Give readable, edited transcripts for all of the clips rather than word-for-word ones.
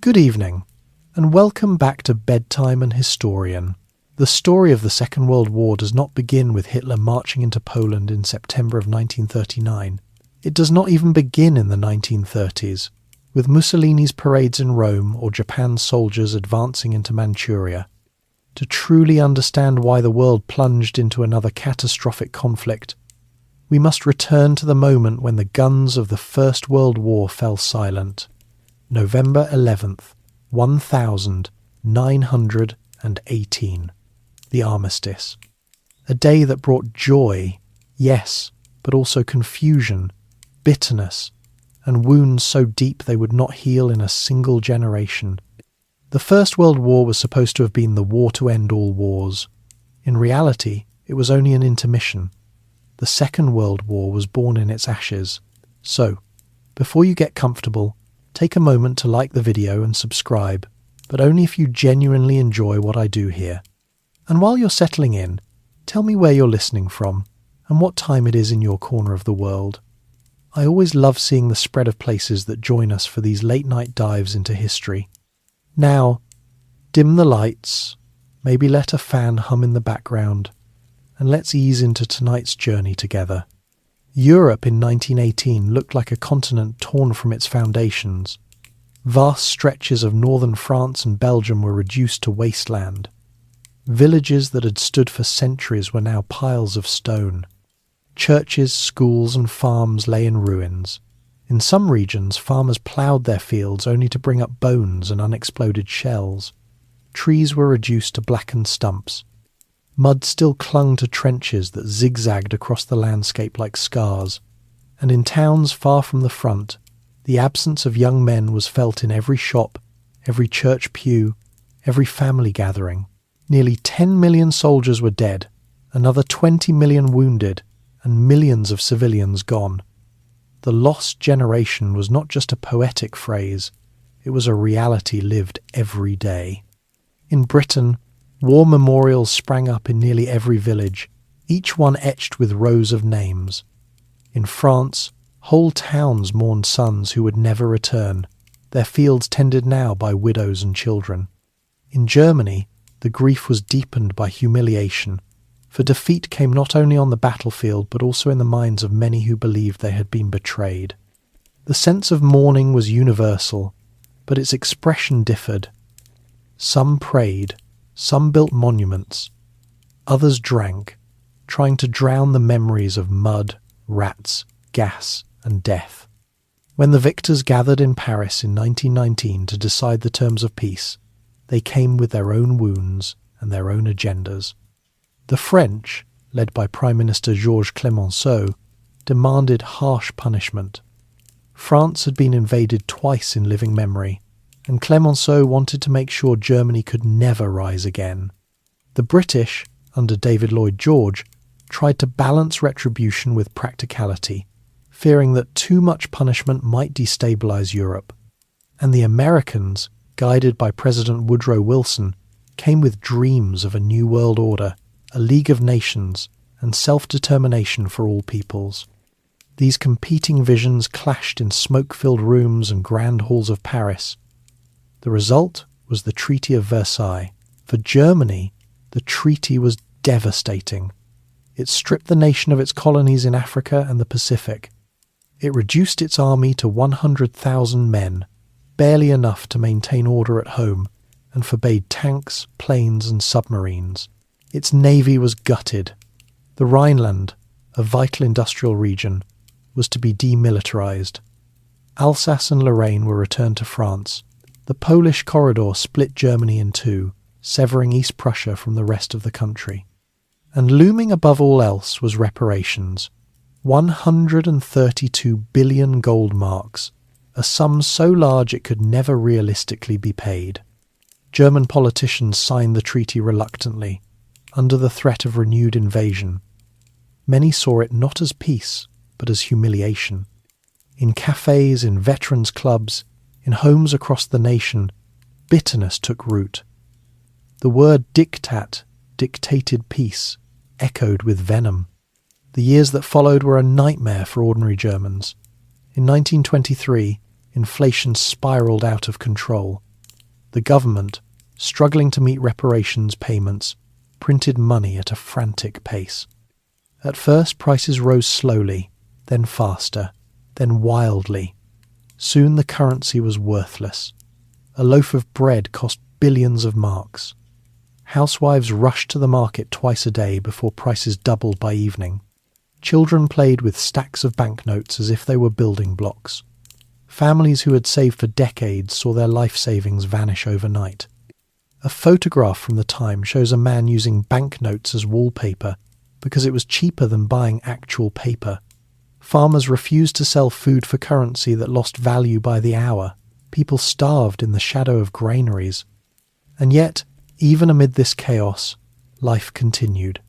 Good evening, and welcome back to Bedtime and Historian. The story of the Second World War does not begin with Hitler marching into Poland in September of 1939. It does not even begin in the 1930s, with Mussolini's parades in Rome or Japan's soldiers advancing into Manchuria. To truly understand why the world plunged into another catastrophic conflict, we must return to the moment when the guns of the First World War fell silent. November 11th, 1918. The armistice. A day that brought joy, yes, but also confusion, bitterness, and wounds so deep they would not heal in a single generation. The First World War was supposed to have been the war to end all wars. In reality, it was only an intermission. The Second World War was born in its ashes. So, before you get comfortable, take a moment to like the video and subscribe, but only if you genuinely enjoy what I do here. And while you're settling in, tell me where you're listening from and what time it is in your corner of the world. I always love seeing the spread of places that join us for these late-night dives into history. Now, dim the lights, maybe let a fan hum in the background, and let's ease into tonight's journey together. Europe in 1918 looked like a continent torn from its foundations. Vast stretches of northern France and Belgium were reduced to wasteland. Villages that had stood for centuries were now piles of stone. Churches, schools and farms lay in ruins. In some regions, farmers ploughed their fields only to bring up bones and unexploded shells. Trees were reduced to blackened stumps. Mud still clung to trenches that zigzagged across the landscape like scars, and in towns far from the front, the absence of young men was felt in every shop, every church pew, every family gathering. Nearly 10 million soldiers were dead, another 20 million wounded, and millions of civilians gone. The lost generation was not just a poetic phrase, it was a reality lived every day. In Britain, war memorials sprang up in nearly every village, each one etched with rows of names. In France, whole towns mourned sons who would never return, their fields tended now by widows and children. In Germany, the grief was deepened by humiliation, for defeat came not only on the battlefield but also in the minds of many who believed they had been betrayed. The sense of mourning was universal, but its expression differed. Some prayed, some built monuments, others drank, trying to drown the memories of mud, rats, gas, and death. When the victors gathered in Paris in 1919 to decide the terms of peace, they came with their own wounds and their own agendas. The French, led by Prime Minister Georges Clemenceau, demanded harsh punishment. France had been invaded twice in living memory, and Clemenceau wanted to make sure Germany could never rise again. The British, under David Lloyd George, tried to balance retribution with practicality, fearing that too much punishment might destabilize Europe. And the Americans, guided by President Woodrow Wilson, came with dreams of a new world order, a League of Nations, and self-determination for all peoples. These competing visions clashed in smoke-filled rooms and grand halls of Paris. The result was the Treaty of Versailles. For Germany, the treaty was devastating. It stripped the nation of its colonies in Africa and the Pacific. It reduced its army to 100,000 men, barely enough to maintain order at home, and forbade tanks, planes and submarines. Its navy was gutted. The Rhineland, a vital industrial region, was to be demilitarized. Alsace and Lorraine were returned to France. The Polish corridor split Germany in two, severing East Prussia from the rest of the country. And looming above all else was reparations. 132 billion gold marks, a sum so large it could never realistically be paid. German politicians signed the treaty reluctantly, under the threat of renewed invasion. Many saw it not as peace, but as humiliation. In cafes, in veterans' clubs, in homes across the nation, bitterness took root. The word diktat, dictated peace, echoed with venom. The years that followed were a nightmare for ordinary Germans. In 1923, inflation spiraled out of control. The government, struggling to meet reparations payments, printed money at a frantic pace. At first, prices rose slowly, then faster, then wildly. Soon the currency was worthless. A loaf of bread cost billions of marks. Housewives rushed to the market twice a day before prices doubled by evening. Children played with stacks of banknotes as if they were building blocks. Families who had saved for decades saw their life savings vanish overnight. A photograph from the time shows a man using banknotes as wallpaper because it was cheaper than buying actual paper. Farmers refused to sell food for currency that lost value by the hour. People starved in the shadow of granaries. And yet, even amid this chaos, life continued.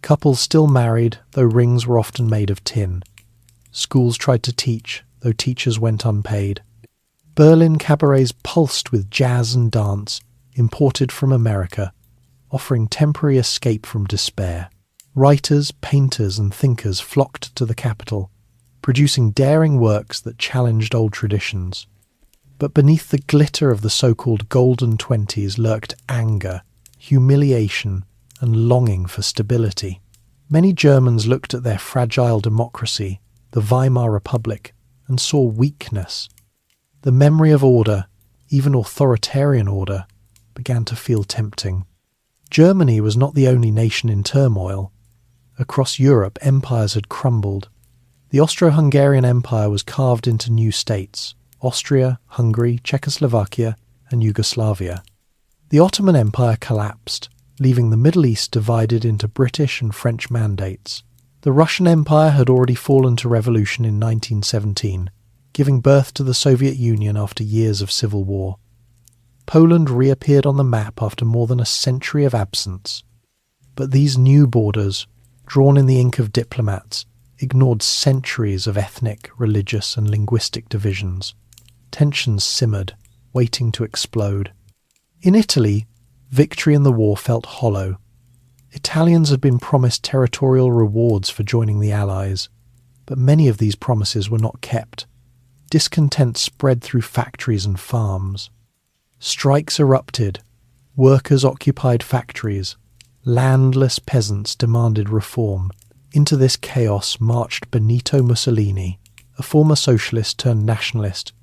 Couples still married, though rings were often made of tin. Schools tried to teach, though teachers went unpaid. Berlin cabarets pulsed with jazz and dance, imported from America, offering temporary escape from despair. Writers, painters and thinkers flocked to the capital, producing daring works that challenged old traditions. But beneath the glitter of the so-called Golden Twenties lurked anger, humiliation and longing for stability. Many Germans looked at their fragile democracy, the Weimar Republic, and saw weakness. The memory of order, even authoritarian order, began to feel tempting. Germany was not the only nation in turmoil. Across Europe, empires had crumbled. The Austro-Hungarian Empire was carved into new states: Austria, Hungary, Czechoslovakia, and Yugoslavia. The Ottoman Empire collapsed, leaving the Middle East divided into British and French mandates. The Russian Empire had already fallen to revolution in 1917, giving birth to the Soviet Union after years of civil war. Poland reappeared on the map after more than a century of absence. But these new borders, drawn in the ink of diplomats, ignored centuries of ethnic, religious and linguistic divisions. Tensions simmered, waiting to explode. In Italy, victory in the war felt hollow. Italians had been promised territorial rewards for joining the Allies, but many of these promises were not kept. Discontent spread through factories and farms. Strikes erupted. Workers occupied factories. Landless peasants demanded reform. Into this chaos marched Benito Mussolini, a former socialist turned nationalist,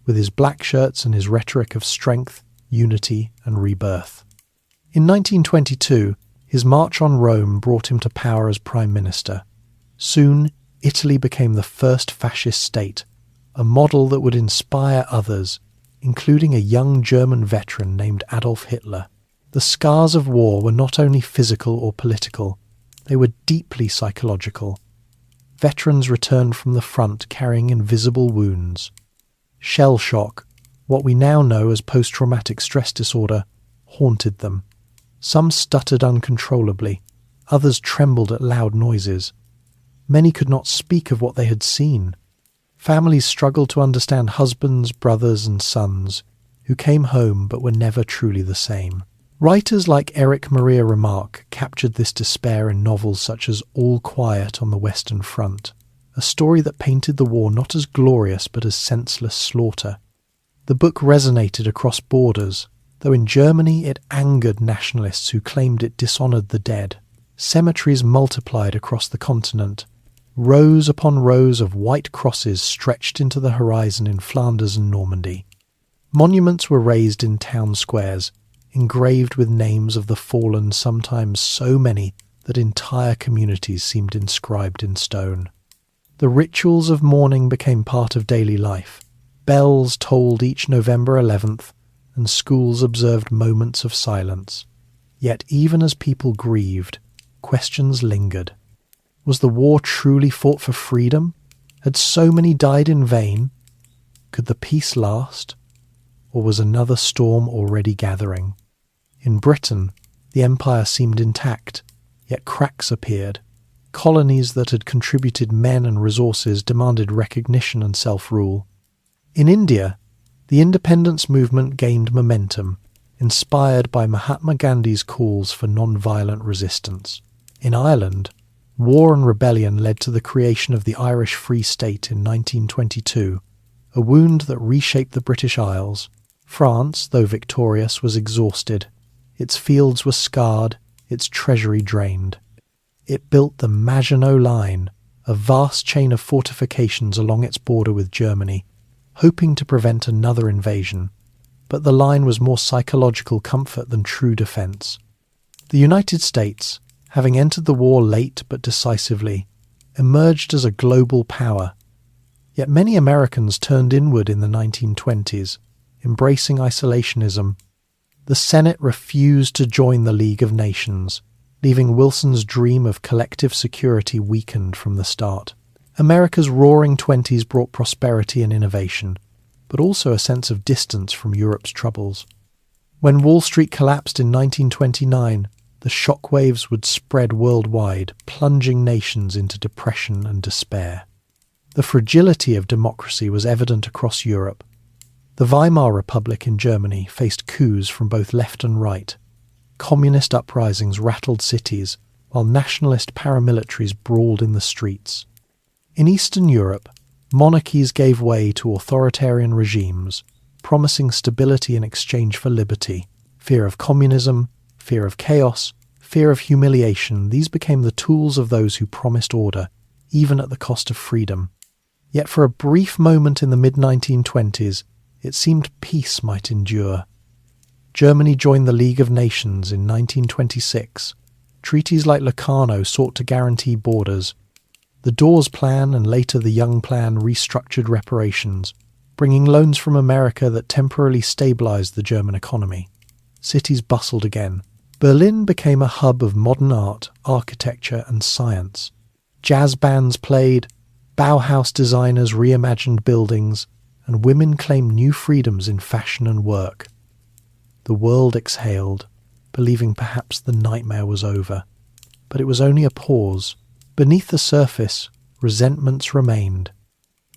with his black shirts and his rhetoric of strength, unity and rebirth. In 1922, his march on Rome brought him to power as prime minister. Soon, Italy became the first fascist state, a model that would inspire others, including a young German veteran named Adolf Hitler. The scars of war were not only physical or political, they were deeply psychological. Veterans returned from the front carrying invisible wounds. Shell shock, what we now know as post-traumatic stress disorder, haunted them. Some stuttered uncontrollably, others trembled at loud noises. Many could not speak of what they had seen. Families struggled to understand husbands, brothers and sons, who came home but were never truly the same. Writers like Erich Maria Remarque captured this despair in novels such as All Quiet on the Western Front, a story that painted the war not as glorious but as senseless slaughter. The book resonated across borders, though in Germany it angered nationalists who claimed it dishonoured the dead. Cemeteries multiplied across the continent. Rows upon rows of white crosses stretched into the horizon in Flanders and Normandy. Monuments were raised in town squares, engraved with names of the fallen, sometimes so many that entire communities seemed inscribed in stone. The rituals of mourning became part of daily life. Bells tolled each November 11th, and schools observed moments of silence. Yet even as people grieved, questions lingered. Was the war truly fought for freedom? Had so many died in vain? Could the peace last? Or was another storm already gathering? In Britain, the empire seemed intact, yet cracks appeared. Colonies that had contributed men and resources demanded recognition and self-rule. In India, the independence movement gained momentum, inspired by Mahatma Gandhi's calls for non-violent resistance. In Ireland, war and rebellion led to the creation of the Irish Free State in 1922, a wound that reshaped the British Isles. France, though victorious, was exhausted. Its fields were scarred, its treasury drained. It built the Maginot Line, a vast chain of fortifications along its border with Germany, hoping to prevent another invasion. But the line was more psychological comfort than true defence. The United States, having entered the war late but decisively, emerged as a global power. Yet many Americans turned inward in the 1920s, embracing isolationism. The Senate refused to join the League of Nations, leaving Wilson's dream of collective security weakened from the start. America's roaring 20s brought prosperity and innovation, but also a sense of distance from Europe's troubles. When Wall Street collapsed in 1929, the shockwaves would spread worldwide, plunging nations into depression and despair. The fragility of democracy was evident across Europe. The Weimar Republic in Germany faced coups from both left and right. Communist uprisings rattled cities, while nationalist paramilitaries brawled in the streets. In Eastern Europe, monarchies gave way to authoritarian regimes, promising stability in exchange for liberty. Fear of communism, fear of chaos, fear of humiliation, these became the tools of those who promised order, even at the cost of freedom. Yet for a brief moment in the mid-1920s, it seemed peace might endure. Germany joined the League of Nations in 1926. Treaties like Locarno sought to guarantee borders. The Dawes Plan and later the Young Plan restructured reparations, bringing loans from America that temporarily stabilized the German economy. Cities bustled again. Berlin became a hub of modern art, architecture and science. Jazz bands played, Bauhaus designers reimagined buildings, and women claimed new freedoms in fashion and work. The world exhaled, believing perhaps the nightmare was over. But it was only a pause. Beneath the surface, resentments remained.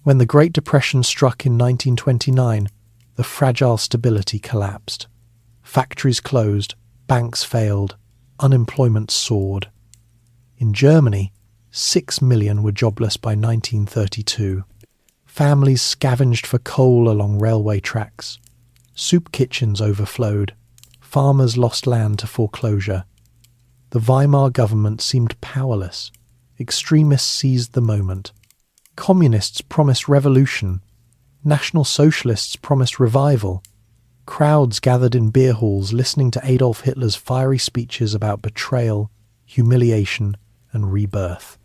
When the Great Depression struck in 1929, the fragile stability collapsed. Factories closed, banks failed, unemployment soared. In Germany, 6 million were jobless by 1932. Families scavenged for coal along railway tracks. Soup kitchens overflowed. Farmers lost land to foreclosure. The Weimar government seemed powerless. Extremists seized the moment. Communists promised revolution. National Socialists promised revival. Crowds gathered in beer halls listening to Adolf Hitler's fiery speeches about betrayal, humiliation, and rebirth.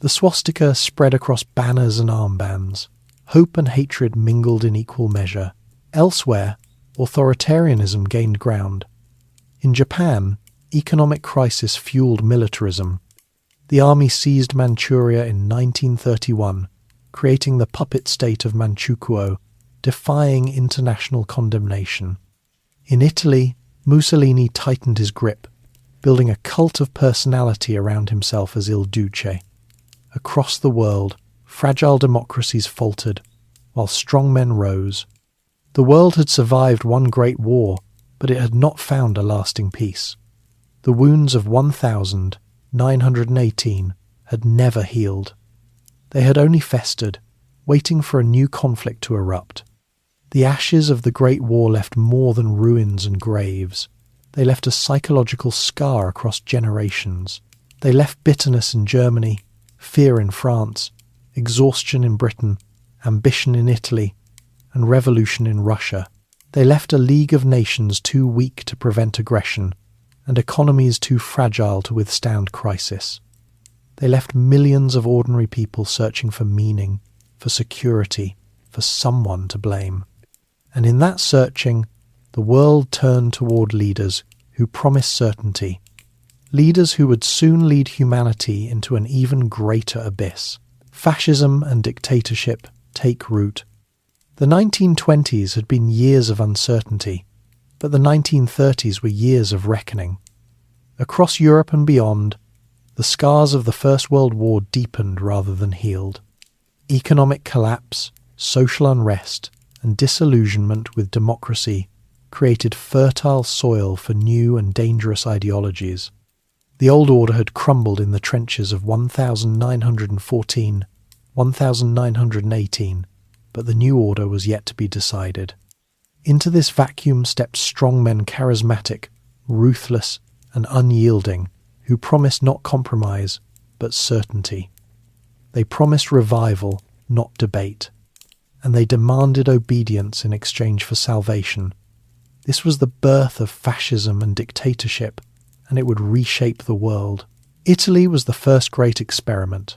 The swastika spread across banners and armbands. Hope and hatred mingled in equal measure. Elsewhere, authoritarianism gained ground. In Japan, economic crisis fueled militarism. The army seized Manchuria in 1931, creating the puppet state of Manchukuo, defying international condemnation. In Italy, Mussolini tightened his grip, building a cult of personality around himself as Il Duce. Across the world, fragile democracies faltered, while strong men rose. The world had survived one great war, but it had not found a lasting peace. The wounds of 1918 had never healed. They had only festered, waiting for a new conflict to erupt. The ashes of the Great War left more than ruins and graves. They left a psychological scar across generations. They left bitterness in Germany, fear in France, exhaustion in Britain, ambition in Italy, and revolution in Russia. They left a League of Nations too weak to prevent aggression, and economies too fragile to withstand crisis. They left millions of ordinary people searching for meaning, for security, for someone to blame. And in that searching, the world turned toward leaders who promised certainty, leaders who would soon lead humanity into an even greater abyss. Fascism and dictatorship take root. The 1920s had been years of uncertainty, but the 1930s were years of reckoning. Across Europe and beyond, the scars of the First World War deepened rather than healed. Economic collapse, social unrest, and disillusionment with democracy created fertile soil for new and dangerous ideologies. The old order had crumbled in the trenches of 1914, 1918, but the new order was yet to be decided. Into this vacuum stepped strongmen charismatic, ruthless, and unyielding, who promised not compromise, but certainty. They promised revival, not debate, and they demanded obedience in exchange for salvation. This was the birth of fascism and dictatorship, and it would reshape the world. Italy was the first great experiment.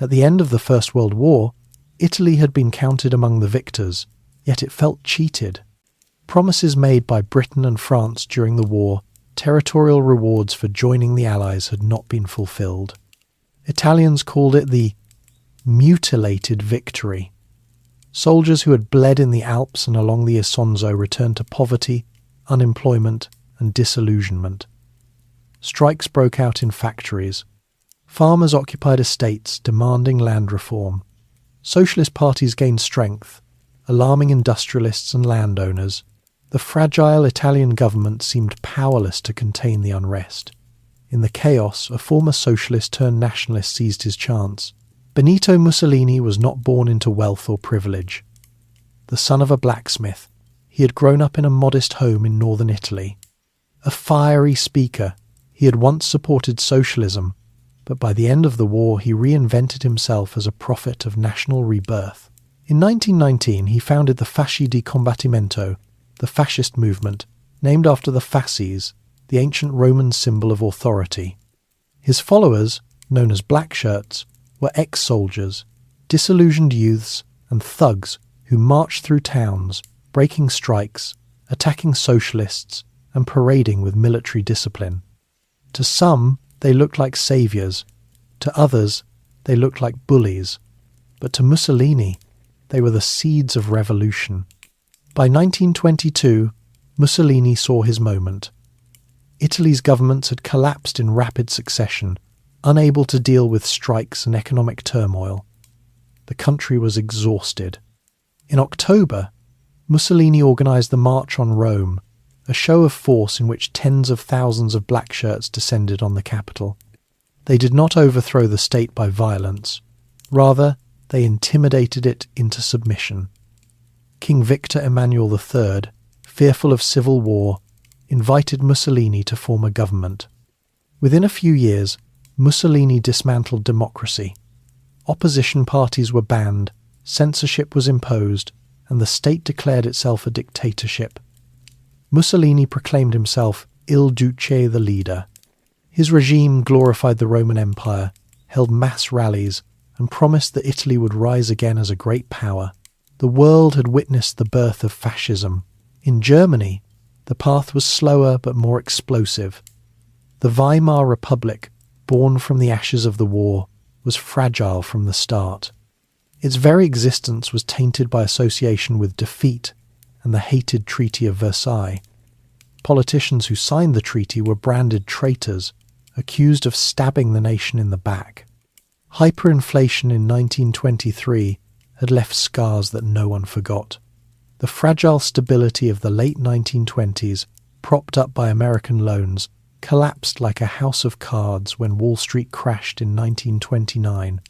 At the end of the First World War, Italy had been counted among the victors, yet it felt cheated. Promises made by Britain and France during the war, territorial rewards for joining the Allies had not been fulfilled. Italians called it the mutilated victory. Soldiers who had bled in the Alps and along the Isonzo returned to poverty, unemployment, and disillusionment. Strikes broke out in factories. Farmers occupied estates, demanding land reform. Socialist parties gained strength, alarming industrialists and landowners. The fragile Italian government seemed powerless to contain the unrest. In the chaos, a former socialist turned nationalist seized his chance. Benito Mussolini was not born into wealth or privilege. The son of a blacksmith, he had grown up in a modest home in northern Italy. A fiery speaker, he had once supported socialism, but by the end of the war he reinvented himself as a prophet of national rebirth. In 1919 he founded the Fasci di Combattimento, the fascist movement, named after the fasces, the ancient Roman symbol of authority. His followers, known as black shirts, were ex-soldiers, disillusioned youths and thugs who marched through towns, breaking strikes, attacking socialists, and parading with military discipline. To some, they looked like saviours. To others, they looked like bullies. But to Mussolini, they were the seeds of revolution. By 1922, Mussolini saw his moment. Italy's governments had collapsed in rapid succession, unable to deal with strikes and economic turmoil. The country was exhausted. In October, Mussolini organised the March on Rome, a show of force in which tens of thousands of black shirts descended on the capital. They did not overthrow the state by violence. Rather, they intimidated it into submission. King Victor Emmanuel III, fearful of civil war, invited Mussolini to form a government. Within a few years, Mussolini dismantled democracy. Opposition parties were banned, censorship was imposed, and the state declared itself a dictatorship. Mussolini proclaimed himself Il Duce, the leader. His regime glorified the Roman Empire, held mass rallies, and promised that Italy would rise again as a great power. The world had witnessed the birth of fascism. In Germany, the path was slower but more explosive. The Weimar Republic, born from the ashes of the war, was fragile from the start. Its very existence was tainted by association with defeat and the hated Treaty of Versailles. Politicians who signed the treaty were branded traitors, accused of stabbing the nation in the back. Hyperinflation in 1923 had left scars that no one forgot. The fragile stability of the late 1920s, propped up by American loans, collapsed like a house of cards when Wall Street crashed in 1929.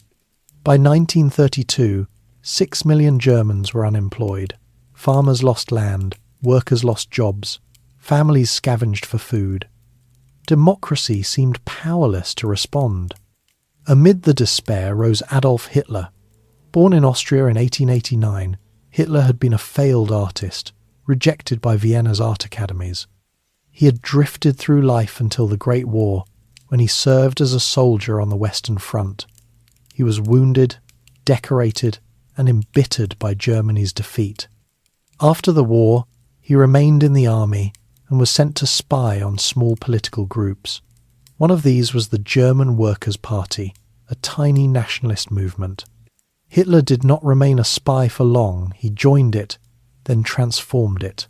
By 1932, 6 million Germans were unemployed. Farmers lost land, workers lost jobs, families scavenged for food. Democracy seemed powerless to respond. Amid the despair rose Adolf Hitler. Born in Austria in 1889, Hitler had been a failed artist, rejected by Vienna's art academies. He had drifted through life until the Great War, when he served as a soldier on the Western Front. He was wounded, decorated, and embittered by Germany's defeat. After the war, he remained in the army and was sent to spy on small political groups. One of these was the German Workers' Party, a tiny nationalist movement. Hitler did not remain a spy for long. He joined it, then transformed it.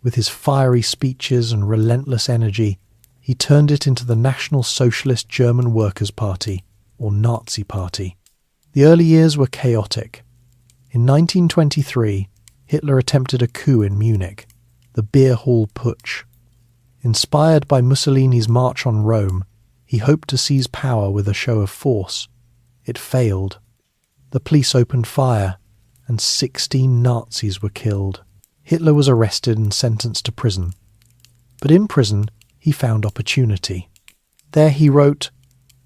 With his fiery speeches and relentless energy, he turned it into the National Socialist German Workers' Party, or Nazi Party. The early years were chaotic. In 1923, Hitler attempted a coup in Munich, the Beer Hall Putsch. Inspired by Mussolini's March on Rome, he hoped to seize power with a show of force. It failed. The police opened fire, and 16 Nazis were killed. Hitler was arrested and sentenced to prison. But in prison, he found opportunity. There he wrote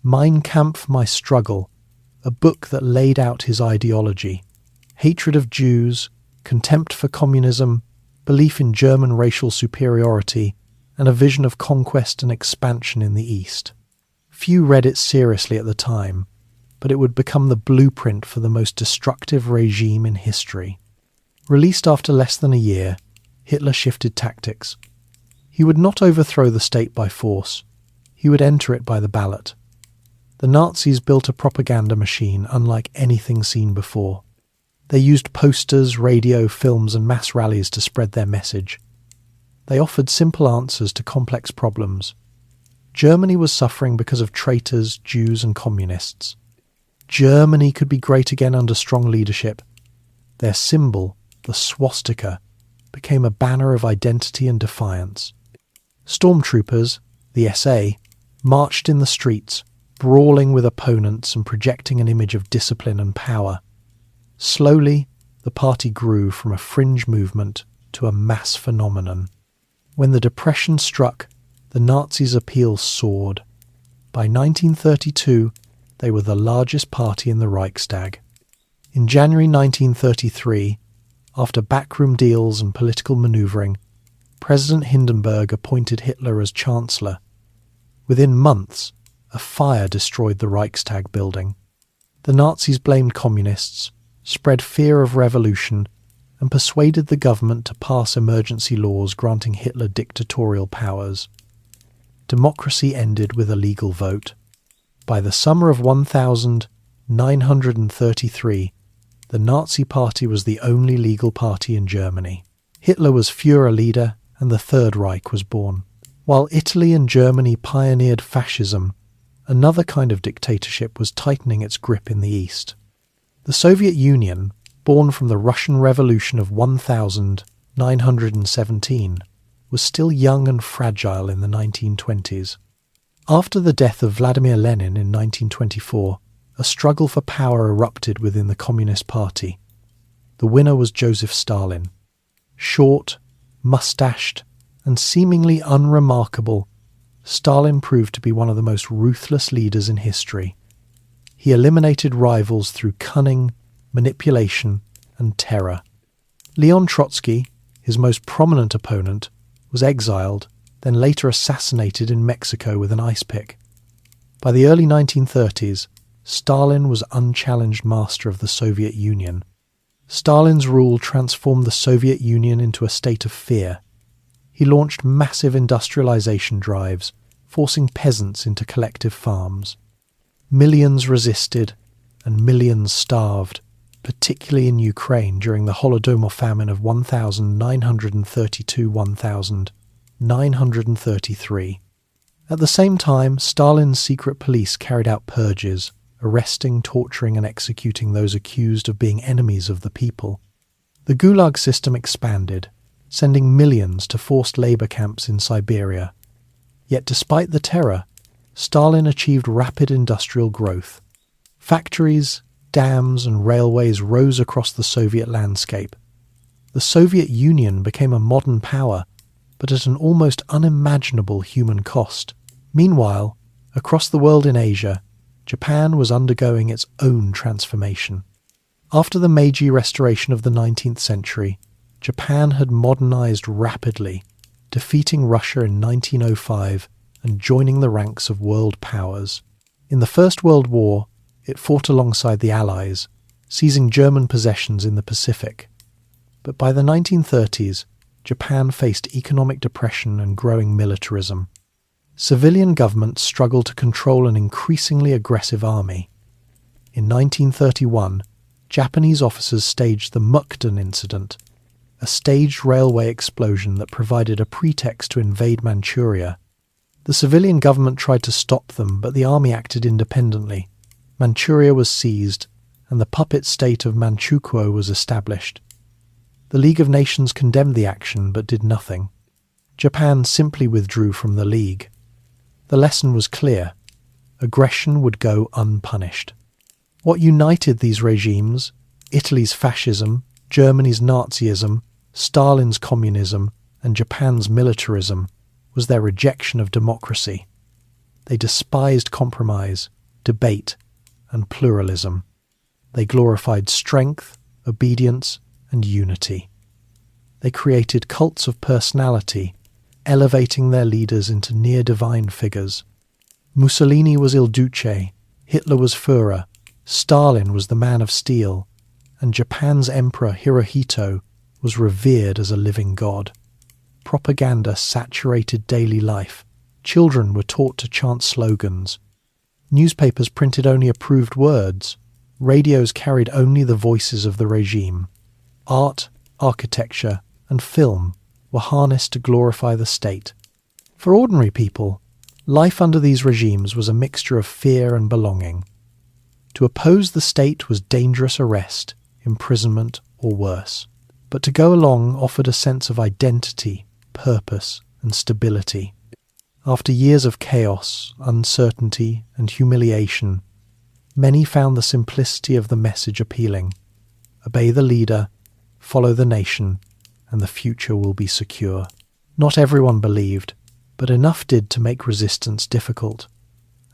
Mein Kampf, My Struggle, a book that laid out his ideology: hatred of Jews, contempt for communism, belief in German racial superiority, and a vision of conquest and expansion in the East. Few read it seriously at the time, but it would become the blueprint for the most destructive regime in history. Released after less than a year, Hitler shifted tactics. He would not overthrow the state by force. He would enter it by the ballot. The Nazis built a propaganda machine unlike anything seen before. They used posters, radio, films, and mass rallies to spread their message. They offered simple answers to complex problems. Germany was suffering because of traitors, Jews, and communists. Germany could be great again under strong leadership. Their symbol, the swastika, became a banner of identity and defiance. Stormtroopers, the SA, marched in the streets, brawling with opponents and projecting an image of discipline and power. Slowly, the party grew from a fringe movement to a mass phenomenon. When the Depression struck, the Nazis' appeal soared. By 1932, they were the largest party in the Reichstag. In January 1933, after backroom deals and political manoeuvring, President Hindenburg appointed Hitler as Chancellor. Within months, a fire destroyed the Reichstag building. The Nazis blamed communists, spread fear of revolution, and persuaded the government to pass emergency laws granting Hitler dictatorial powers. Democracy ended with a legal vote. By the summer of 1933, the Nazi Party was the only legal party in Germany. Hitler was Führer leader, and the Third Reich was born. While Italy and Germany pioneered fascism, another kind of dictatorship was tightening its grip in the East. The Soviet Union, born from the Russian Revolution of 1917, was still young and fragile in the 1920s. After the death of Vladimir Lenin in 1924, a struggle for power erupted within the Communist Party. The winner was Joseph Stalin. Short, mustached, and seemingly unremarkable, Stalin proved to be one of the most ruthless leaders in history. He eliminated rivals through cunning, manipulation, and terror. Leon Trotsky, his most prominent opponent, was exiled, then later assassinated in Mexico with an ice pick. By the early 1930s, Stalin was unchallenged master of the Soviet Union. Stalin's rule transformed the Soviet Union into a state of fear. He launched massive industrialization drives, forcing peasants into collective farms. Millions resisted, and millions starved, particularly in Ukraine during the Holodomor famine of 1932-1933. At the same time, Stalin's secret police carried out purges, arresting, torturing, and executing those accused of being enemies of the people. The Gulag system expanded, sending millions to forced labor camps in Siberia. Yet despite the terror, Stalin achieved rapid industrial growth. Factories, dams, and railways rose across the Soviet landscape. The Soviet Union became a modern power, but at an almost unimaginable human cost. Meanwhile, across the world in Asia, Japan was undergoing its own transformation. After the Meiji Restoration of the 19th century, Japan had modernized rapidly, defeating Russia in 1905 and joining the ranks of world powers. In the First World War, it fought alongside the Allies, seizing German possessions in the Pacific. But by the 1930s, Japan faced economic depression and growing militarism. Civilian governments struggled to control an increasingly aggressive army. In 1931, Japanese officers staged the Mukden incident, a staged railway explosion that provided a pretext to invade Manchuria. The civilian government tried to stop them, but the army acted independently. Manchuria was seized, and the puppet state of Manchukuo was established. The League of Nations condemned the action, but did nothing. Japan simply withdrew from the League. The lesson was clear: aggression would go unpunished. What united these regimes, Italy's fascism, Germany's Nazism, Stalin's communism and Japan's militarism was their rejection of democracy. They despised compromise, debate, and pluralism. They glorified strength, obedience, and unity. They created cults of personality, elevating their leaders into near-divine figures. Mussolini was Il Duce, Hitler was Führer, Stalin was the Man of Steel, and Japan's Emperor Hirohito was revered as a living god. Propaganda saturated daily life. Children were taught to chant slogans. Newspapers printed only approved words. Radios carried only the voices of the regime. Art, architecture, and film were harnessed to glorify the state. For ordinary people, life under these regimes was a mixture of fear and belonging. To oppose the state was dangerous arrest, imprisonment, or worse. But to go along offered a sense of identity, purpose, and stability. After years of chaos, uncertainty, and humiliation, many found the simplicity of the message appealing. Obey the leader, follow the nation, and the future will be secure. Not everyone believed, but enough did to make resistance difficult,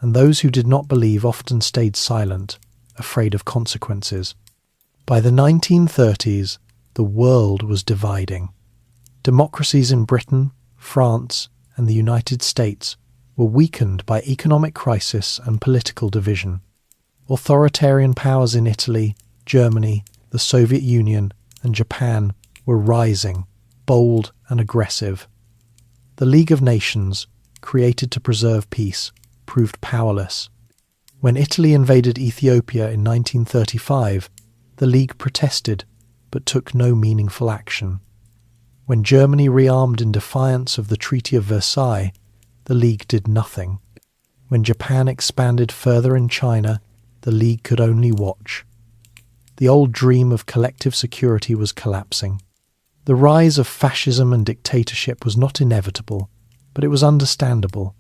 and those who did not believe often stayed silent, afraid of consequences. By the 1930s, the world was dividing. Democracies in Britain, France, and the United States were weakened by economic crisis and political division. Authoritarian powers in Italy, Germany, the Soviet Union, and Japan were rising, bold and aggressive. The League of Nations, created to preserve peace, proved powerless. When Italy invaded Ethiopia in 1935, the League protested, but took no meaningful action. When Germany rearmed in defiance of the Treaty of Versailles, the League did nothing. When Japan expanded further in China, the League could only watch. The old dream of collective security was collapsing. The rise of fascism and dictatorship was not inevitable, but it was understandable.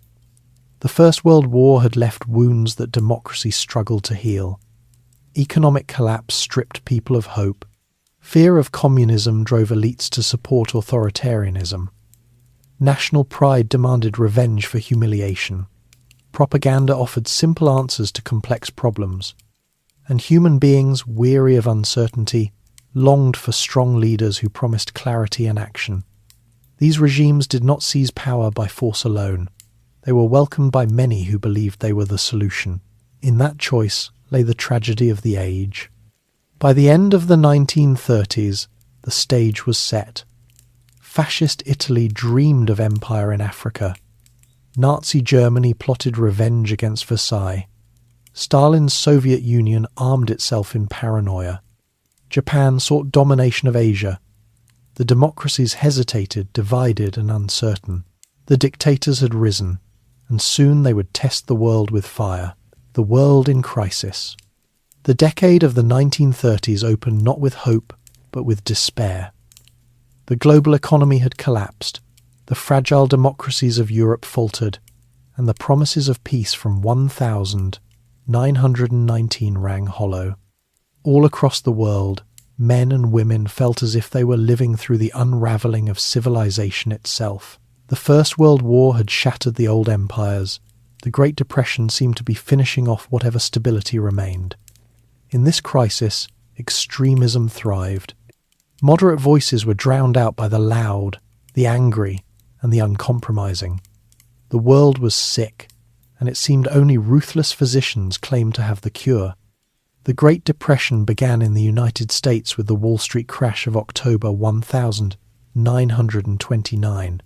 The First World War had left wounds that democracy struggled to heal. Economic collapse stripped people of hope. Fear of communism drove elites to support authoritarianism. National pride demanded revenge for humiliation. Propaganda offered simple answers to complex problems. And human beings, weary of uncertainty, longed for strong leaders who promised clarity and action. These regimes did not seize power by force alone. They were welcomed by many who believed they were the solution. In that choice lay the tragedy of the age. By the end of the 1930s, the stage was set. Fascist Italy dreamed of empire in Africa. Nazi Germany plotted revenge against Versailles. Stalin's Soviet Union armed itself in paranoia. Japan sought domination of Asia. The democracies hesitated, divided and uncertain. The dictators had risen, and soon they would test the world with fire. The world in crisis. The decade of the 1930s opened not with hope, but with despair. The global economy had collapsed, the fragile democracies of Europe faltered, and the promises of peace from 1919 rang hollow. All across the world, men and women felt as if they were living through the unravelling of civilization itself. The First World War had shattered the old empires. The Great Depression seemed to be finishing off whatever stability remained. In this crisis, extremism thrived. Moderate voices were drowned out by the loud, the angry, and the uncompromising. The world was sick, and it seemed only ruthless physicians claimed to have the cure. The Great Depression began in the United States with the Wall Street crash of October 1929,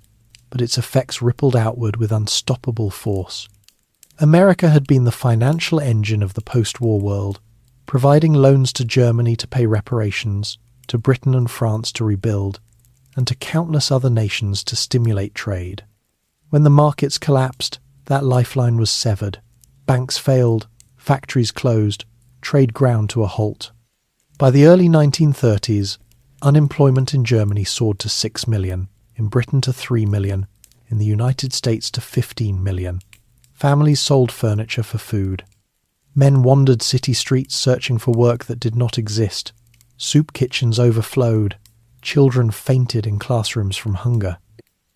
but its effects rippled outward with unstoppable force. America had been the financial engine of the post-war world, providing loans to Germany to pay reparations, to Britain and France to rebuild, and to countless other nations to stimulate trade. When the markets collapsed, that lifeline was severed. Banks failed, factories closed, trade ground to a halt. By the early 1930s, unemployment in Germany soared to 6 million, in Britain to 3 million, in the United States to 15 million. Families sold furniture for food. Men wandered city streets searching for work that did not exist. Soup kitchens overflowed. Children fainted in classrooms from hunger.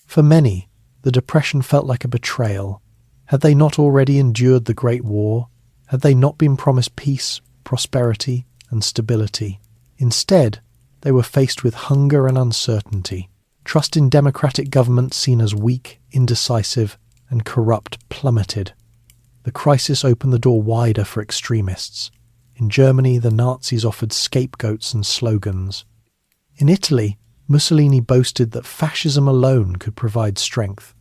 For many, the depression felt like a betrayal. Had they not already endured the Great War? Had they not been promised peace, prosperity, and stability? Instead, they were faced with hunger and uncertainty. Trust in democratic government seen as weak, indecisive, and corrupt plummeted. The crisis opened the door wider for extremists. In Germany, the Nazis offered scapegoats and slogans. In Italy, Mussolini boasted that fascism alone could provide strength.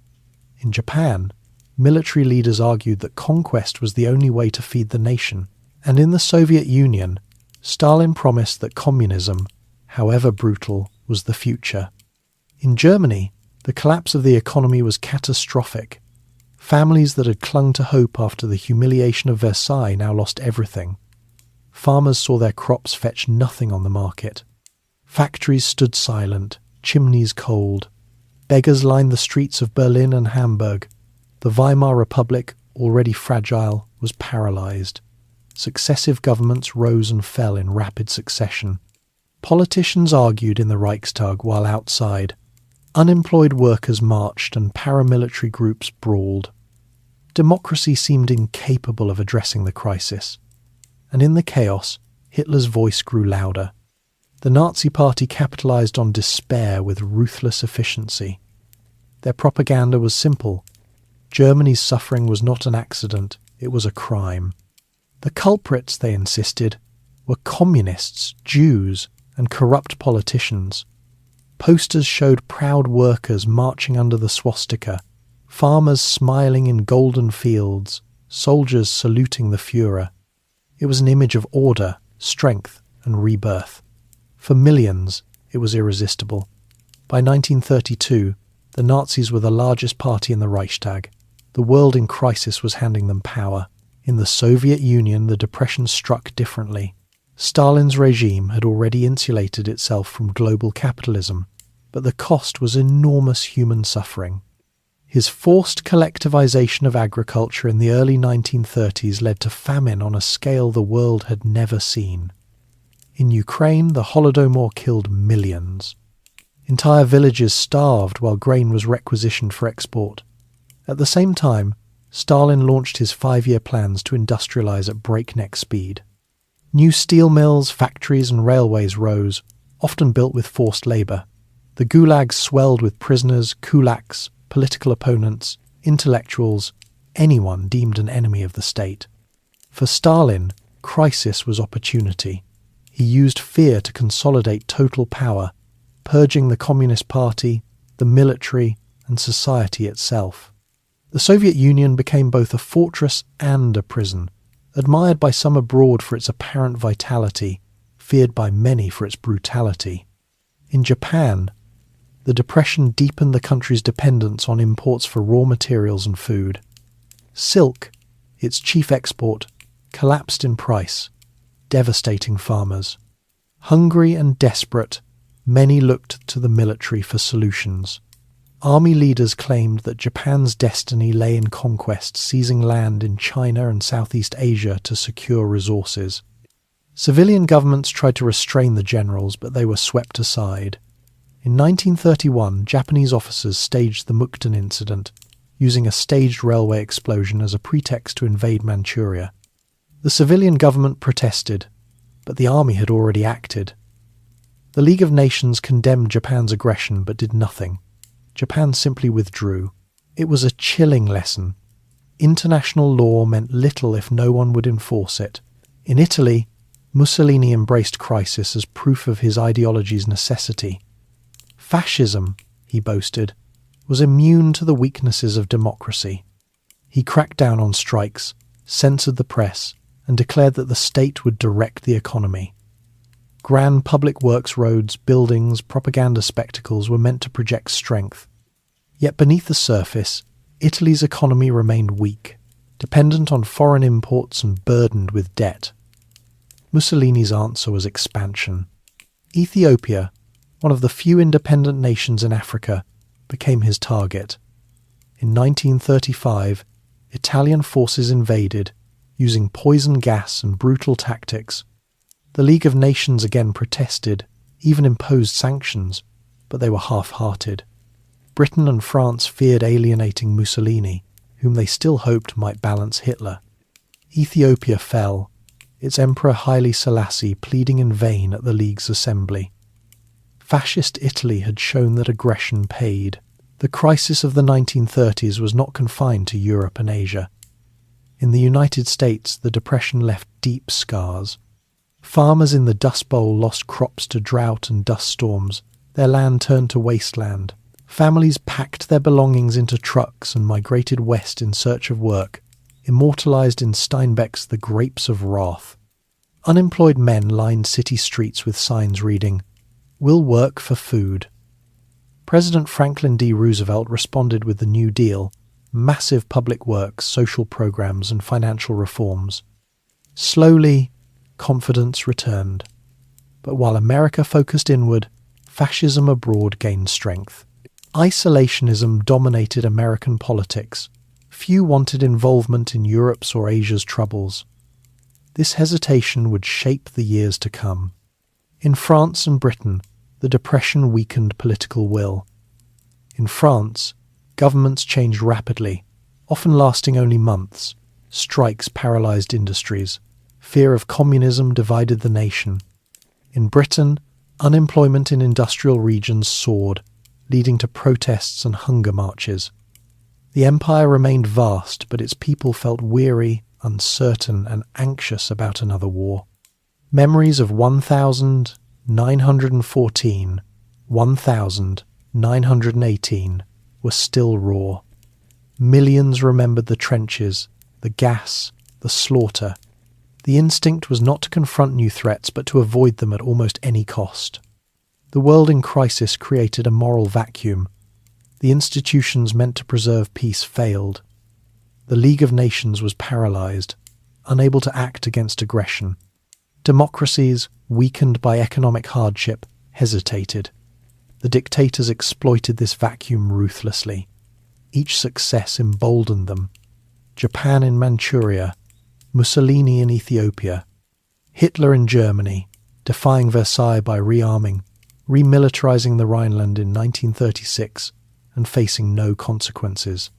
In Japan, military leaders argued that conquest was the only way to feed the nation. And in the Soviet Union, Stalin promised that communism, however brutal, was the future. In Germany, the collapse of the economy was catastrophic. Families that had clung to hope after the humiliation of Versailles now lost everything. Farmers saw their crops fetch nothing on the market. Factories stood silent, chimneys cold. Beggars lined the streets of Berlin and Hamburg. The Weimar Republic, already fragile, was paralysed. Successive governments rose and fell in rapid succession. Politicians argued in the Reichstag while outside. Unemployed workers marched and paramilitary groups brawled. Democracy seemed incapable of addressing the crisis. And in the chaos, Hitler's voice grew louder. The Nazi Party capitalised on despair with ruthless efficiency. Their propaganda was simple. Germany's suffering was not an accident, it was a crime. The culprits, they insisted, were communists, Jews, and corrupt politicians. Posters showed proud workers marching under the swastika, farmers smiling in golden fields, soldiers saluting the Führer. It was an image of order, strength, and rebirth. For millions, it was irresistible. By 1932, the Nazis were the largest party in the Reichstag. The world in crisis was handing them power. In the Soviet Union, the depression struck differently. Stalin's regime had already insulated itself from global capitalism, but the cost was enormous human suffering. His forced collectivization of agriculture in the early 1930s led to famine on a scale the world had never seen. In Ukraine, the Holodomor killed millions. Entire villages starved while grain was requisitioned for export. At the same time, Stalin launched his 5-year plans to industrialize at breakneck speed. New steel mills, factories and railways rose, often built with forced labour. The gulags swelled with prisoners, kulaks, political opponents, intellectuals, anyone deemed an enemy of the state. For Stalin, crisis was opportunity. He used fear to consolidate total power, purging the Communist Party, the military, and society itself. The Soviet Union became both a fortress and a prison, admired by some abroad for its apparent vitality, feared by many for its brutality. In Japan, the depression deepened the country's dependence on imports for raw materials and food. Silk, its chief export, collapsed in price, devastating farmers. Hungry and desperate, many looked to the military for solutions. Army leaders claimed that Japan's destiny lay in conquest, seizing land in China and Southeast Asia to secure resources. Civilian governments tried to restrain the generals, but they were swept aside. In 1931, Japanese officers staged the Mukden incident, using a staged railway explosion as a pretext to invade Manchuria. The civilian government protested, but the army had already acted. The League of Nations condemned Japan's aggression but did nothing. Japan simply withdrew. It was a chilling lesson. International law meant little if no one would enforce it. In Italy, Mussolini embraced crisis as proof of his ideology's necessity. Fascism, he boasted, was immune to the weaknesses of democracy. He cracked down on strikes, censored the press, and declared that the state would direct the economy. Grand public works roads, buildings, propaganda spectacles were meant to project strength. Yet beneath the surface, Italy's economy remained weak, dependent on foreign imports and burdened with debt. Mussolini's answer was expansion. Ethiopia, one of the few independent nations in Africa, became his target. In 1935, Italian forces invaded, using poison gas and brutal tactics. The League of Nations again protested, even imposed sanctions, but they were half-hearted. Britain and France feared alienating Mussolini, whom they still hoped might balance Hitler. Ethiopia fell, its Emperor Haile Selassie pleading in vain at the League's assembly. Fascist Italy had shown that aggression paid. The crisis of the 1930s was not confined to Europe and Asia. In the United States, the Depression left deep scars. Farmers in the Dust Bowl lost crops to drought and dust storms. Their land turned to wasteland. Families packed their belongings into trucks and migrated west in search of work, immortalized in Steinbeck's The Grapes of Wrath. Unemployed men lined city streets with signs reading, "We'll work for food." President Franklin D. Roosevelt responded with the New Deal, massive public works, social programs, and financial reforms. Slowly, confidence returned. But while America focused inward, fascism abroad gained strength. Isolationism dominated American politics. Few wanted involvement in Europe's or Asia's troubles. This hesitation would shape the years to come. In France and Britain, the Depression weakened political will. In France, governments changed rapidly, often lasting only months. Strikes paralyzed industries. Fear of communism divided the nation. In Britain, unemployment in industrial regions soared, leading to protests and hunger marches. The empire remained vast, but its people felt weary, uncertain, and anxious about another war. Memories of 1914, 1918 were still raw. Millions remembered the trenches, the gas, the slaughter. The instinct was not to confront new threats, but to avoid them at almost any cost. The world in crisis created a moral vacuum. The institutions meant to preserve peace failed. The League of Nations was paralyzed, unable to act against aggression. Democracies, weakened by economic hardship, hesitated. The dictators exploited this vacuum ruthlessly. Each success emboldened them. Japan in Manchuria, Mussolini in Ethiopia, Hitler in Germany, defying Versailles by rearming, remilitarizing the Rhineland in 1936, and facing no consequences.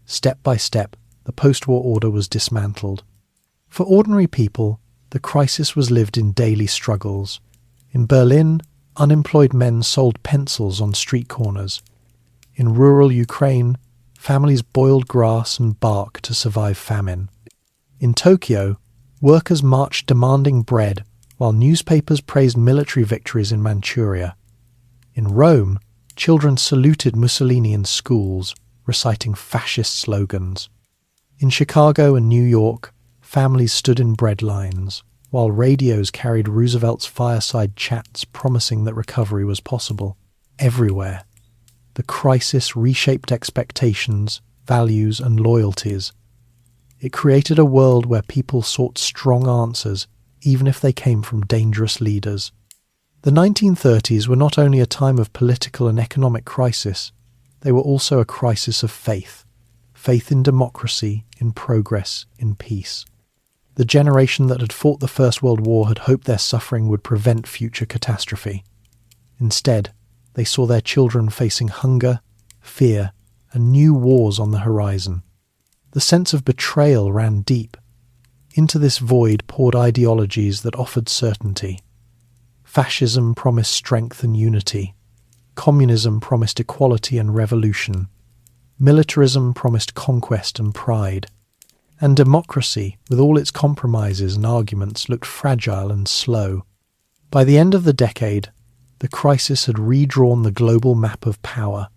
Step by step, the post-war order was dismantled. For ordinary people, the crisis was lived in daily struggles. In Berlin, unemployed men sold pencils on street corners. In rural Ukraine, families boiled grass and bark to survive famine. In Tokyo, workers marched demanding bread, while newspapers praised military victories in Manchuria. In Rome, children saluted Mussolini in schools, reciting fascist slogans. In Chicago and New York, families stood in bread lines, while radios carried Roosevelt's fireside chats promising that recovery was possible. Everywhere, the crisis reshaped expectations, values, and loyalties. It created a world where people sought strong answers, even if they came from dangerous leaders. The 1930s were not only a time of political and economic crisis, they were also a crisis of faith. Faith in democracy, in progress, in peace. The generation that had fought the First World War had hoped their suffering would prevent future catastrophe. Instead, they saw their children facing hunger, fear, and new wars on the horizon. The sense of betrayal ran deep. Into this void poured ideologies that offered certainty. Fascism promised strength and unity. Communism promised equality and revolution. Militarism promised conquest and pride. And democracy, with all its compromises and arguments, looked fragile and slow. By the end of the decade, the crisis had redrawn the global map of power.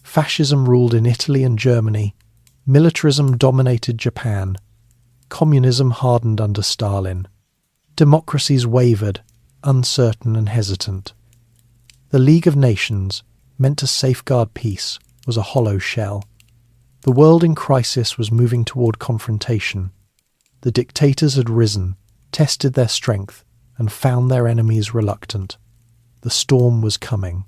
Fascism ruled in Italy and Germany. Militarism dominated Japan. Communism hardened under Stalin. Democracies wavered, uncertain and hesitant. The League of Nations, meant to safeguard peace, was a hollow shell. The world in crisis was moving toward confrontation. The dictators had risen, tested their strength, and found their enemies reluctant. The storm was coming.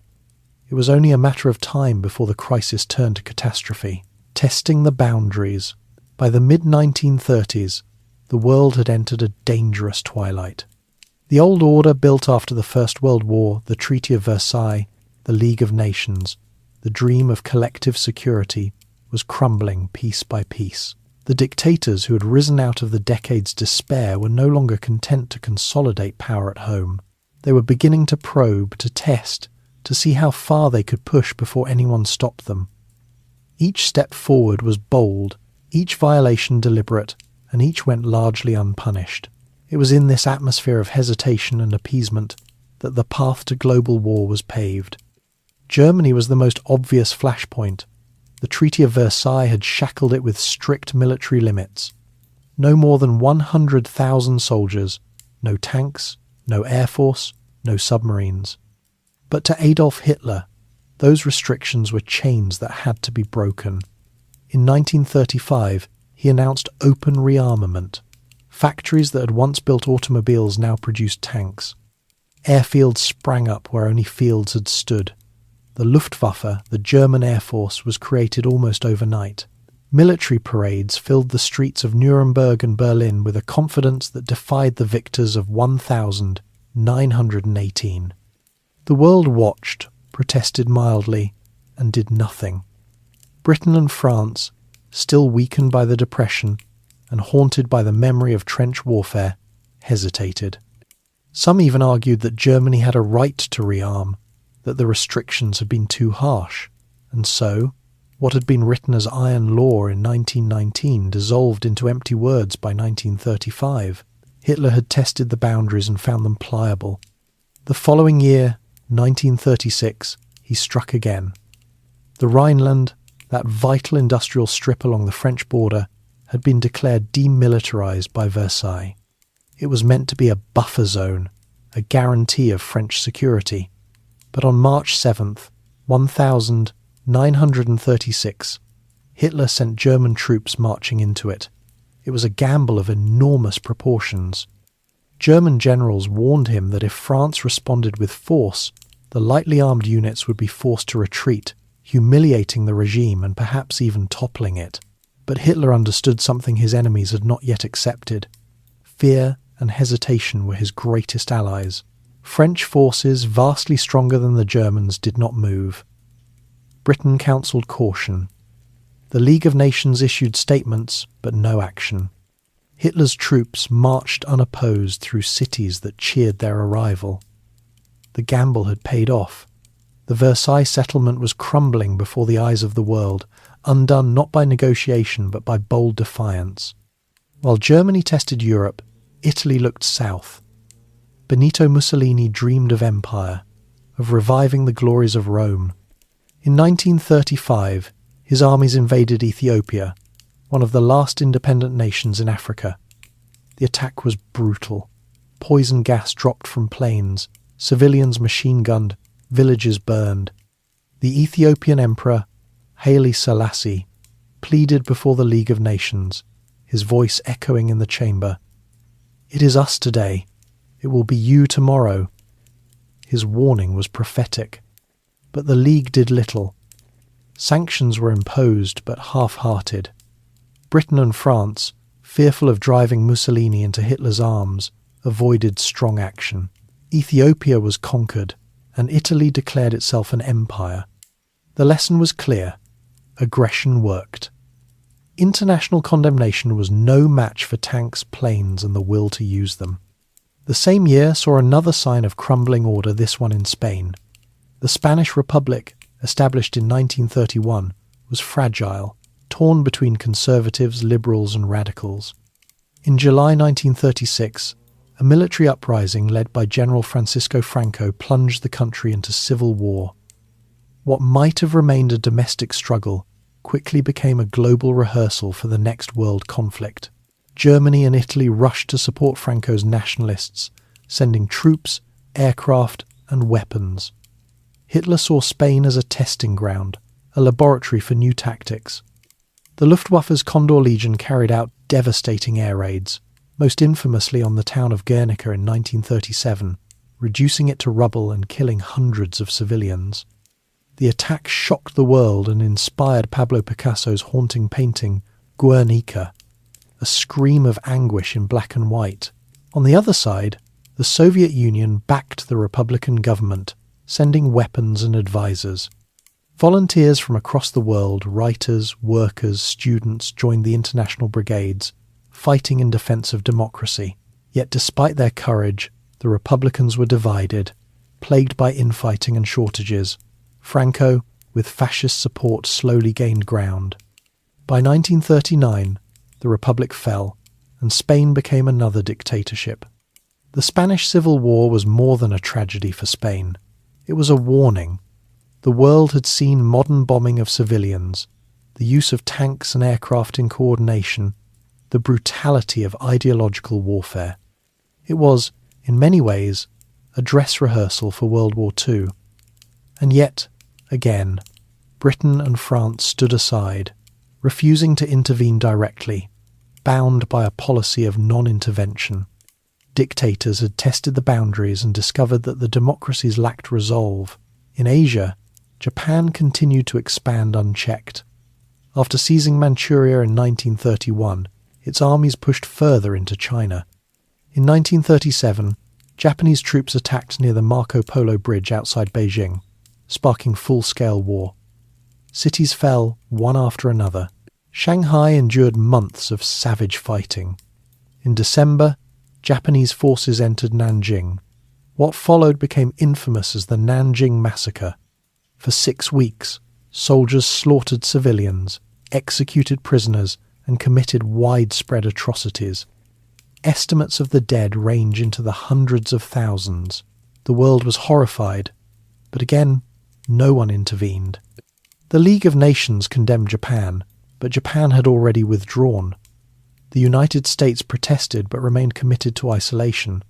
It was only a matter of time before the crisis turned to catastrophe, testing the boundaries. By the mid-1930s, the world had entered a dangerous twilight. The old order built after the First World War, the Treaty of Versailles, the League of Nations, the dream of collective security, was crumbling piece by piece. The dictators who had risen out of the decade's despair were no longer content to consolidate power at home. They were beginning to probe, to test, to see how far they could push before anyone stopped them. Each step forward was bold, each violation deliberate, and each went largely unpunished. It was in this atmosphere of hesitation and appeasement that the path to global war was paved. Germany was the most obvious flashpoint. The Treaty of Versailles had shackled it with strict military limits. No more than 100,000 soldiers, no tanks, no air force, no submarines. But to Adolf Hitler, those restrictions were chains that had to be broken. In 1935, he announced open rearmament. Factories that had once built automobiles now produced tanks. Airfields sprang up where only fields had stood. The Luftwaffe, the German Air Force, was created almost overnight. Military parades filled the streets of Nuremberg and Berlin with a confidence that defied the victors of 1918. The world watched, protested mildly, and did nothing. Britain and France, still weakened by the Depression and haunted by the memory of trench warfare, hesitated. Some even argued that Germany had a right to rearm, that the restrictions had been too harsh, and so, what had been written as iron law in 1919 dissolved into empty words by 1935. Hitler had tested the boundaries and found them pliable. The following year, 1936, he struck again. The Rhineland, that vital industrial strip along the French border, had been declared demilitarized by Versailles. It was meant to be a buffer zone, a guarantee of French security. But on March 7th, 1936, Hitler sent German troops marching into it. It was a gamble of enormous proportions. German generals warned him that if France responded with force, the lightly armed units would be forced to retreat, humiliating the regime and perhaps even toppling it. But Hitler understood something his enemies had not yet accepted. Fear and hesitation were his greatest allies. French forces, vastly stronger than the Germans, did not move. Britain counselled caution. The League of Nations issued statements, but no action. Hitler's troops marched unopposed through cities that cheered their arrival. The gamble had paid off. The Versailles settlement was crumbling before the eyes of the world, undone not by negotiation but by bold defiance. While Germany tested Europe, Italy looked south. Benito Mussolini dreamed of empire, of reviving the glories of Rome. In 1935, his armies invaded Ethiopia, one of the last independent nations in Africa. The attack was brutal. Poison gas dropped from planes, civilians machine-gunned, villages burned. The Ethiopian emperor, Haile Selassie, pleaded before the League of Nations, his voice echoing in the chamber. "It is us today. It will be you tomorrow." His warning was prophetic. But the League did little. Sanctions were imposed, but half-hearted. Britain and France, fearful of driving Mussolini into Hitler's arms, avoided strong action. Ethiopia was conquered, and Italy declared itself an empire. The lesson was clear. Aggression worked. International condemnation was no match for tanks, planes, and the will to use them. The same year saw another sign of crumbling order, this one in Spain. The Spanish Republic, established in 1931, was fragile, torn between conservatives, liberals, and radicals. In July 1936, a military uprising led by General Francisco Franco plunged the country into civil war. What might have remained a domestic struggle quickly became a global rehearsal for the next world conflict. Germany and Italy rushed to support Franco's nationalists, sending troops, aircraft, and weapons. Hitler saw Spain as a testing ground, a laboratory for new tactics. The Luftwaffe's Condor Legion carried out devastating air raids, most infamously on the town of Guernica in 1937, reducing it to rubble and killing hundreds of civilians. The attack shocked the world and inspired Pablo Picasso's haunting painting, Guernica, a scream of anguish in black and white. On the other side, the The Soviet Union backed the Republican government, sending weapons and advisors. Volunteers from across the world, writers, workers, students, joined the international brigades, fighting in defense of democracy. Yet despite their courage, the Republicans were divided, plagued by infighting and shortages. Franco, with fascist support, slowly gained ground. By 1939, the Republic fell, and Spain became another dictatorship. The Spanish Civil War was more than a tragedy for Spain. It was a warning. The world had seen modern bombing of civilians, the use of tanks and aircraft in coordination, the brutality of ideological warfare. It was, in many ways, a dress rehearsal for World War II. And yet, again, Britain and France stood aside, refusing to intervene directly, bound by a policy of non-intervention. Dictators had tested the boundaries and discovered that the democracies lacked resolve. In Asia, Japan continued to expand unchecked. After seizing Manchuria in 1931, its armies pushed further into China. In 1937, Japanese troops attacked near the Marco Polo Bridge outside Beijing, sparking full-scale war. Cities fell one after another. Shanghai endured months of savage fighting. In December, Japanese forces entered Nanjing. What followed became infamous as the Nanjing Massacre. For 6 weeks, soldiers slaughtered civilians, executed prisoners, and committed widespread atrocities. Estimates of the dead range into the hundreds of thousands. The world was horrified, but again, no one intervened. The League of Nations condemned Japan, but Japan had already withdrawn. The United States protested but remained committed to isolation.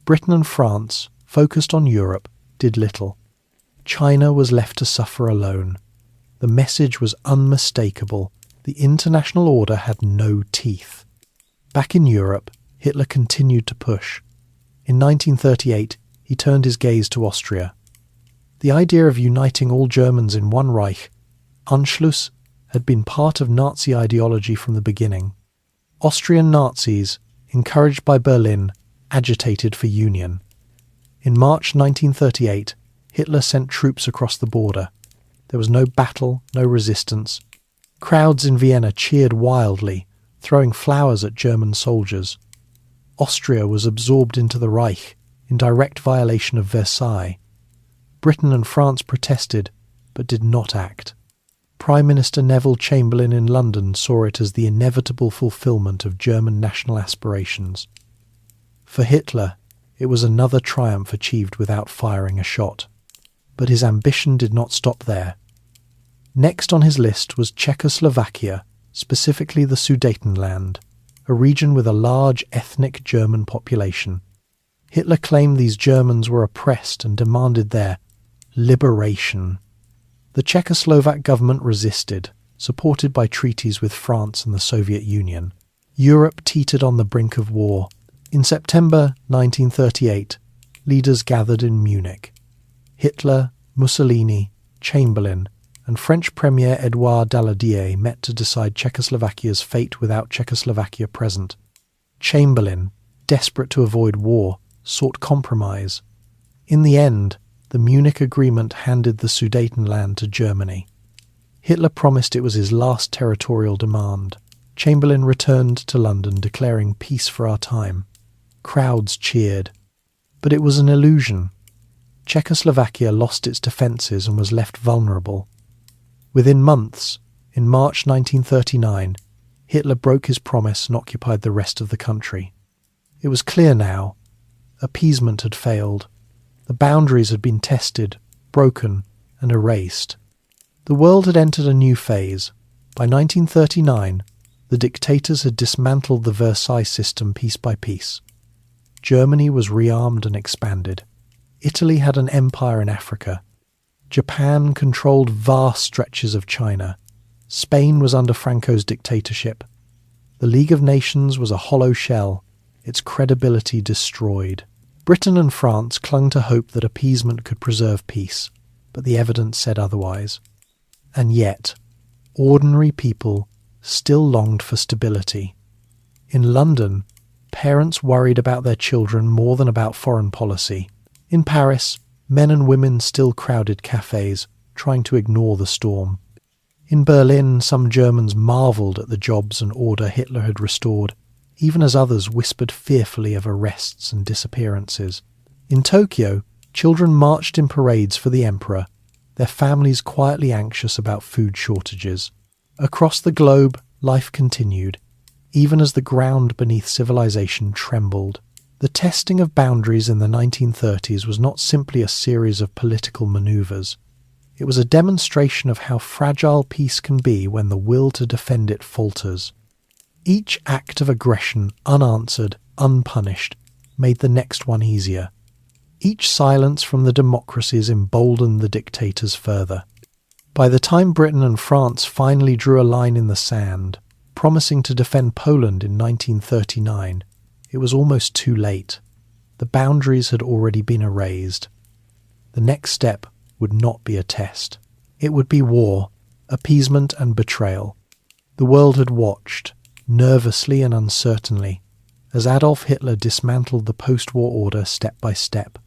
Britain and France, focused on Europe, did little. China was left to suffer alone. The message was unmistakable. The international order had no teeth. Back in Europe, Hitler continued to push. In 1938, he turned his gaze to Austria. The idea of uniting all Germans in one Reich, Anschluss, had been part of Nazi ideology from the beginning. Austrian Nazis, encouraged by Berlin, agitated for union. In March 1938, Hitler sent troops across the border. There was no battle, no resistance. Crowds in Vienna cheered wildly, throwing flowers at German soldiers. Austria was absorbed into the Reich, in direct violation of Versailles. Britain and France protested, but did not act. Prime Minister Neville Chamberlain in London saw it as the inevitable fulfilment of German national aspirations. For Hitler, it was another triumph achieved without firing a shot. But his ambition did not stop there. Next on his list was Czechoslovakia, specifically the Sudetenland, a region with a large ethnic German population. Hitler claimed these Germans were oppressed and demanded their liberation. The Czechoslovak government resisted, supported by treaties with France and the Soviet Union. Europe teetered on the brink of war. In September 1938, leaders gathered in Munich. Hitler, Mussolini, Chamberlain, and French Premier Édouard Daladier met to decide Czechoslovakia's fate without Czechoslovakia present. Chamberlain, desperate to avoid war, sought compromise. In the end, the Munich Agreement handed the Sudetenland to Germany. Hitler promised it was his last territorial demand. Chamberlain returned to London declaring peace for our time. Crowds cheered. But it was an illusion. Czechoslovakia lost its defences and was left vulnerable. Within months, in March 1939, Hitler broke his promise and occupied the rest of the country. It was clear now. Appeasement had failed. The boundaries had been tested, broken, and erased. The world had entered a new phase. By 1939, the dictators had dismantled the Versailles system piece by piece. Germany was rearmed and expanded. Italy had an empire in Africa. Japan controlled vast stretches of China. Spain was under Franco's dictatorship. The League of Nations was a hollow shell, its credibility destroyed. Britain and France clung to hope that appeasement could preserve peace, but the evidence said otherwise. And yet, ordinary people still longed for stability. In London, parents worried about their children more than about foreign policy. In Paris, men and women still crowded cafes, trying to ignore the storm. In Berlin, some Germans marvelled at the jobs and order Hitler had restored, even as others whispered fearfully of arrests and disappearances. In Tokyo, children marched in parades for the emperor, their families quietly anxious about food shortages. Across the globe, life continued, even as the ground beneath civilization trembled. The testing of boundaries in the 1930s was not simply a series of political maneuvers. It was a demonstration of how fragile peace can be when the will to defend it falters. Each act of aggression, unanswered, unpunished, made the next one easier. Each silence from the democracies emboldened the dictators further. By the time Britain and France finally drew a line in the sand, promising to defend Poland in 1939, it was almost too late. The boundaries had already been erased. The next step would not be a test. It would be war, appeasement and betrayal. The world had watched, nervously and uncertainly, as Adolf Hitler dismantled the post-war order step by step.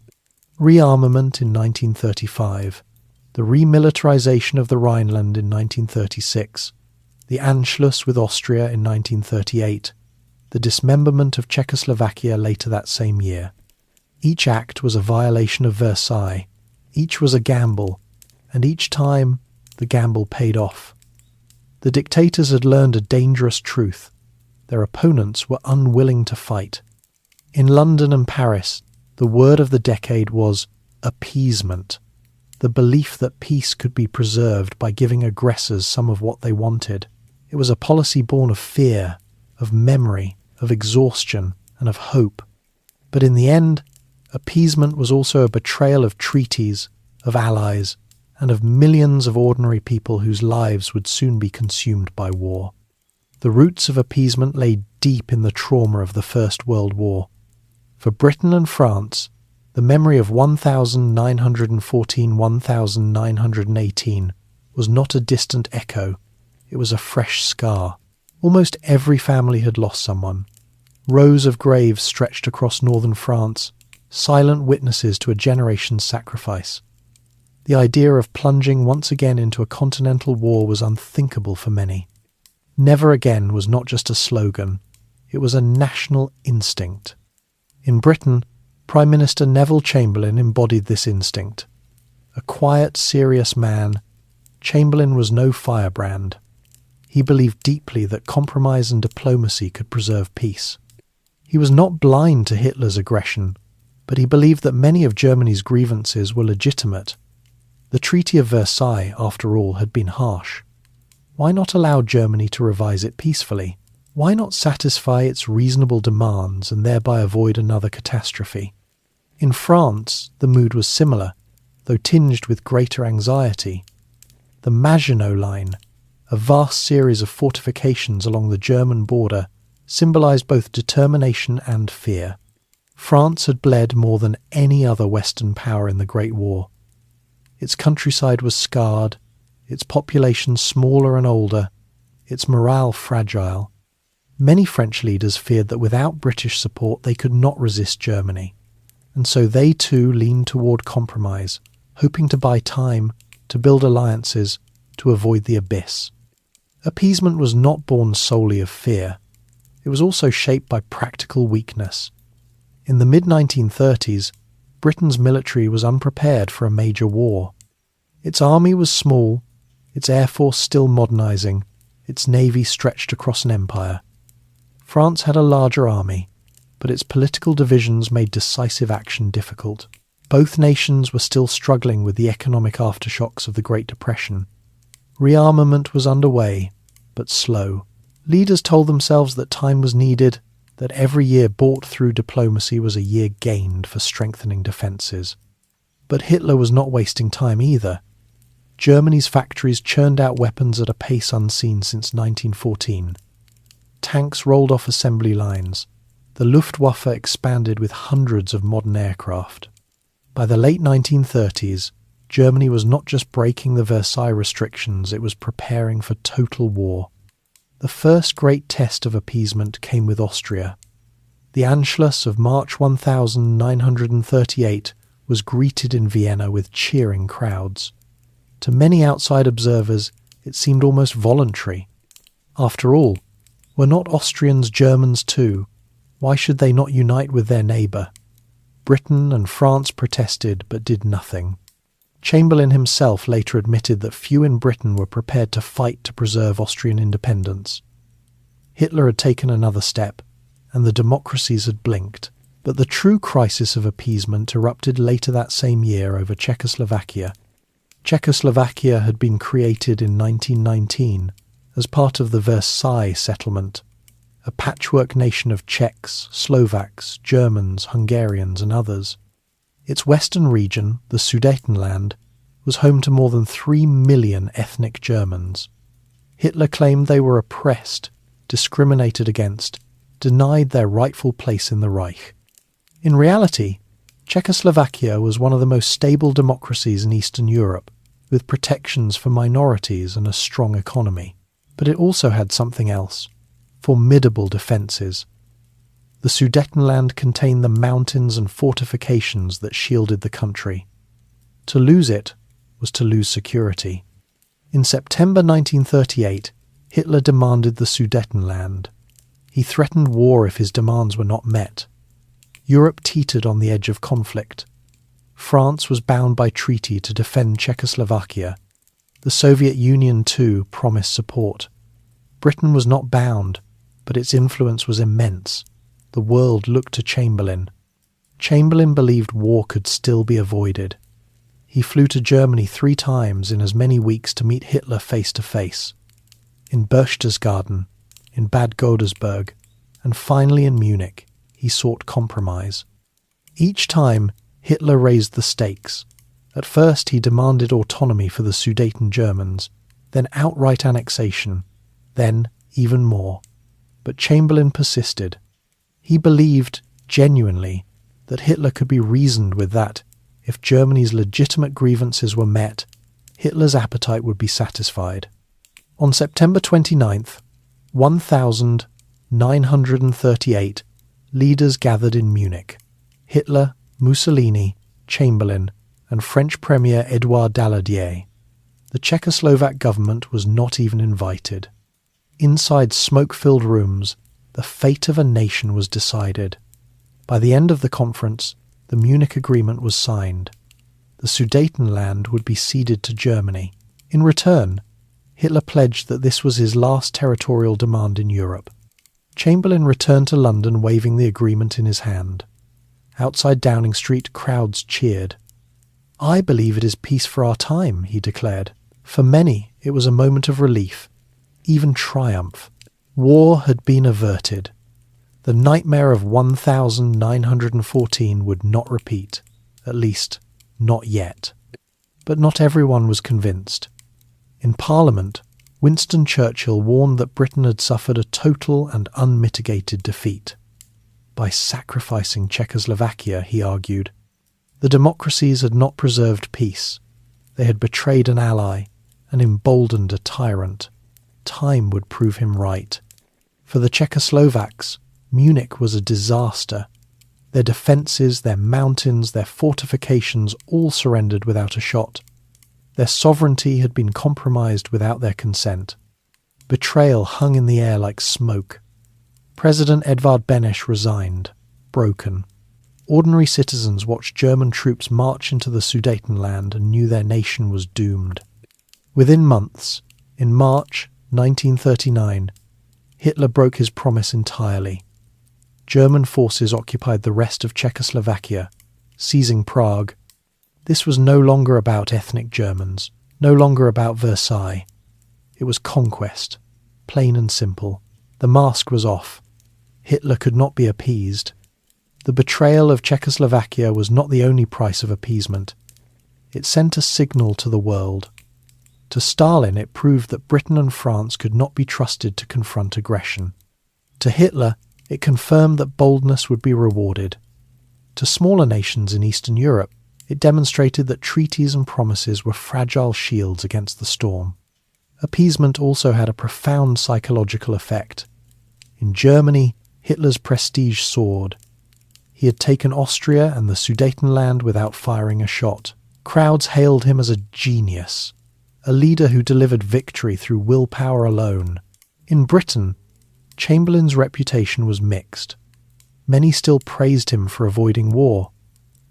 Rearmament in 1935, the remilitarization of the Rhineland in 1936, the Anschluss with Austria in 1938, the dismemberment of Czechoslovakia later that same year. Each act was a violation of Versailles. Each was a gamble, and each time the gamble paid off. The dictators had learned a dangerous truth. Their opponents were unwilling to fight. In London and Paris, the word of the decade was appeasement, the belief that peace could be preserved by giving aggressors some of what they wanted. It was a policy born of fear, of memory, of exhaustion, and of hope. But in the end, appeasement was also a betrayal of treaties, of allies, and of millions of ordinary people whose lives would soon be consumed by war. The roots of appeasement lay deep in the trauma of the First World War. For Britain and France, the memory of 1914-1918 was not a distant echo, it was a fresh scar. Almost every family had lost someone. Rows of graves stretched across northern France, silent witnesses to a generation's sacrifice. The idea of plunging once again into a continental war was unthinkable for many. Never again was not just a slogan, it was a national instinct. In Britain, Prime Minister Neville Chamberlain embodied this instinct. A quiet, serious man, Chamberlain was no firebrand. He believed deeply that compromise and diplomacy could preserve peace. He was not blind to Hitler's aggression, but he believed that many of Germany's grievances were legitimate. The Treaty of Versailles, after all, had been harsh. Why not allow Germany to revise it peacefully? Why not satisfy its reasonable demands and thereby avoid another catastrophe? In France, the mood was similar, though tinged with greater anxiety. The Maginot Line, a vast series of fortifications along the German border, symbolised both determination and fear. France had bled more than any other Western power in the Great War. Its countryside was scarred, its population smaller and older, its morale fragile. Many French leaders feared that without British support they could not resist Germany, and so they too leaned toward compromise, hoping to buy time, to build alliances, to avoid the abyss. Appeasement was not born solely of fear. It was also shaped by practical weakness. In the mid-1930s, Britain's military was unprepared for a major war. Its army was small, its air force still modernising, its navy stretched across an empire. France had a larger army, but its political divisions made decisive action difficult. Both nations were still struggling with the economic aftershocks of the Great Depression. Rearmament was underway, but slow. Leaders told themselves that time was needed, that every year bought through diplomacy was a year gained for strengthening defences. But Hitler was not wasting time either. Germany's factories churned out weapons at a pace unseen since 1914. Tanks rolled off assembly lines. The Luftwaffe expanded with hundreds of modern aircraft. By the late 1930s, Germany was not just breaking the Versailles restrictions, it was preparing for total war. The first great test of appeasement came with Austria. The Anschluss of March 1938 was greeted in Vienna with cheering crowds. To many outside observers, it seemed almost voluntary. After all, were not Austrians Germans too? Why should they not unite with their neighbour? Britain and France protested but did nothing. Chamberlain himself later admitted that few in Britain were prepared to fight to preserve Austrian independence. Hitler had taken another step, and the democracies had blinked. But the true crisis of appeasement erupted later that same year over Czechoslovakia. Czechoslovakia had been created in 1919 as part of the Versailles settlement, a patchwork nation of Czechs, Slovaks, Germans, Hungarians and others. Its western region, the Sudetenland, was home to more than 3 million ethnic Germans. Hitler claimed they were oppressed, discriminated against, denied their rightful place in the Reich. In reality, Czechoslovakia was one of the most stable democracies in Eastern Europe, with protections for minorities and a strong economy. But it also had something else: formidable defences. The Sudetenland contained the mountains and fortifications that shielded the country. To lose it was to lose security. In September 1938, Hitler demanded the Sudetenland. He threatened war if his demands were not met. Europe teetered on the edge of conflict. France was bound by treaty to defend Czechoslovakia. The Soviet Union, too, promised support. Britain was not bound, but its influence was immense. The world looked to Chamberlain. Chamberlain believed war could still be avoided. He flew to Germany 3 times in as many weeks to meet Hitler face to face. In Berchtesgaden, in Bad Godesberg, and finally in Munich, he sought compromise. Each time, Hitler raised the stakes. At first he demanded autonomy for the Sudeten Germans, then outright annexation, then even more. But Chamberlain persisted. He believed, genuinely, that Hitler could be reasoned with, that if Germany's legitimate grievances were met, Hitler's appetite would be satisfied. On September 29th, 1938, leaders gathered in Munich. Hitler, Mussolini, Chamberlain, and French Premier Édouard Daladier. The Czechoslovak government was not even invited. Inside smoke-filled rooms, the fate of a nation was decided. By the end of the conference, the Munich Agreement was signed. The Sudetenland would be ceded to Germany. In return, Hitler pledged that this was his last territorial demand in Europe. Chamberlain returned to London waving the agreement in his hand. Outside Downing Street, crowds cheered. "I believe it is peace for our time," he declared. For many, it was a moment of relief, even triumph. War had been averted. The nightmare of 1914 would not repeat, at least not yet. But not everyone was convinced. In Parliament, Winston Churchill warned that Britain had suffered a total and unmitigated defeat. By sacrificing Czechoslovakia, he argued, the democracies had not preserved peace. They had betrayed an ally and emboldened a tyrant. Time would prove him right. For the Czechoslovaks, Munich was a disaster. Their defences, their mountains, their fortifications all surrendered without a shot. Their sovereignty had been compromised without their consent. Betrayal hung in the air like smoke. President Edvard Beneš resigned, broken. Ordinary citizens watched German troops march into the Sudetenland and knew their nation was doomed. Within months, in March 1939, Hitler broke his promise entirely. German forces occupied the rest of Czechoslovakia, seizing Prague. This was no longer about ethnic Germans, no longer about Versailles. It was conquest, plain and simple. The mask was off. Hitler could not be appeased. The betrayal of Czechoslovakia was not the only price of appeasement. It sent a signal to the world. To Stalin, it proved that Britain and France could not be trusted to confront aggression. To Hitler, it confirmed that boldness would be rewarded. To smaller nations in Eastern Europe, it demonstrated that treaties and promises were fragile shields against the storm. Appeasement also had a profound psychological effect. In Germany, Hitler's prestige soared. He had taken Austria and the Sudetenland without firing a shot. Crowds hailed him as a genius, a leader who delivered victory through willpower alone. In Britain, Chamberlain's reputation was mixed. Many still praised him for avoiding war.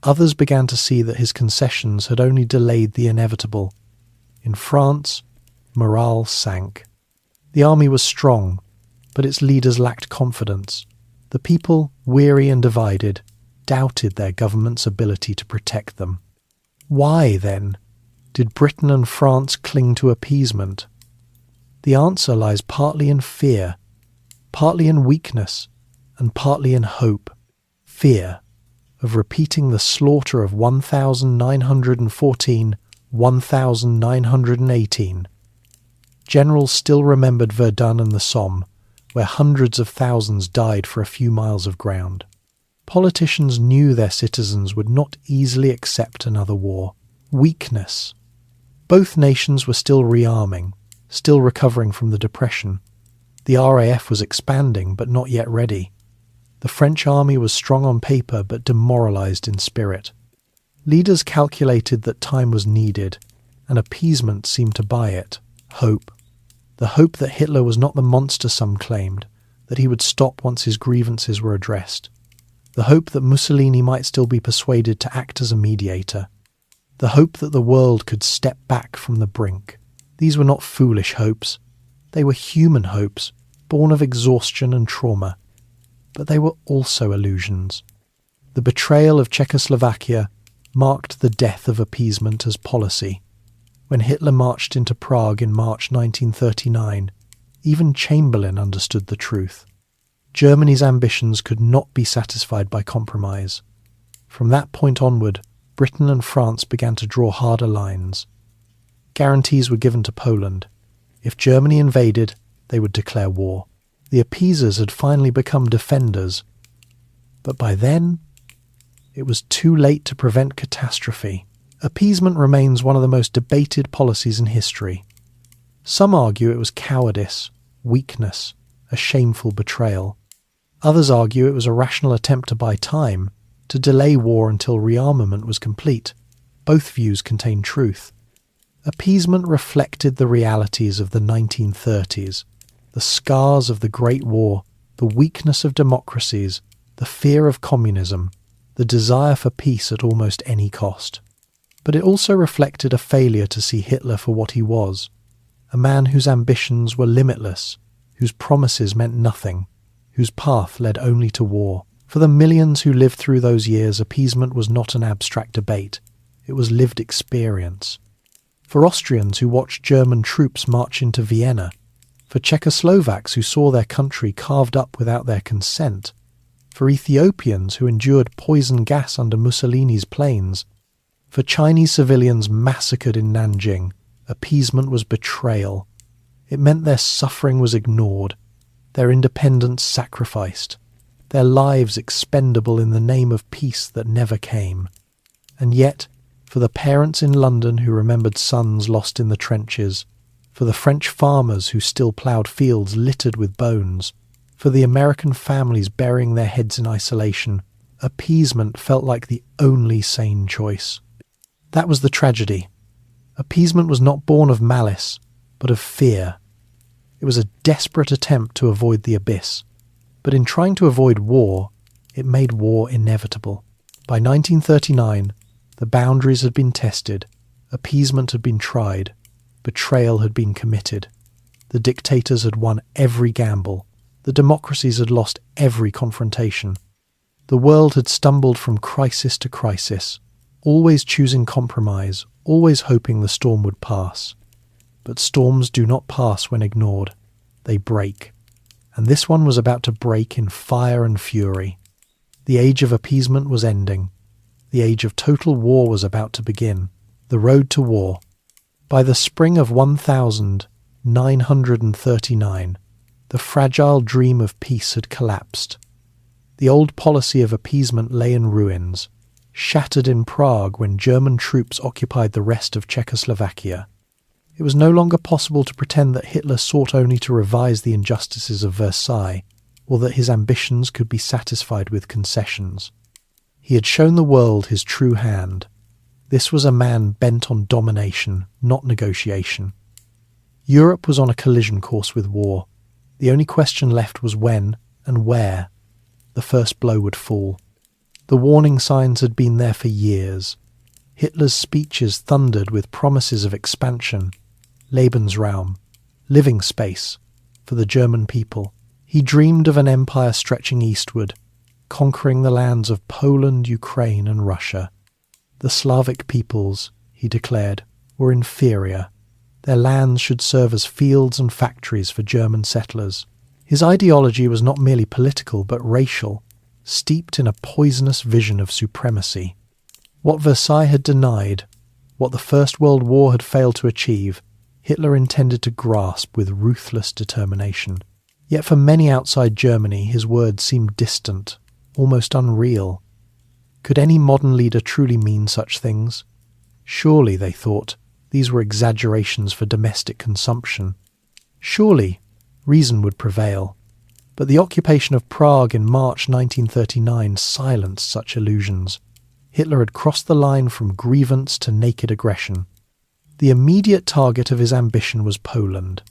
Others began to see that his concessions had only delayed the inevitable. In France, morale sank. The army was strong, but its leaders lacked confidence. The people, weary and divided, doubted their government's ability to protect them. Why, then, did Britain and France cling to appeasement? The answer lies partly in fear, partly in weakness, and partly in hope. Fear of repeating the slaughter of 1914, 1918. Generals still remembered Verdun and the Somme, where hundreds of thousands died for a few miles of ground. Politicians knew their citizens would not easily accept another war. Weakness. Both nations were still rearming, still recovering from the Depression. The RAF was expanding but not yet ready. The French army was strong on paper but demoralized in spirit. Leaders calculated that time was needed, and appeasement seemed to buy it. Hope. The hope that Hitler was not the monster some claimed, that he would stop once his grievances were addressed. The hope that Mussolini might still be persuaded to act as a mediator. The hope that the world could step back from the brink. These were not foolish hopes. They were human hopes, born of exhaustion and trauma. But they were also illusions. The betrayal of Czechoslovakia marked the death of appeasement as policy. When Hitler marched into Prague in March 1939, even Chamberlain understood the truth. Germany's ambitions could not be satisfied by compromise. From that point onward, Britain and France began to draw harder lines. Guarantees were given to Poland. If Germany invaded, they would declare war. The appeasers had finally become defenders. But by then, it was too late to prevent catastrophe. Appeasement remains one of the most debated policies in history. Some argue it was cowardice, weakness, a shameful betrayal. Others argue it was a rational attempt to buy time, to delay war until rearmament was complete. Both views contain truth. Appeasement reflected the realities of the 1930s, the scars of the Great War, the weakness of democracies, the fear of communism, the desire for peace at almost any cost. But it also reflected a failure to see Hitler for what he was, a man whose ambitions were limitless, whose promises meant nothing, whose path led only to war. For the millions who lived through those years, appeasement was not an abstract debate, it was lived experience. For Austrians who watched German troops march into Vienna, for Czechoslovaks who saw their country carved up without their consent, for Ethiopians who endured poison gas under Mussolini's planes, for Chinese civilians massacred in Nanjing, appeasement was betrayal. It meant their suffering was ignored, their independence sacrificed, their lives expendable in the name of peace that never came. And yet, for the parents in London who remembered sons lost in the trenches, for the French farmers who still ploughed fields littered with bones, for the American families burying their heads in isolation, appeasement felt like the only sane choice. That was the tragedy. Appeasement was not born of malice, but of fear. It was a desperate attempt to avoid the abyss. But in trying to avoid war, it made war inevitable. By 1939, the boundaries had been tested, appeasement had been tried, betrayal had been committed. The dictators had won every gamble. The democracies had lost every confrontation. The world had stumbled from crisis to crisis, always choosing compromise, always hoping the storm would pass. But storms do not pass when ignored. They break. And this one was about to break in fire and fury. The age of appeasement was ending. The age of total war was about to begin. The road to war. By the spring of 1939, the fragile dream of peace had collapsed. The old policy of appeasement lay in ruins, shattered in Prague when German troops occupied the rest of Czechoslovakia. It was no longer possible to pretend that Hitler sought only to revise the injustices of Versailles, or that his ambitions could be satisfied with concessions. He had shown the world his true hand. This was a man bent on domination, not negotiation. Europe was on a collision course with war. The only question left was when and where the first blow would fall. The warning signs had been there for years. Hitler's speeches thundered with promises of expansion, Lebensraum, living space, for the German people. He dreamed of an empire stretching eastward, conquering the lands of Poland, Ukraine and Russia. The Slavic peoples, he declared, were inferior. Their lands should serve as fields and factories for German settlers. His ideology was not merely political but racial, steeped in a poisonous vision of supremacy. What Versailles had denied, what the First World War had failed to achieve, Hitler intended to grasp with ruthless determination. Yet for many outside Germany his words seemed distant, almost unreal. Could any modern leader truly mean such things? Surely, they thought, these were exaggerations for domestic consumption. Surely, reason would prevail. But the occupation of Prague in March 1939 silenced such illusions. Hitler had crossed the line from grievance to naked aggression. The immediate target of his ambition was Poland.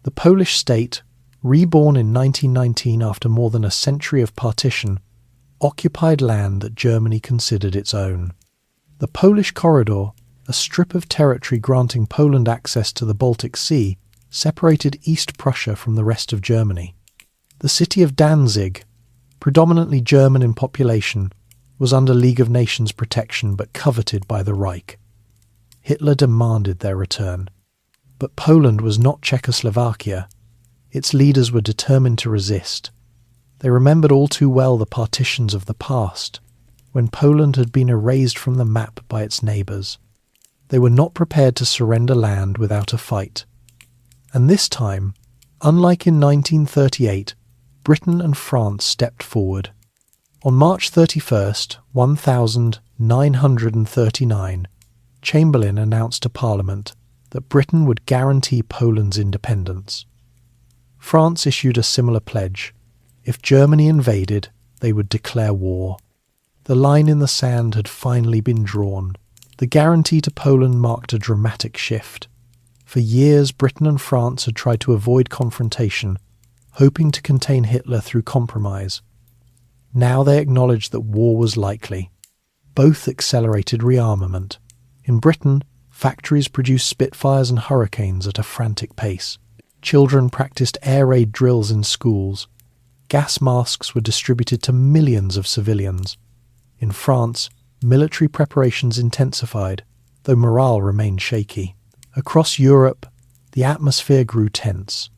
The Polish state, reborn in 1919 after more than a century of partition, occupied land that Germany considered its own. The Polish Corridor, a strip of territory granting Poland access to the Baltic Sea, separated East Prussia from the rest of Germany. The city of Danzig, predominantly German in population, was under League of Nations protection but coveted by the Reich. Hitler demanded their return. But Poland was not Czechoslovakia. Its leaders were determined to resist. They remembered all too well the partitions of the past, when Poland had been erased from the map by its neighbours. They were not prepared to surrender land without a fight. And this time, unlike in 1938, Britain and France stepped forward. On March 31st, 1939, Chamberlain announced to Parliament that Britain would guarantee Poland's independence. France issued a similar pledge. If Germany invaded, they would declare war. The line in the sand had finally been drawn. The guarantee to Poland marked a dramatic shift. For years, Britain and France had tried to avoid confrontation, hoping to contain Hitler through compromise. Now they acknowledged that war was likely. Both accelerated rearmament. In Britain, factories produced Spitfires and Hurricanes at a frantic pace. Children practiced air raid drills in schools. Gas masks were distributed to millions of civilians. In France, military preparations intensified, though morale remained shaky. Across Europe, the atmosphere grew tense.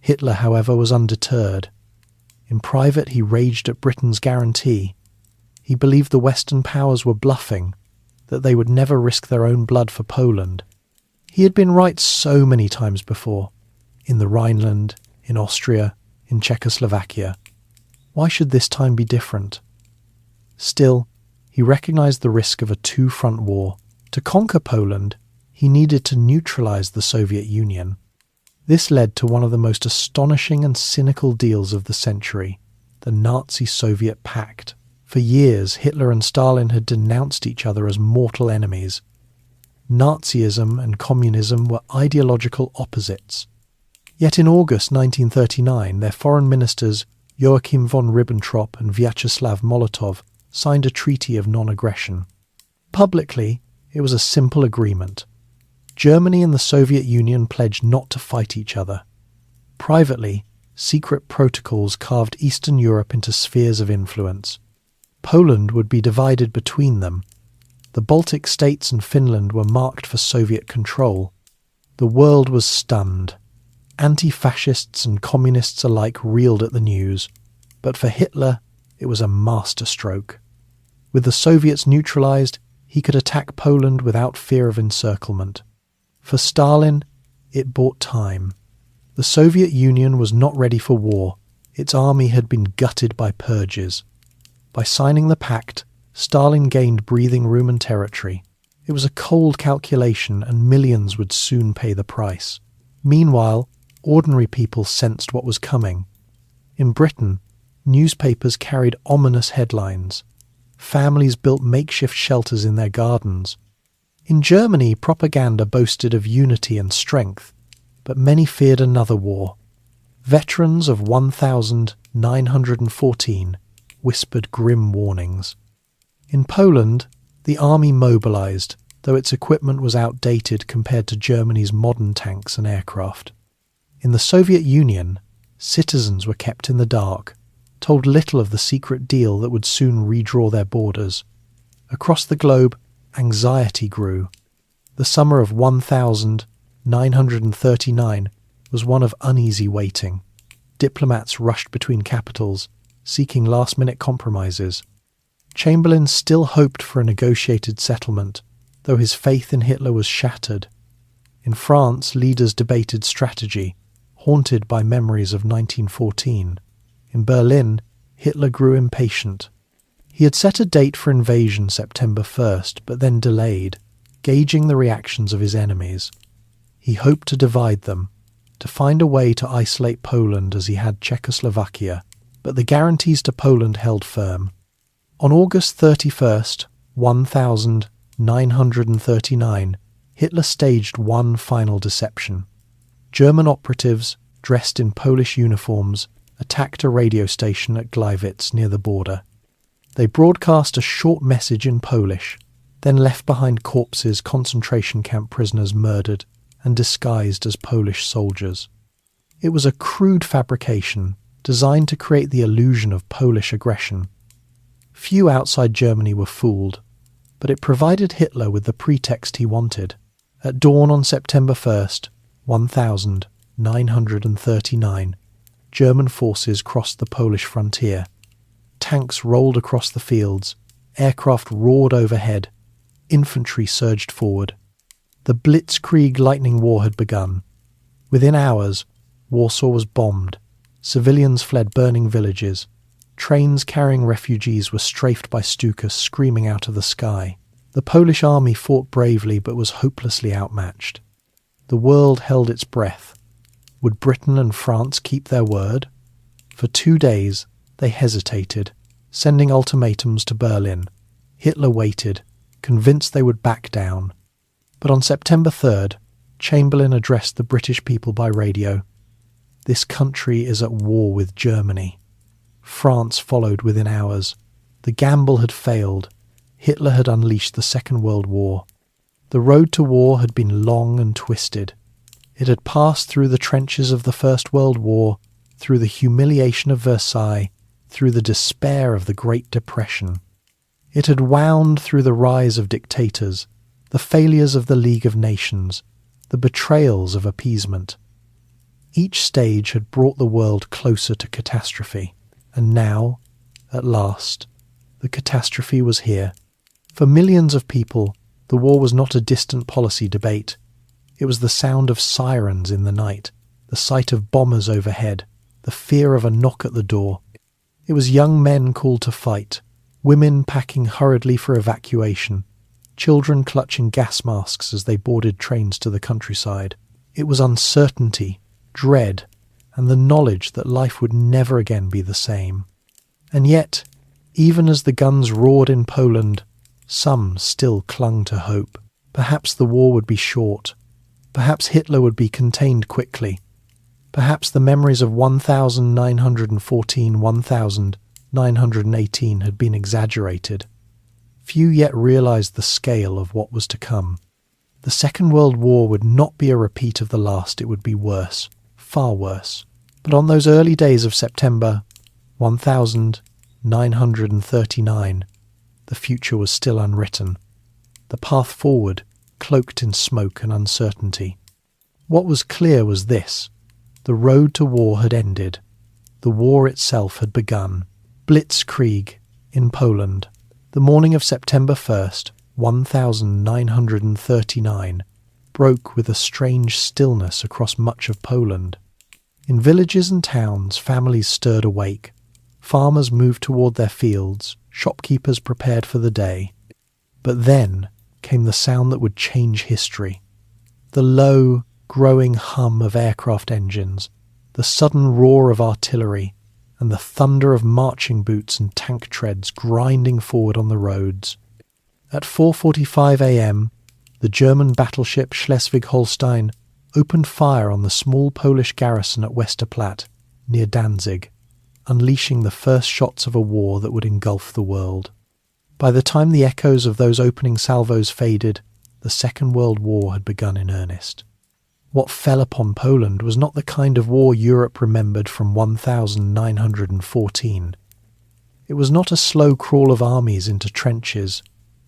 Hitler, however, was undeterred. In private, he raged at Britain's guarantee. He believed the Western powers were bluffing, that they would never risk their own blood for Poland. He had been right so many times before, in the Rhineland, in Austria, in Czechoslovakia. Why should this time be different? Still, he recognized the risk of a two-front war. To conquer Poland, he needed to neutralize the Soviet Union. This led to one of the most astonishing and cynical deals of the century, the Nazi-Soviet Pact. For years, Hitler and Stalin had denounced each other as mortal enemies. Nazism and communism were ideological opposites. Yet in August 1939, their foreign ministers Joachim von Ribbentrop and Vyacheslav Molotov signed a treaty of non-aggression. Publicly, it was a simple agreement. Germany and the Soviet Union pledged not to fight each other. Privately, secret protocols carved Eastern Europe into spheres of influence. Poland would be divided between them. The Baltic states and Finland were marked for Soviet control. The world was stunned. Anti-fascists and communists alike reeled at the news. But for Hitler, it was a masterstroke. With the Soviets neutralized, he could attack Poland without fear of encirclement. For Stalin, it bought time. The Soviet Union was not ready for war. Its army had been gutted by purges. By signing the pact, Stalin gained breathing room and territory. It was a cold calculation, and millions would soon pay the price. Meanwhile, ordinary people sensed what was coming. In Britain, newspapers carried ominous headlines. Families built makeshift shelters in their gardens. In Germany, propaganda boasted of unity and strength, but many feared another war. Veterans of 1914 whispered grim warnings. In Poland, the army mobilized, though its equipment was outdated compared to Germany's modern tanks and aircraft. In the Soviet Union, citizens were kept in the dark, told little of the secret deal that would soon redraw their borders. Across the globe, anxiety grew. The summer of 1939 was one of uneasy waiting. Diplomats rushed between capitals, seeking last-minute compromises. Chamberlain still hoped for a negotiated settlement, though his faith in Hitler was shattered. In France, leaders debated strategy, haunted by memories of 1914. In Berlin, Hitler grew impatient. He had set a date for invasion September 1st, but then delayed, gauging the reactions of his enemies. He hoped to divide them, to find a way to isolate Poland as he had Czechoslovakia, but the guarantees to Poland held firm. On August 31st, 1939, Hitler staged one final deception. German operatives, dressed in Polish uniforms, attacked a radio station at Gliwice near the border. They broadcast a short message in Polish, then left behind corpses concentration camp prisoners murdered and disguised as Polish soldiers. It was a crude fabrication designed to create the illusion of Polish aggression. Few outside Germany were fooled, but it provided Hitler with the pretext he wanted. At dawn on September 1st, 1939, German forces crossed the Polish frontier. Tanks rolled across the fields, aircraft roared overhead, infantry surged forward. The Blitzkrieg lightning war had begun. Within hours, Warsaw was bombed. Civilians fled burning villages. Trains carrying refugees were strafed by Stukas screaming out of the sky. The Polish army fought bravely but was hopelessly outmatched. The world held its breath. Would Britain and France keep their word? For 2 days, they hesitated, sending ultimatums to Berlin. Hitler waited, convinced they would back down. But on September 3rd, Chamberlain addressed the British people by radio. This country is at war with Germany. France followed within hours. The gamble had failed. Hitler had unleashed the Second World War. The road to war had been long and twisted. It had passed through the trenches of the First World War, through the humiliation of Versailles, through the despair of the Great Depression. It had wound through the rise of dictators, the failures of the League of Nations, the betrayals of appeasement. Each stage had brought the world closer to catastrophe, and now, at last, the catastrophe was here. For millions of people, the war was not a distant policy debate. It was the sound of sirens in the night, the sight of bombers overhead, the fear of a knock at the door. It was young men called to fight, women packing hurriedly for evacuation, children clutching gas masks as they boarded trains to the countryside. It was uncertainty, dread, and the knowledge that life would never again be the same. And yet, even as the guns roared in Poland, some still clung to hope. Perhaps the war would be short. Perhaps Hitler would be contained quickly. Perhaps the memories of 1914, 1918 had been exaggerated. Few yet realized the scale of what was to come. The Second World War would not be a repeat of the last, it would be worse, far worse. But on those early days of September 1939, the future was still unwritten. The path forward, cloaked in smoke and uncertainty. What was clear was this: the road to war had ended. The war itself had begun. Blitzkrieg in Poland. The morning of September 1st, 1939, broke with a strange stillness across much of Poland. In villages and towns, families stirred awake. Farmers moved toward their fields, shopkeepers prepared for the day. But then came the sound that would change history. The low, growing hum of aircraft engines, the sudden roar of artillery, and the thunder of marching boots and tank treads grinding forward on the roads. At 4:45 a.m., the German battleship Schleswig-Holstein opened fire on the small Polish garrison at Westerplatte, near Danzig, unleashing the first shots of a war that would engulf the world. By the time the echoes of those opening salvos faded, the Second World War had begun in earnest. What fell upon Poland was not the kind of war Europe remembered from 1914. It was not a slow crawl of armies into trenches,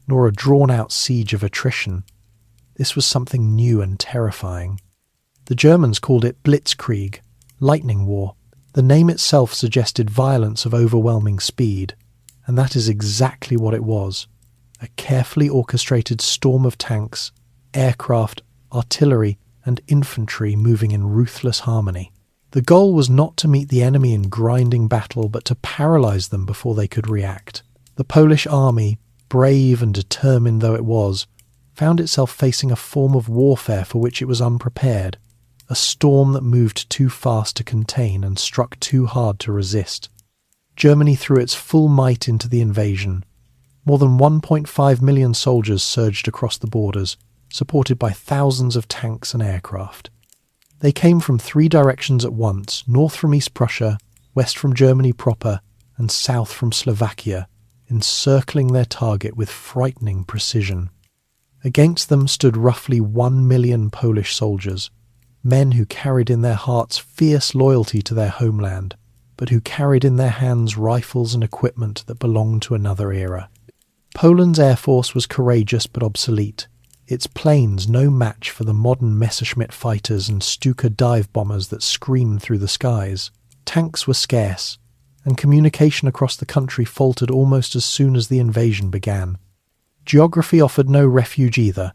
nor a drawn-out siege of attrition. This was something new and terrifying. The Germans called it Blitzkrieg, lightning war. The name itself suggested violence of overwhelming speed, and that is exactly what it was. A carefully orchestrated storm of tanks, aircraft, artillery, and infantry moving in ruthless harmony. The goal was not to meet the enemy in grinding battle, but to paralyze them before they could react. The Polish army, brave and determined though it was, found itself facing a form of warfare for which it was unprepared, a storm that moved too fast to contain and struck too hard to resist. Germany threw its full might into the invasion. More than 1.5 million soldiers surged across the borders, supported by thousands of tanks and aircraft. They came from 3 directions at once: north from East Prussia, west from Germany proper, and south from Slovakia, encircling their target with frightening precision. Against them stood roughly 1 million Polish soldiers, men who carried in their hearts fierce loyalty to their homeland, but who carried in their hands rifles and equipment that belonged to another era. Poland's air force was courageous but obsolete, its planes no match for the modern Messerschmitt fighters and Stuka dive bombers that screamed through the skies. Tanks were scarce, and communication across the country faltered almost as soon as the invasion began. Geography offered no refuge either,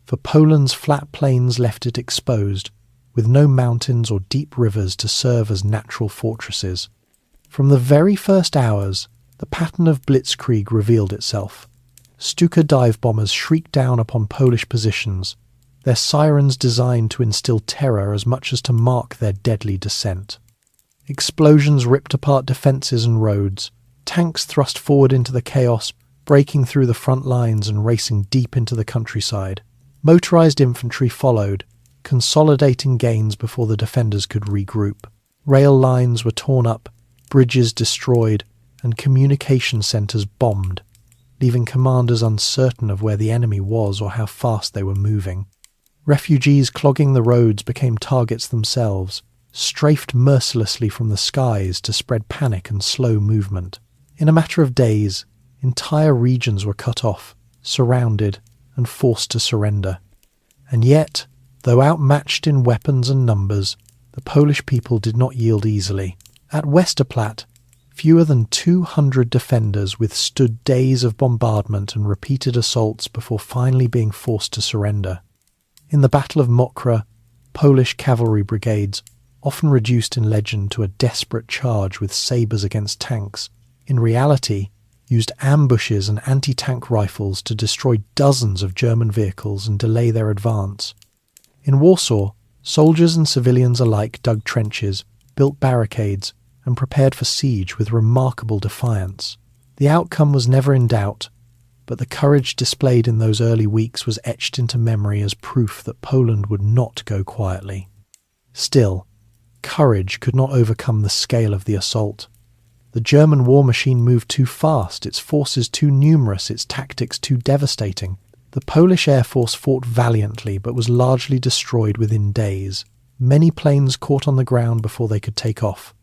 for Poland's flat plains left it exposed, with no mountains or deep rivers to serve as natural fortresses. From the very first hours, the pattern of blitzkrieg revealed itself. Stuka dive bombers shrieked down upon Polish positions, their sirens designed to instill terror as much as to mark their deadly descent. Explosions ripped apart defences and roads, tanks thrust forward into the chaos, breaking through the front lines and racing deep into the countryside. Motorised infantry followed, consolidating gains before the defenders could regroup. Rail lines were torn up, bridges destroyed, and communication centres bombed, leaving commanders uncertain of where the enemy was or how fast they were moving. Refugees clogging the roads became targets themselves, strafed mercilessly from the skies to spread panic and slow movement. In a matter of days, entire regions were cut off, surrounded, and forced to surrender. And yet, though outmatched in weapons and numbers, the Polish people did not yield easily. At Westerplatte, fewer than 200 defenders withstood days of bombardment and repeated assaults before finally being forced to surrender. In the Battle of Mokra, Polish cavalry brigades, often reduced in legend to a desperate charge with sabres against tanks, in reality used ambushes and anti-tank rifles to destroy dozens of German vehicles and delay their advance. In Warsaw, soldiers and civilians alike dug trenches, built barricades, and prepared for siege with remarkable defiance. The outcome was never in doubt, but the courage displayed in those early weeks was etched into memory as proof that Poland would not go quietly. Still, courage could not overcome the scale of the assault. The German war machine moved too fast, its forces too numerous, its tactics too devastating. The Polish Air Force fought valiantly but was largely destroyed within days. Many planes caught on the ground before they could take off.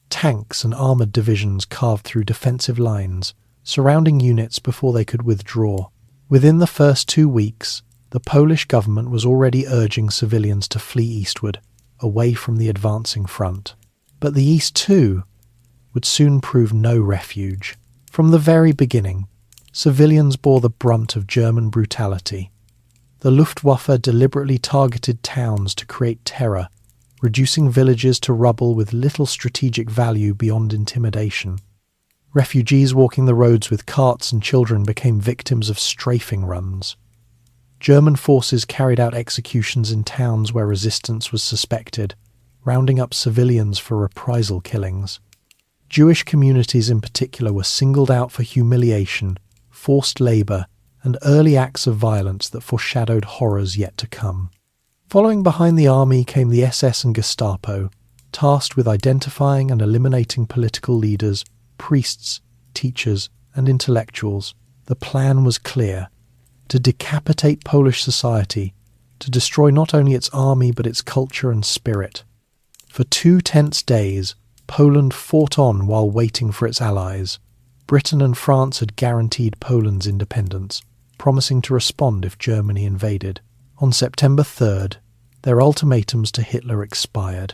Tanks and armoured divisions carved through defensive lines, surrounding units before they could withdraw. Within the first 2 weeks, the Polish government was already urging civilians to flee eastward, away from the advancing front. But the East, too, would soon prove no refuge. From the very beginning, civilians bore the brunt of German brutality. The Luftwaffe deliberately targeted towns to create terror, reducing villages to rubble with little strategic value beyond intimidation. Refugees walking the roads with carts and children became victims of strafing runs. German forces carried out executions in towns where resistance was suspected, rounding up civilians for reprisal killings. Jewish communities in particular were singled out for humiliation, forced labour, and early acts of violence that foreshadowed horrors yet to come. Following behind the army came the SS and Gestapo, tasked with identifying and eliminating political leaders, priests, teachers, and intellectuals. The plan was clear: to decapitate Polish society, to destroy not only its army but its culture and spirit. For 2 tense days, Poland fought on while waiting for its allies. Britain and France had guaranteed Poland's independence, promising to respond if Germany invaded. On September 3rd, their ultimatums to Hitler expired.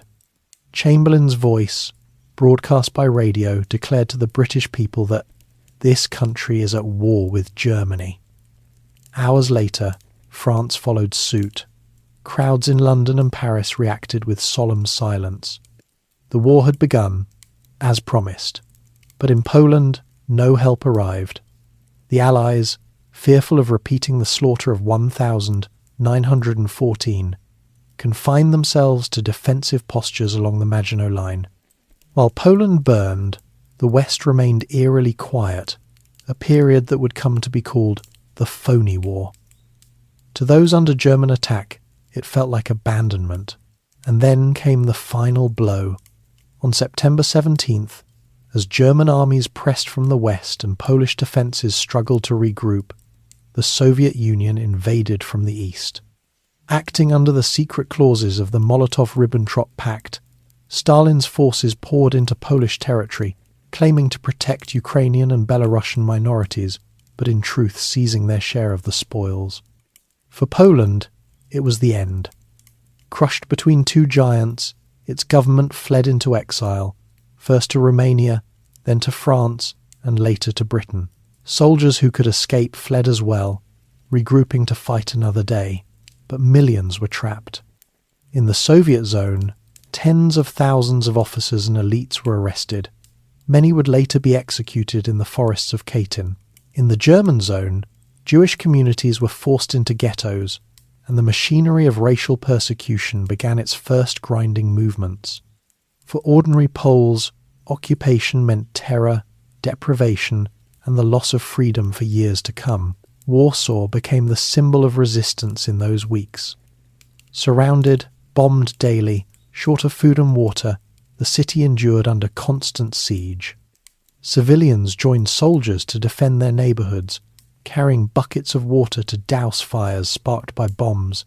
Chamberlain's voice, broadcast by radio, declared to the British people that this country is at war with Germany. Hours later, France followed suit. Crowds in London and Paris reacted with solemn silence. The war had begun, as promised, but in Poland no help arrived. The Allies, fearful of repeating the slaughter of 1,914, confined themselves to defensive postures along the Maginot Line. While Poland burned, the West remained eerily quiet, a period that would come to be called the Phony War. To those under German attack, it felt like abandonment. And then came the final blow. On September 17th, as German armies pressed from the west and Polish defences struggled to regroup, the Soviet Union invaded from the east. Acting under the secret clauses of the Molotov-Ribbentrop Pact, Stalin's forces poured into Polish territory, claiming to protect Ukrainian and Belarusian minorities, but in truth seizing their share of the spoils. For Poland, it was the end. Crushed between 2 giants, its government fled into exile, first to Romania, then to France, and later to Britain. Soldiers who could escape fled as well, regrouping to fight another day, but millions were trapped. In the Soviet zone, tens of thousands of officers and elites were arrested. Many would later be executed in the forests of Katyn. In the German zone, Jewish communities were forced into ghettos, and the machinery of racial persecution began its first grinding movements. For ordinary Poles, occupation meant terror, deprivation, and the loss of freedom for years to come. Warsaw became the symbol of resistance in those weeks. Surrounded, bombed daily, short of food and water, the city endured under constant siege. Civilians joined soldiers to defend their neighbourhoods, carrying buckets of water to douse fires sparked by bombs,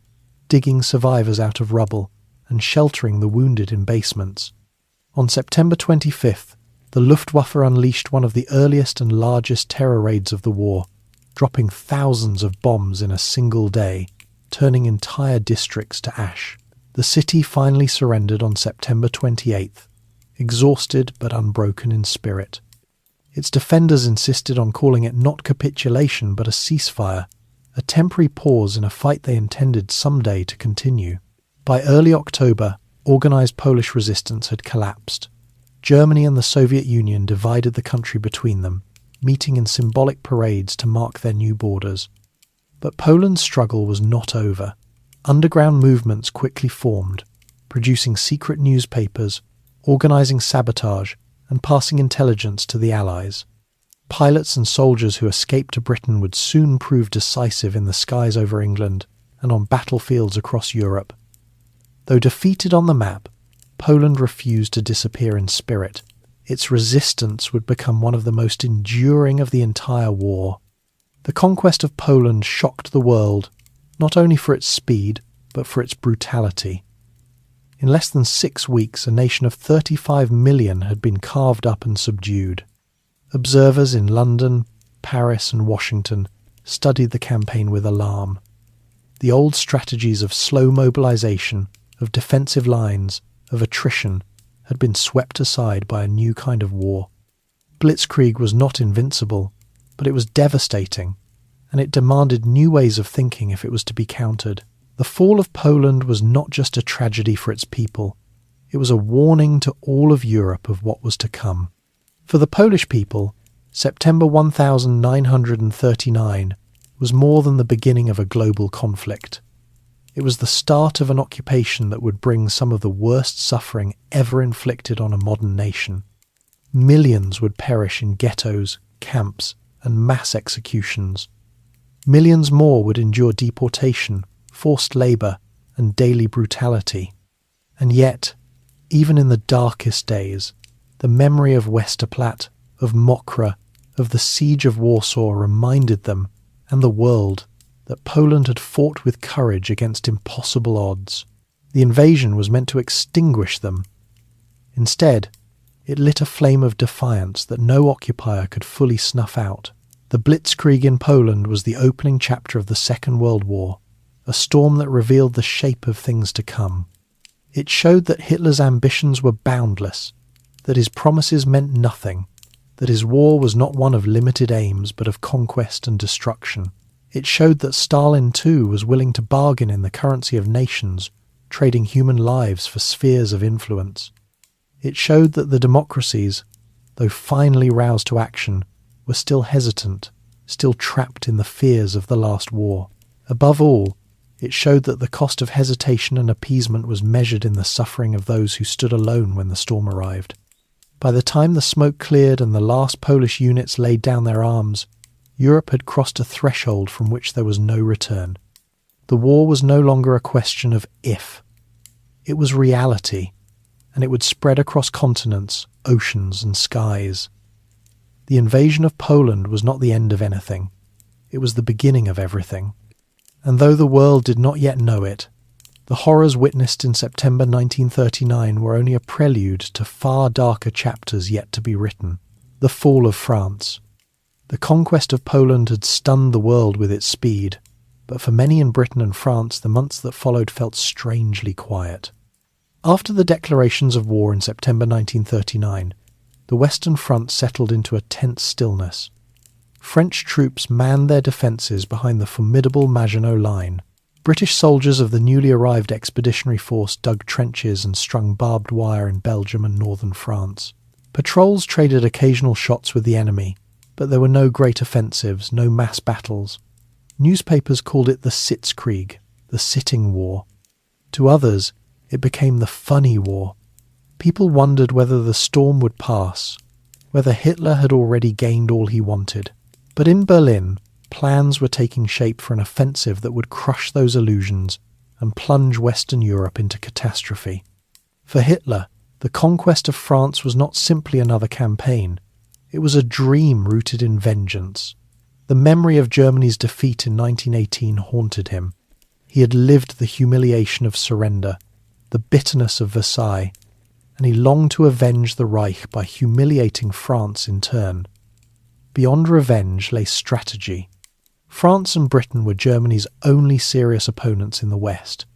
digging survivors out of rubble, and sheltering the wounded in basements. On September 25th, the Luftwaffe unleashed one of the earliest and largest terror raids of the war, dropping thousands of bombs in a single day, turning entire districts to ash. The city finally surrendered on September 28th, exhausted but unbroken in spirit. Its defenders insisted on calling it not capitulation but a ceasefire, a temporary pause in a fight they intended someday to continue. By early October, organised Polish resistance had collapsed. Germany and the Soviet Union divided the country between them, meeting in symbolic parades to mark their new borders. But Poland's struggle was not over. Underground movements quickly formed, producing secret newspapers, organising sabotage, and passing intelligence to the Allies. Pilots and soldiers who escaped to Britain would soon prove decisive in the skies over England and on battlefields across Europe. Though defeated on the map, Poland refused to disappear in spirit. Its resistance would become one of the most enduring of the entire war. The conquest of Poland shocked the world, not only for its speed, but for its brutality. In less than 6 weeks, a nation of 35 million had been carved up and subdued. Observers in London, Paris, and Washington studied the campaign with alarm. The old strategies of slow mobilization, of defensive lines, of attrition, had been swept aside by a new kind of war. Blitzkrieg was not invincible, but it was devastating, and it demanded new ways of thinking if it was to be countered. The fall of Poland was not just a tragedy for its people, it was a warning to all of Europe of what was to come. For the Polish people, September 1939 was more than the beginning of a global conflict. It was the start of an occupation that would bring some of the worst suffering ever inflicted on a modern nation. Millions would perish in ghettos, camps, and mass executions. Millions more would endure deportation, forced labour, and daily brutality. And yet, even in the darkest days, the memory of Westerplatte, of Mokra, of the siege of Warsaw reminded them, and the world, that Poland had fought with courage against impossible odds. The invasion was meant to extinguish them. Instead, it lit a flame of defiance that no occupier could fully snuff out. The Blitzkrieg in Poland was the opening chapter of the Second World War, a storm that revealed the shape of things to come. It showed that Hitler's ambitions were boundless, that his promises meant nothing, that his war was not one of limited aims but of conquest and destruction. It showed that Stalin too was willing to bargain in the currency of nations, trading human lives for spheres of influence. It showed that the democracies, though finally roused to action, were still hesitant, still trapped in the fears of the last war. Above all, it showed that the cost of hesitation and appeasement was measured in the suffering of those who stood alone when the storm arrived. By the time the smoke cleared and the last Polish units laid down their arms, Europe had crossed a threshold from which there was no return. The war was no longer a question of if. It was reality, and it would spread across continents, oceans, and skies. The invasion of Poland was not the end of anything. It was the beginning of everything. And though the world did not yet know it, the horrors witnessed in September 1939 were only a prelude to far darker chapters yet to be written. The fall of France. The conquest of Poland had stunned the world with its speed, but for many in Britain and France the months that followed felt strangely quiet. After the declarations of war in September 1939, the Western Front settled into a tense stillness. French troops manned their defences behind the formidable Maginot Line. British soldiers of the newly arrived expeditionary force dug trenches and strung barbed wire in Belgium and northern France. Patrols traded occasional shots with the enemy, but there were no great offensives, no mass battles. Newspapers called it the Sitzkrieg, the sitting war. To others, it became the funny war. People wondered whether the storm would pass, whether Hitler had already gained all he wanted. But in Berlin, plans were taking shape for an offensive that would crush those illusions and plunge Western Europe into catastrophe. For Hitler, the conquest of France was not simply another campaign. It was a dream rooted in vengeance. The memory of Germany's defeat in 1918 haunted him. He had lived the humiliation of surrender, the bitterness of Versailles, and he longed to avenge the Reich by humiliating France in turn. Beyond revenge lay strategy. France and Britain were Germany's only serious opponents in the West.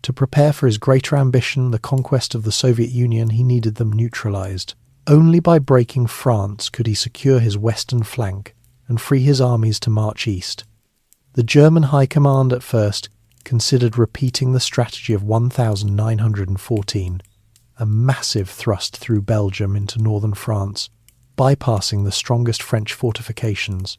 To prepare for his greater ambition, the conquest of the Soviet Union, he needed them neutralized. Only by breaking France could he secure his western flank and free his armies to march east. The German High Command at first considered repeating the strategy of 1914, a massive thrust through Belgium into northern France, bypassing the strongest French fortifications.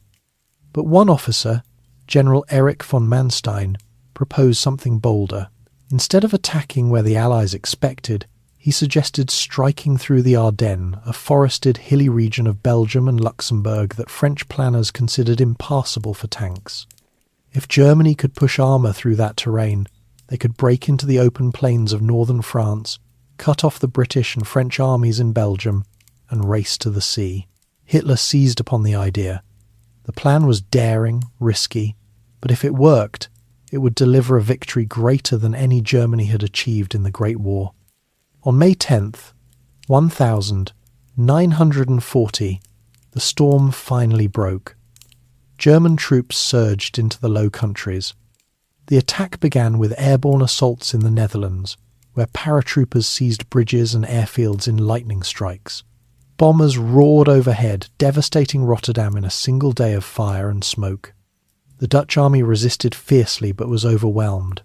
But one officer, General Erich von Manstein, proposed something bolder. Instead of attacking where the Allies expected, he suggested striking through the Ardennes, a forested, hilly region of Belgium and Luxembourg that French planners considered impassable for tanks. If Germany could push armour through that terrain, they could break into the open plains of northern France, cut off the British and French armies in Belgium, and race to the sea. Hitler seized upon the idea. The plan was daring, risky, but if it worked, it would deliver a victory greater than any Germany had achieved in the Great War. On May 10th, 1940, the storm finally broke. German troops surged into the Low Countries. The attack began with airborne assaults in the Netherlands, where paratroopers seized bridges and airfields in lightning strikes. Bombers roared overhead, devastating Rotterdam in a single day of fire and smoke. The Dutch army resisted fiercely but was overwhelmed.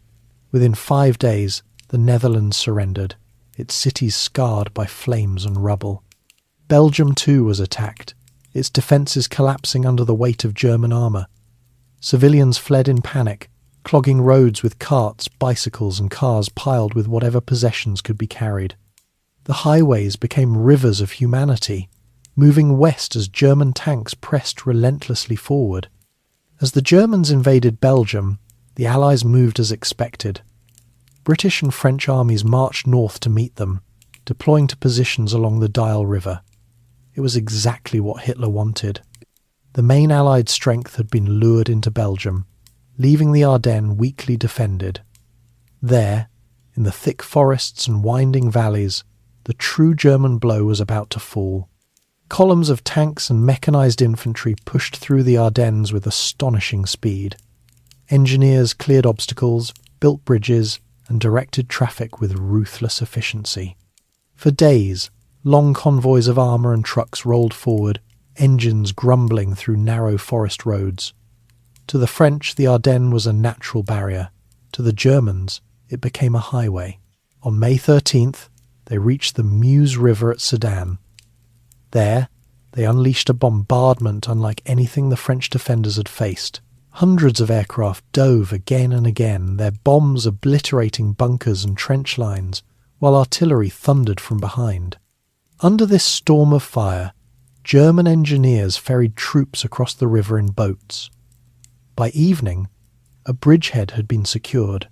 Within 5 days, the Netherlands surrendered, its cities scarred by flames and rubble. Belgium too was attacked, its defences collapsing under the weight of German armour. Civilians fled in panic, clogging roads with carts, bicycles and cars piled with whatever possessions could be carried. The highways became rivers of humanity, moving west as German tanks pressed relentlessly forward. As the Germans invaded Belgium, the Allies moved as expected. British and French armies marched north to meet them, deploying to positions along the Dial River. It was exactly what Hitler wanted. The main Allied strength had been lured into Belgium, leaving the Ardennes weakly defended. There, in the thick forests and winding valleys, the true German blow was about to fall. Columns of tanks and mechanized infantry pushed through the Ardennes with astonishing speed. Engineers cleared obstacles, built bridges, and directed traffic with ruthless efficiency. For days, long convoys of armour and trucks rolled forward, engines grumbling through narrow forest roads. To the French, the Ardennes was a natural barrier. To the Germans, it became a highway. On May 13th, they reached the Meuse River at Sedan. There, they unleashed a bombardment unlike anything the French defenders had faced. Hundreds of aircraft dove again and again, their bombs obliterating bunkers and trench lines, while artillery thundered from behind. Under this storm of fire, German engineers ferried troops across the river in boats. By evening, a bridgehead had been secured.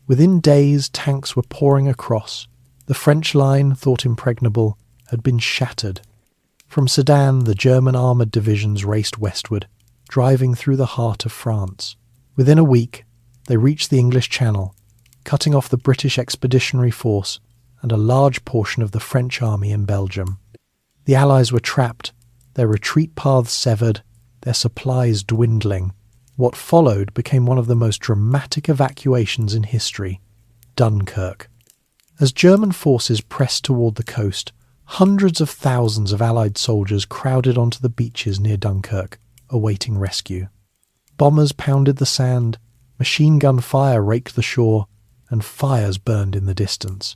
Within days, tanks were pouring across. The French line, thought impregnable, had been shattered. From Sedan, the German armoured divisions raced westward, driving through the heart of France. Within a week, they reached the English Channel, cutting off the British Expeditionary Force and a large portion of the French army in Belgium. The Allies were trapped, their retreat paths severed, their supplies dwindling. What followed became one of the most dramatic evacuations in history: Dunkirk. As German forces pressed toward the coast, hundreds of thousands of Allied soldiers crowded onto the beaches near Dunkirk, awaiting rescue. Bombers pounded the sand, machine gun fire raked the shore, and fires burned in the distance.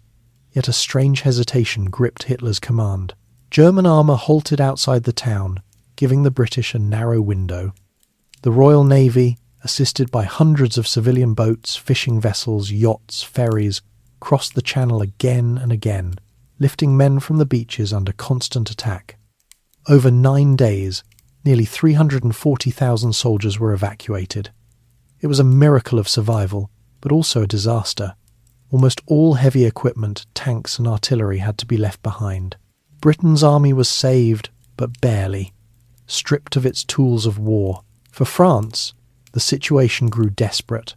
Yet a strange hesitation gripped Hitler's command. German armour halted outside the town, giving the British a narrow window. The Royal Navy, assisted by hundreds of civilian boats, fishing vessels, yachts, ferries, crossed the channel again and again, lifting men from the beaches under constant attack. Over 9 days, nearly 340,000 soldiers were evacuated. It was a miracle of survival, but also a disaster. Almost all heavy equipment, tanks and artillery had to be left behind. Britain's army was saved, but barely, stripped of its tools of war. For France, the situation grew desperate.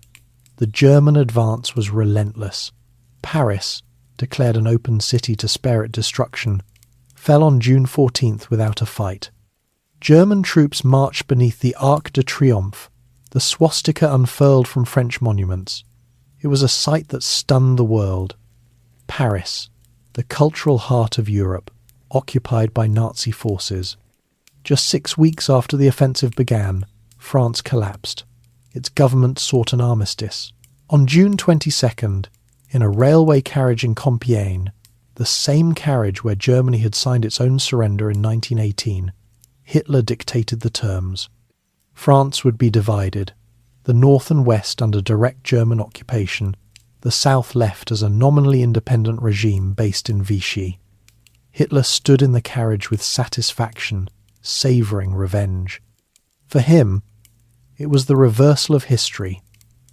The German advance was relentless. Paris, declared an open city to spare it destruction, fell on June 14th without a fight. German troops marched beneath the Arc de Triomphe, the swastika unfurled from French monuments. It was a sight that stunned the world. Paris, the cultural heart of Europe, occupied by Nazi forces. Just 6 weeks after the offensive began, France collapsed. Its government sought an armistice. On June 22nd, in a railway carriage in Compiègne, the same carriage where Germany had signed its own surrender in 1918, Hitler dictated the terms. France would be divided, the north and west under direct German occupation, the south left as a nominally independent regime based in Vichy. Hitler stood in the carriage with satisfaction, savouring revenge. For him, it was the reversal of history,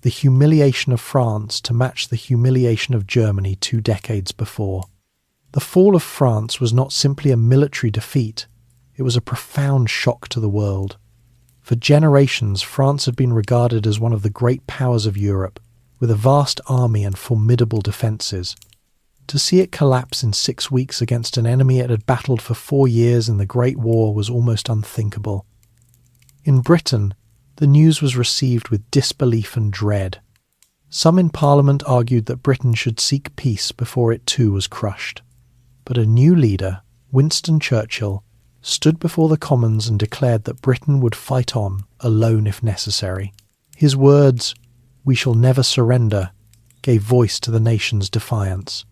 the humiliation of France to match the humiliation of Germany 2 decades before. The fall of France was not simply a military defeat, it was a profound shock to the world. For generations, France had been regarded as one of the great powers of Europe, with a vast army and formidable defences. To see it collapse in 6 weeks against an enemy it had battled for 4 years in the Great War was almost unthinkable. In Britain, the news was received with disbelief and dread. Some in Parliament argued that Britain should seek peace before it too was crushed. But a new leader, Winston Churchill, stood before the Commons and declared that Britain would fight on, alone if necessary. His words, "We shall never surrender," gave voice to the nation's defiance.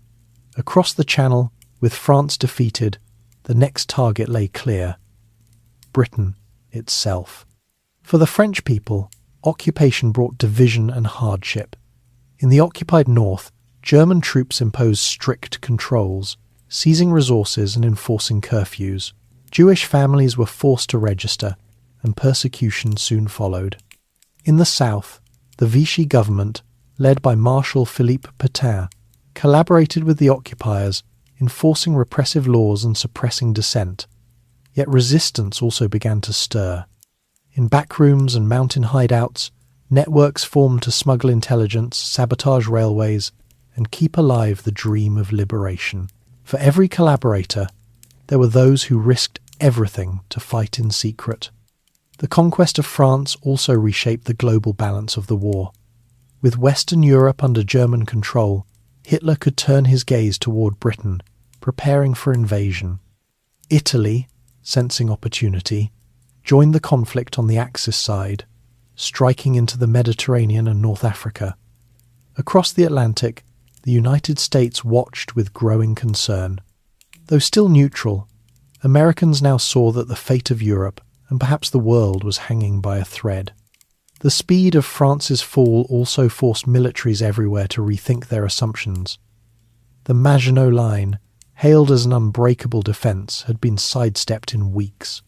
Across the Channel, with France defeated, the next target lay clear: Britain itself. For the French people, occupation brought division and hardship. In the occupied north, German troops imposed strict controls, seizing resources and enforcing curfews. Jewish families were forced to register, and persecution soon followed. In the south, the Vichy government, led by Marshal Philippe Pétain, collaborated with the occupiers, enforcing repressive laws and suppressing dissent. Yet resistance also began to stir. In backrooms and mountain hideouts, networks formed to smuggle intelligence, sabotage railways, and keep alive the dream of liberation. For every collaborator, there were those who risked everything to fight in secret. The conquest of France also reshaped the global balance of the war. With Western Europe under German control, Hitler could turn his gaze toward Britain, preparing for invasion. Italy, sensing opportunity, joined the conflict on the Axis side, striking into the Mediterranean and North Africa. Across the Atlantic, the United States watched with growing concern. Though still neutral, Americans now saw that the fate of Europe, and perhaps the world, was hanging by a thread. The speed of France's fall also forced militaries everywhere to rethink their assumptions. The Maginot Line, hailed as an unbreakable defence, had been sidestepped in weeks.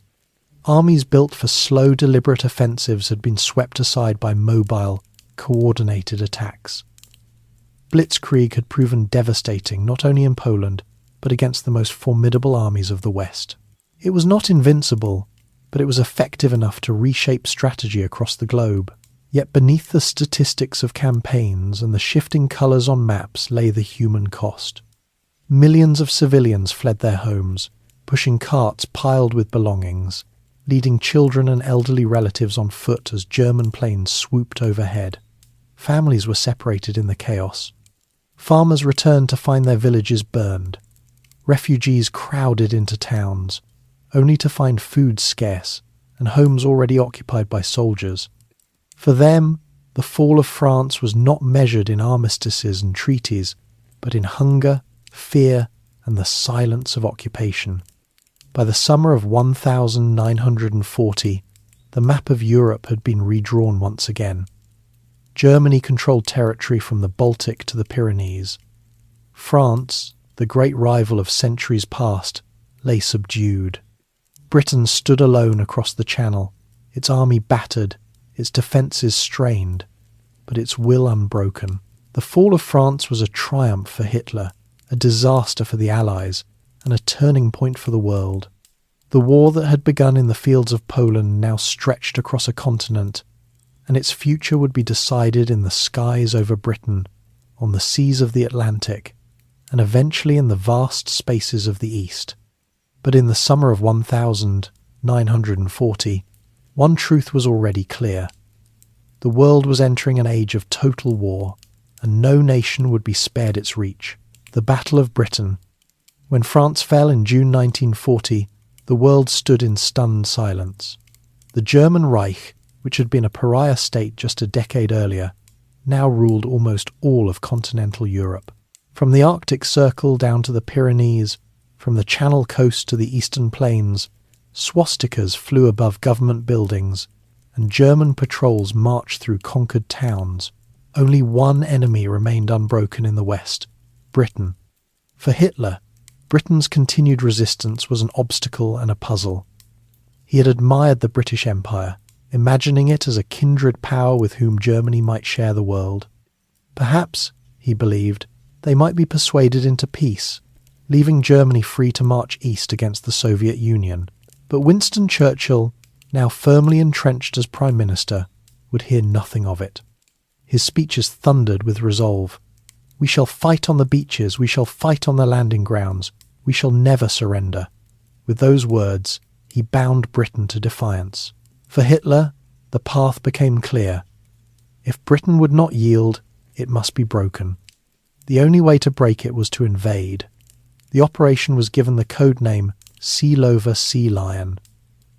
Armies built for slow, deliberate offensives had been swept aside by mobile, coordinated attacks. Blitzkrieg had proven devastating not only in Poland, but against the most formidable armies of the West. It was not invincible, but it was effective enough to reshape strategy across the globe. Yet beneath the statistics of campaigns and the shifting colours on maps lay the human cost. Millions of civilians fled their homes, pushing carts piled with belongings, leading children and elderly relatives on foot as German planes swooped overhead. Families were separated in the chaos. Farmers returned to find their villages burned. Refugees crowded into towns, only to find food scarce and homes already occupied by soldiers. For them, the fall of France was not measured in armistices and treaties, but in hunger, fear, and the silence of occupation. By the summer of 1940, the map of Europe had been redrawn once again. Germany controlled territory from the Baltic to the Pyrenees. France, the great rival of centuries past, lay subdued. Britain stood alone across the Channel, its army battered, its defences strained, but its will unbroken. The fall of France was a triumph for Hitler, a disaster for the Allies, and a turning point for the world. The war that had begun in the fields of Poland now stretched across a continent, and its future would be decided in the skies over Britain, on the seas of the Atlantic, and eventually in the vast spaces of the East. But in the summer of 1940, one truth was already clear. The world was entering an age of total war, and no nation would be spared its reach. The Battle of Britain. When France fell in June 1940, the world stood in stunned silence. The German Reich, which had been a pariah state just a decade earlier, now ruled almost all of continental Europe. From the Arctic Circle down to the Pyrenees, from the Channel coast to the eastern plains, swastikas flew above government buildings, and German patrols marched through conquered towns. Only one enemy remained unbroken in the West: Britain. For Hitler, Britain's continued resistance was an obstacle and a puzzle. He had admired the British Empire, imagining it as a kindred power with whom Germany might share the world. Perhaps, he believed, they might be persuaded into peace, leaving Germany free to march east against the Soviet Union. But Winston Churchill, now firmly entrenched as Prime Minister, would hear nothing of it. His speeches thundered with resolve. "We shall fight on the beaches, we shall fight on the landing grounds, we shall never surrender." With those words, he bound Britain to defiance. For Hitler, the path became clear. If Britain would not yield, it must be broken. The only way to break it was to invade. The operation was given the code name Seelover Sea Lion.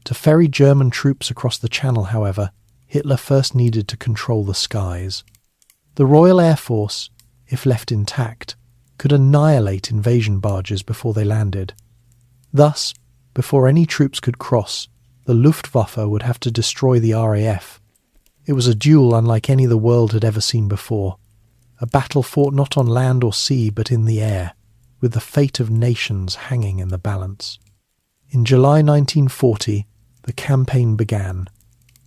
To ferry German troops across the Channel, however, Hitler first needed to control the skies. The Royal Air Force, if left intact, could annihilate invasion barges before they landed. Thus, before any troops could cross, the Luftwaffe would have to destroy the RAF. It was a duel unlike any the world had ever seen before, a battle fought not on land or sea but in the air, with the fate of nations hanging in the balance. In July 1940, the campaign began.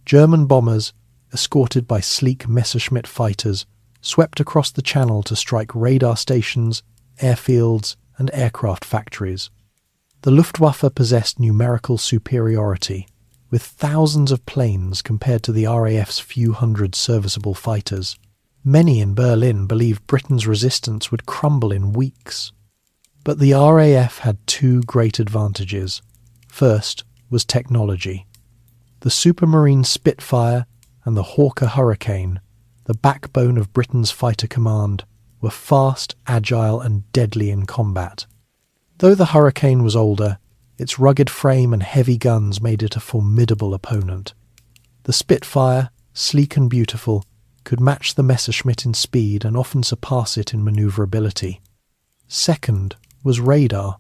German bombers, escorted by sleek Messerschmitt fighters, swept across the Channel to strike radar stations, airfields, and aircraft factories. The Luftwaffe possessed numerical superiority, with thousands of planes compared to the RAF's few hundred serviceable fighters. Many in Berlin believed Britain's resistance would crumble in weeks. But the RAF had two great advantages. First was technology. The Supermarine Spitfire and the Hawker Hurricane, the backbone of Britain's fighter command, were fast, agile, and deadly in combat. Though the Hurricane was older, its rugged frame and heavy guns made it a formidable opponent. The Spitfire, sleek and beautiful, could match the Messerschmitt in speed and often surpass it in manoeuvrability. Second was radar.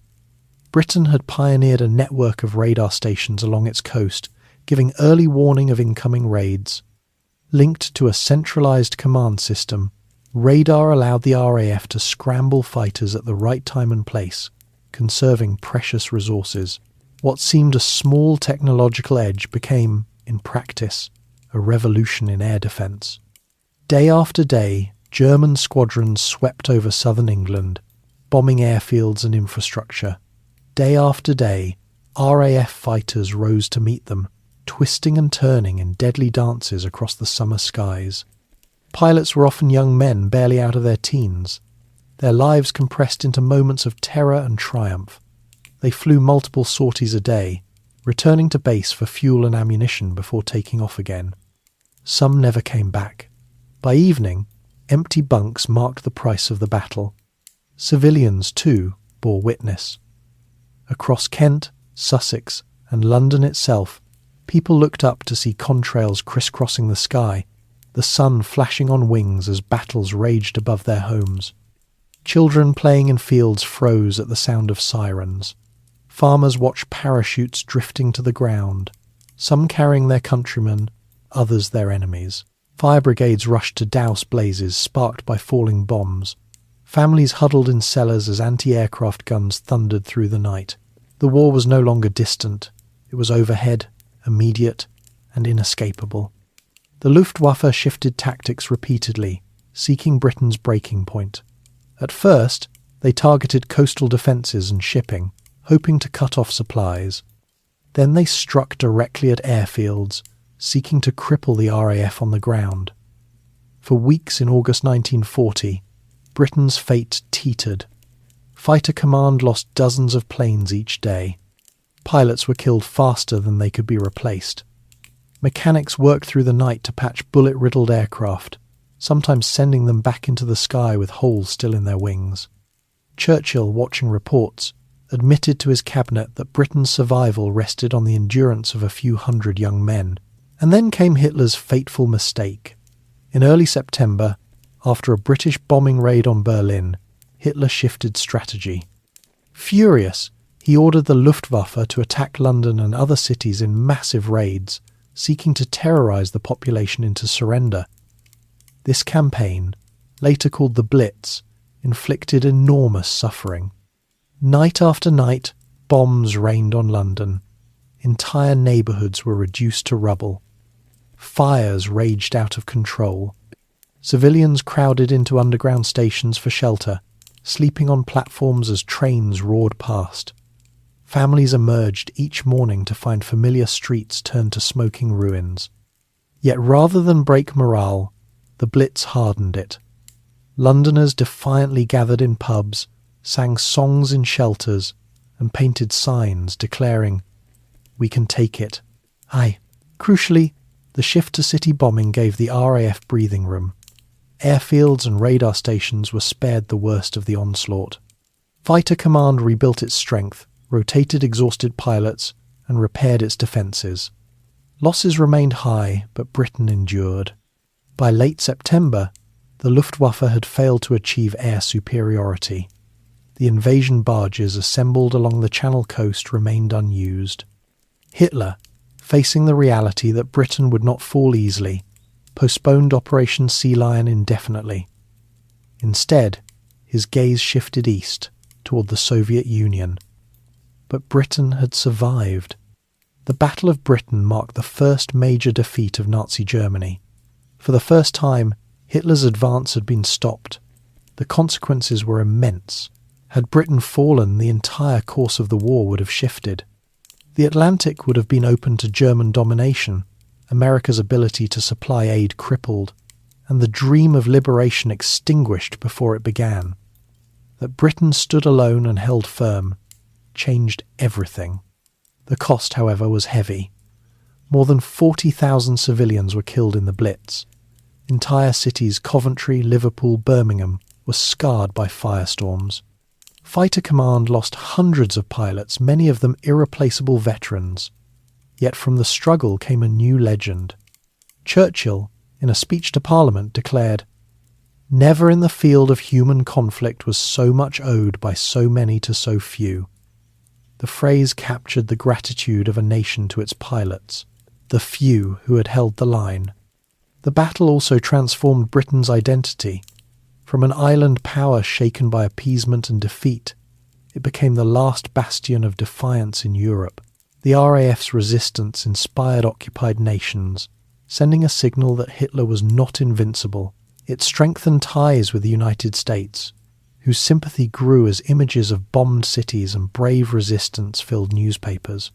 Britain had pioneered a network of radar stations along its coast, giving early warning of incoming raids. Linked to a centralised command system, radar allowed the RAF to scramble fighters at the right time and place, conserving precious resources. What seemed a small technological edge became, in practice, a revolution in air defence. Day after day, German squadrons swept over southern England, bombing airfields and infrastructure. Day after day, RAF fighters rose to meet them, twisting and turning in deadly dances across the summer skies. Pilots were often young men barely out of their teens, their lives compressed into moments of terror and triumph. They flew multiple sorties a day, returning to base for fuel and ammunition before taking off again. Some never came back. By evening, empty bunks marked the price of the battle. Civilians, too, bore witness. Across Kent, Sussex, and London itself, people looked up to see contrails crisscrossing the sky, the sun flashing on wings as battles raged above their homes. Children playing in fields froze at the sound of sirens. Farmers watched parachutes drifting to the ground, some carrying their countrymen, others their enemies. Fire brigades rushed to douse blazes sparked by falling bombs. Families huddled in cellars as anti-aircraft guns thundered through the night. The war was no longer distant. It was overhead, immediate, and inescapable. The Luftwaffe shifted tactics repeatedly, seeking Britain's breaking point. At first, they targeted coastal defences and shipping, hoping to cut off supplies. Then they struck directly at airfields, seeking to cripple the RAF on the ground. For weeks in August 1940, Britain's fate teetered. Fighter Command lost dozens of planes each day. Pilots were killed faster than they could be replaced. Mechanics worked through the night to patch bullet-riddled aircraft, sometimes sending them back into the sky with holes still in their wings. Churchill, watching reports, admitted to his cabinet that Britain's survival rested on the endurance of a few hundred young men. And then came Hitler's fateful mistake. In early September, after a British bombing raid on Berlin, Hitler shifted strategy. Furious, he ordered the Luftwaffe to attack London and other cities in massive raids, seeking to terrorise the population into surrender. This campaign, later called the Blitz, inflicted enormous suffering. Night after night, bombs rained on London. Entire neighbourhoods were reduced to rubble. Fires raged out of control. Civilians crowded into underground stations for shelter, sleeping on platforms as trains roared past. Families emerged each morning to find familiar streets turned to smoking ruins. Yet rather than break morale, the Blitz hardened it. Londoners defiantly gathered in pubs, sang songs in shelters, and painted signs declaring, "We can take it." Aye, crucially, the shift to city bombing gave the RAF breathing room. Airfields and radar stations were spared the worst of the onslaught. Fighter Command rebuilt its strength, rotated exhausted pilots, and repaired its defences. Losses remained high, but Britain endured. By late September, the Luftwaffe had failed to achieve air superiority. The invasion barges assembled along the Channel coast remained unused. Hitler, facing the reality that Britain would not fall easily, postponed Operation Sea Lion indefinitely. Instead, his gaze shifted east, toward the Soviet Union. but Britain had survived. The Battle of Britain marked the first major defeat of Nazi Germany. For the first time, Hitler's advance had been stopped. The consequences were immense. Had Britain fallen, the entire course of the war would have shifted. The Atlantic would have been open to German domination, America's ability to supply aid crippled, and the dream of liberation extinguished before it began. That Britain stood alone and held firm changed everything. The cost, however, was heavy. More than 40,000 civilians were killed in the Blitz. Entire cities, Coventry, Liverpool, Birmingham, were scarred by firestorms. Fighter Command lost hundreds of pilots, many of them irreplaceable veterans. Yet from the struggle came a new legend. Churchill, in a speech to Parliament, declared, "Never in the field of human conflict was so much owed by so many to so few." The phrase captured the gratitude of a nation to its pilots, the few who had held the line. The battle also transformed Britain's identity. From an island power shaken by appeasement and defeat, it became the last bastion of defiance in Europe. The RAF's resistance inspired occupied nations, sending a signal that Hitler was not invincible. It strengthened ties with the United States, whose sympathy grew as images of bombed cities and brave resistance filled newspapers.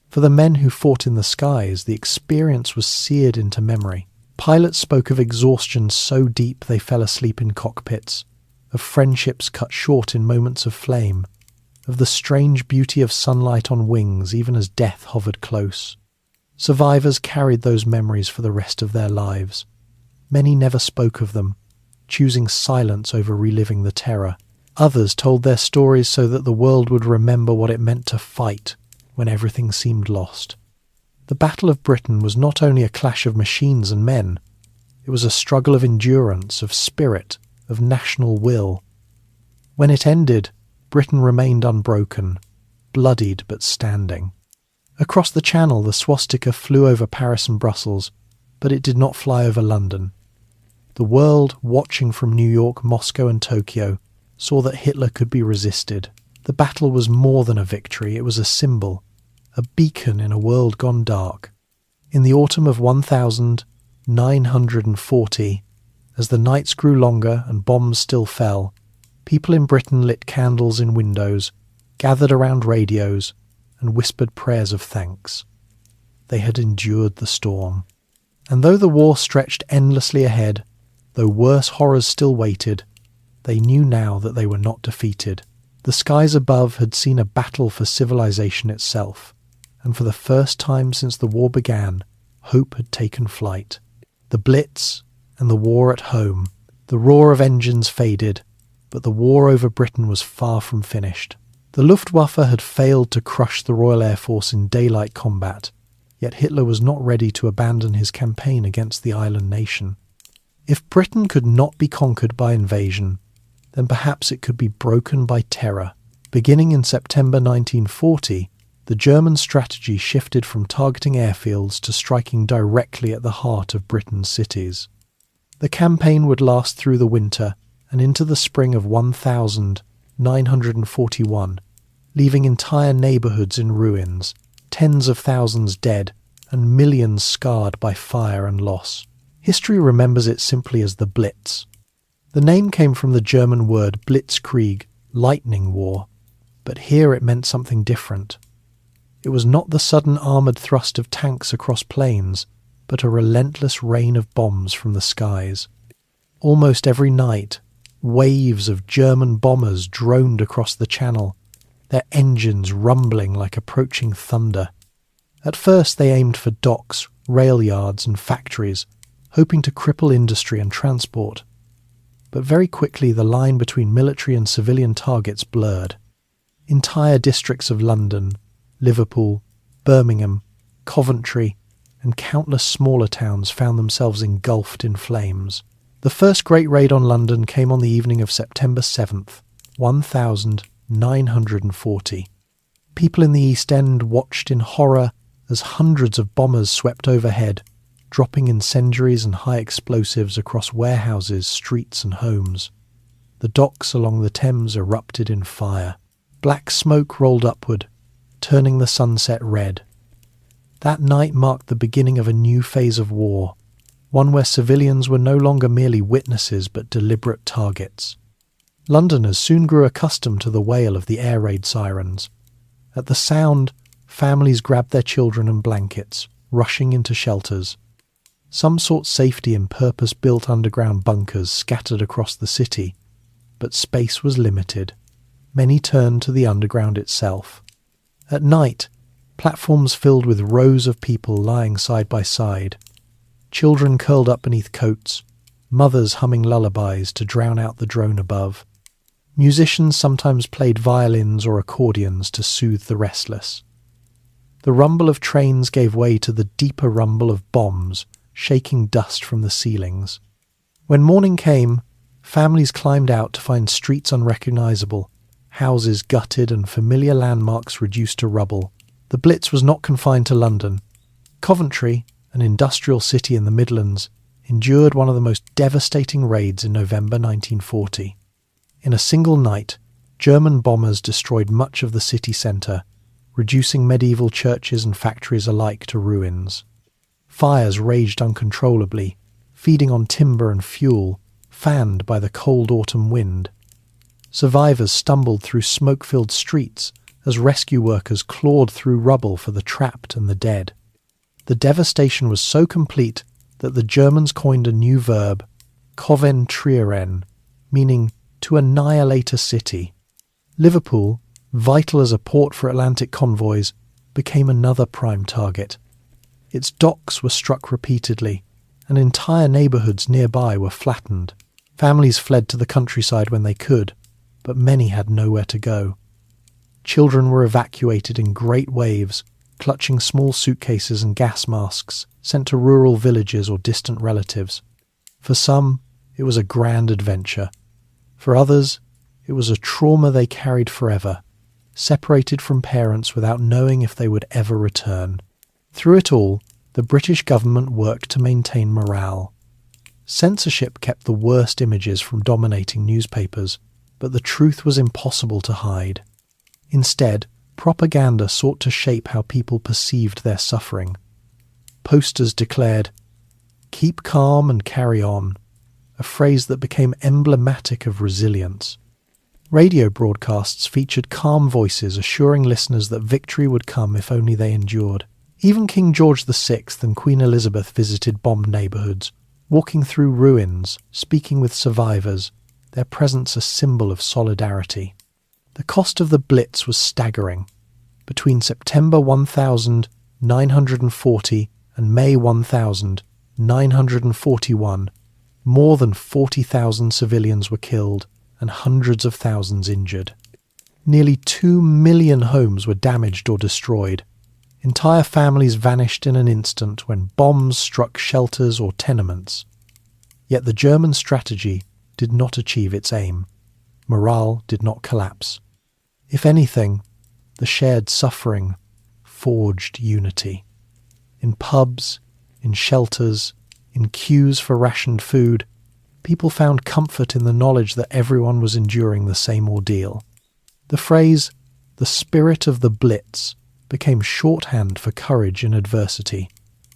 For the men who fought in the skies, the experience was seared into memory. Pilots spoke of exhaustion so deep they fell asleep in cockpits, of friendships cut short in moments of flame, of the strange beauty of sunlight on wings even as death hovered close. Survivors carried those memories for the rest of their lives. Many never spoke of them, choosing silence over reliving the terror. Others told their stories so that the world would remember what it meant to fight when everything seemed lost. The Battle of Britain was not only a clash of machines and men, it was a struggle of endurance, of spirit, of national will. When it ended, Britain remained unbroken, bloodied but standing. Across the Channel, the swastika flew over Paris and Brussels, but it did not fly over London. The world, watching from New York, Moscow and Tokyo, saw that Hitler could be resisted. The battle was more than a victory, it was a symbol, a beacon in a world gone dark. In the autumn of 1940, as the nights grew longer and bombs still fell, people in Britain lit candles in windows, gathered around radios, and whispered prayers of thanks. They had endured the storm. And though the war stretched endlessly ahead, though worse horrors still waited, they knew now that they were not defeated. The skies above had seen a battle for civilization itself, and for the first time since the war began, hope had taken flight. The Blitz and the war at home, the roar of engines faded, but the war over Britain was far from finished. The Luftwaffe had failed to crush the Royal Air Force in daylight combat, yet Hitler was not ready to abandon his campaign against the island nation. If Britain could not be conquered by invasion, then perhaps it could be broken by terror. Beginning in September 1940, the German strategy shifted from targeting airfields to striking directly at the heart of Britain's cities. The campaign would last through the winter and into the spring of 1941, leaving entire neighbourhoods in ruins, tens of thousands dead, and millions scarred by fire and loss. History remembers it simply as the Blitz. The name came from the German word Blitzkrieg, lightning war, but here it meant something different. It was not the sudden armoured thrust of tanks across plains, but a relentless rain of bombs from the skies. Almost every night, waves of German bombers droned across the Channel, their engines rumbling like approaching thunder. At first they aimed for docks, rail yards and factories, hoping to cripple industry and transport. But very quickly the line between military and civilian targets blurred. Entire districts of London, Liverpool, Birmingham, Coventry, and countless smaller towns found themselves engulfed in flames. The first great raid on London came on the evening of September 7th, 1940. People in the East End watched in horror as hundreds of bombers swept overhead, dropping incendiaries and high explosives across warehouses, streets and homes. The docks along the Thames erupted in fire. Black smoke rolled upward, turning the sunset red. That night marked the beginning of a new phase of war, one where civilians were no longer merely witnesses but deliberate targets. Londoners soon grew accustomed to the wail of the air raid sirens. At the sound, families grabbed their children and blankets, rushing into shelters. Some sought safety in purpose-built underground bunkers scattered across the city, but space was limited. Many turned to the underground itself. At night, platforms filled with rows of people lying side by side, children curled up beneath coats, mothers humming lullabies to drown out the drone above. Musicians sometimes played violins or accordions to soothe the restless. The rumble of trains gave way to the deeper rumble of bombs, shaking dust from the ceilings. When morning came, families climbed out to find streets unrecognizable, houses gutted and familiar landmarks reduced to rubble. The Blitz was not confined to London. Coventry, an industrial city in the Midlands, endured one of the most devastating raids in November 1940. In a single night, German bombers destroyed much of the city centre, reducing medieval churches and factories alike to ruins. Fires raged uncontrollably, feeding on timber and fuel, fanned by the cold autumn wind. Survivors stumbled through smoke-filled streets as rescue workers clawed through rubble for the trapped and the dead. The devastation was so complete that the Germans coined a new verb, konzentrieren, meaning to annihilate a city. Liverpool, vital as a port for Atlantic convoys, became another prime target. Its docks were struck repeatedly, and entire neighbourhoods nearby were flattened. Families fled to the countryside when they could, but many had nowhere to go. Children were evacuated in great waves, clutching small suitcases and gas masks, sent to rural villages or distant relatives. For some, it was a grand adventure. For others, it was a trauma they carried forever, separated from parents without knowing if they would ever return. Through it all, the British government worked to maintain morale. Censorship kept the worst images from dominating newspapers, but the truth was impossible to hide. Instead, propaganda sought to shape how people perceived their suffering. Posters declared, "Keep calm and carry on," a phrase that became emblematic of resilience. Radio broadcasts featured calm voices assuring listeners that victory would come if only they endured. Even King George VI and Queen Elizabeth visited bombed neighbourhoods, walking through ruins, speaking with survivors, their presence a symbol of solidarity. The cost of the Blitz was staggering. Between September 1940 and May 1941, more than 40,000 civilians were killed and hundreds of thousands injured. Nearly 2 million homes were damaged or destroyed. Entire families vanished in an instant when bombs struck shelters or tenements. Yet the German strategy did not achieve its aim. Morale did not collapse. If anything, the shared suffering forged unity. In pubs, in shelters, in queues for rationed food, people found comfort in the knowledge that everyone was enduring the same ordeal. The phrase, "the spirit of the Blitz," became shorthand for courage in adversity,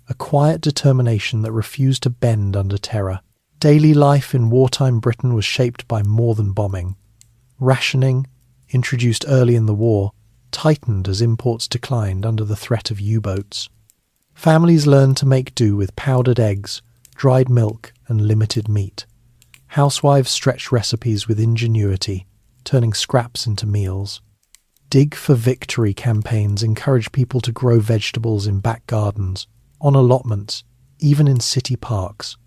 a quiet determination that refused to bend under terror. Daily life in wartime Britain was shaped by more than bombing. Rationing, introduced early in the war, tightened as imports declined under the threat of U-boats. Families learned to make do with powdered eggs, dried milk, and limited meat. Housewives stretched recipes with ingenuity, turning scraps into meals. Dig for Victory campaigns encouraged people to grow vegetables in back gardens, on allotments, even in city parks.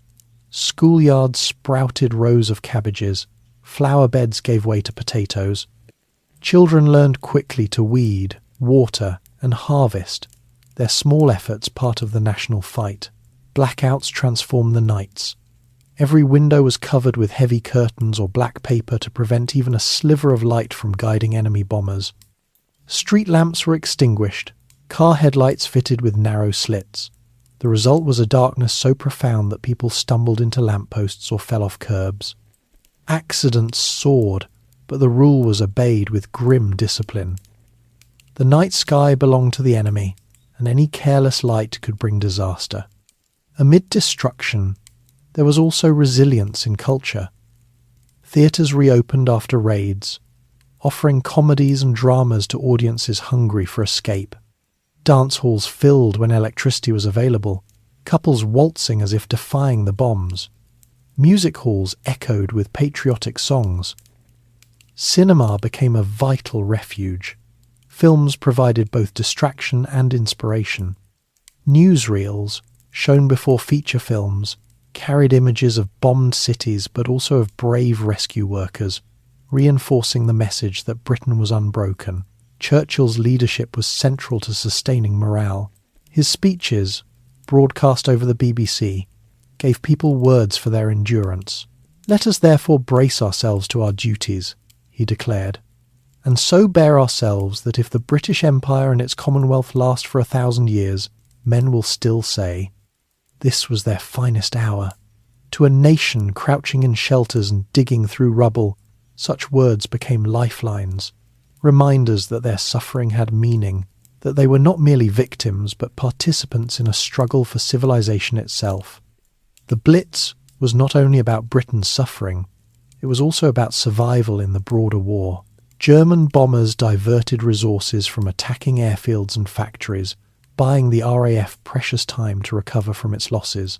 Schoolyards sprouted rows of cabbages, flower beds gave way to potatoes. Children learned quickly to weed, water, and harvest, their small efforts part of the national fight. Blackouts transformed the nights. Every window was covered with heavy curtains or black paper to prevent even a sliver of light from guiding enemy bombers. Street lamps were extinguished, car headlights fitted with narrow slits. The result was a darkness so profound that people stumbled into lampposts or fell off curbs. Accidents soared, but the rule was obeyed with grim discipline. The night sky belonged to the enemy, and any careless light could bring disaster. Amid destruction, there was also resilience in culture. Theatres reopened after raids, offering comedies and dramas to audiences hungry for escape. Dance halls filled when electricity was available, couples waltzing as if defying the bombs. Music halls echoed with patriotic songs. Cinema became a vital refuge. Films provided both distraction and inspiration. Newsreels, shown before feature films, carried images of bombed cities but also of brave rescue workers, reinforcing the message that Britain was unbroken. Churchill's leadership was central to sustaining morale. His speeches, broadcast over the BBC, gave people words for their endurance. "Let us therefore brace ourselves to our duties," he declared, "and so bear ourselves that if the British Empire and its Commonwealth last for 1,000 years, men will still say, 'This was their finest hour.'" To a nation crouching in shelters and digging through rubble, such words became lifelines, reminders that their suffering had meaning, that they were not merely victims but participants in a struggle for civilization itself. The Blitz was not only about Britain's suffering, it was also about survival in the broader war. German bombers diverted resources from attacking airfields and factories, buying the RAF precious time to recover from its losses.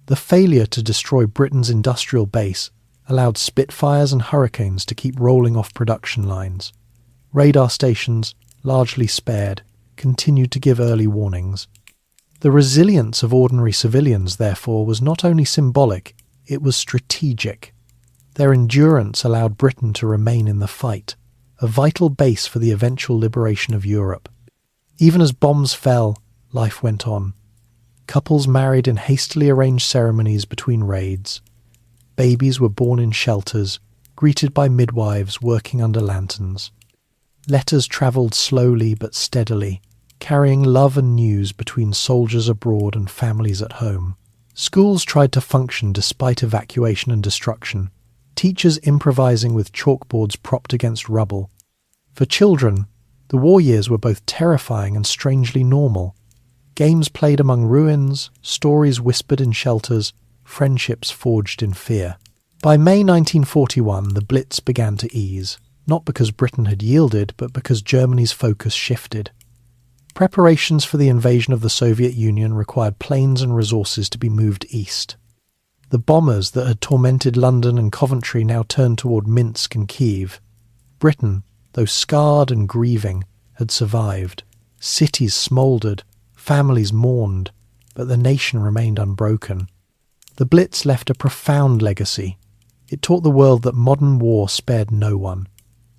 The failure to destroy Britain's industrial base allowed Spitfires and Hurricanes to keep rolling off production lines. Radar stations, largely spared, continued to give early warnings. The resilience of ordinary civilians, therefore, was not only symbolic, it was strategic. Their endurance allowed Britain to remain in the fight, a vital base for the eventual liberation of Europe. Even as bombs fell, life went on. Couples married in hastily arranged ceremonies between raids. Babies were born in shelters, greeted by midwives working under lanterns. Letters travelled slowly but steadily, carrying love and news between soldiers abroad and families at home. Schools tried to function despite evacuation and destruction, teachers improvising with chalkboards propped against rubble. For children, the war years were both terrifying and strangely normal. Games played among ruins, stories whispered in shelters, friendships forged in fear. By May 1941, the Blitz began to ease, not because Britain had yielded, but because Germany's focus shifted. Preparations for the invasion of the Soviet Union required planes and resources to be moved east. The bombers that had tormented London and Coventry now turned toward Minsk and Kiev. Britain, though scarred and grieving, had survived. Cities smouldered, families mourned, but the nation remained unbroken. The Blitz left a profound legacy. It taught the world that modern war spared no one.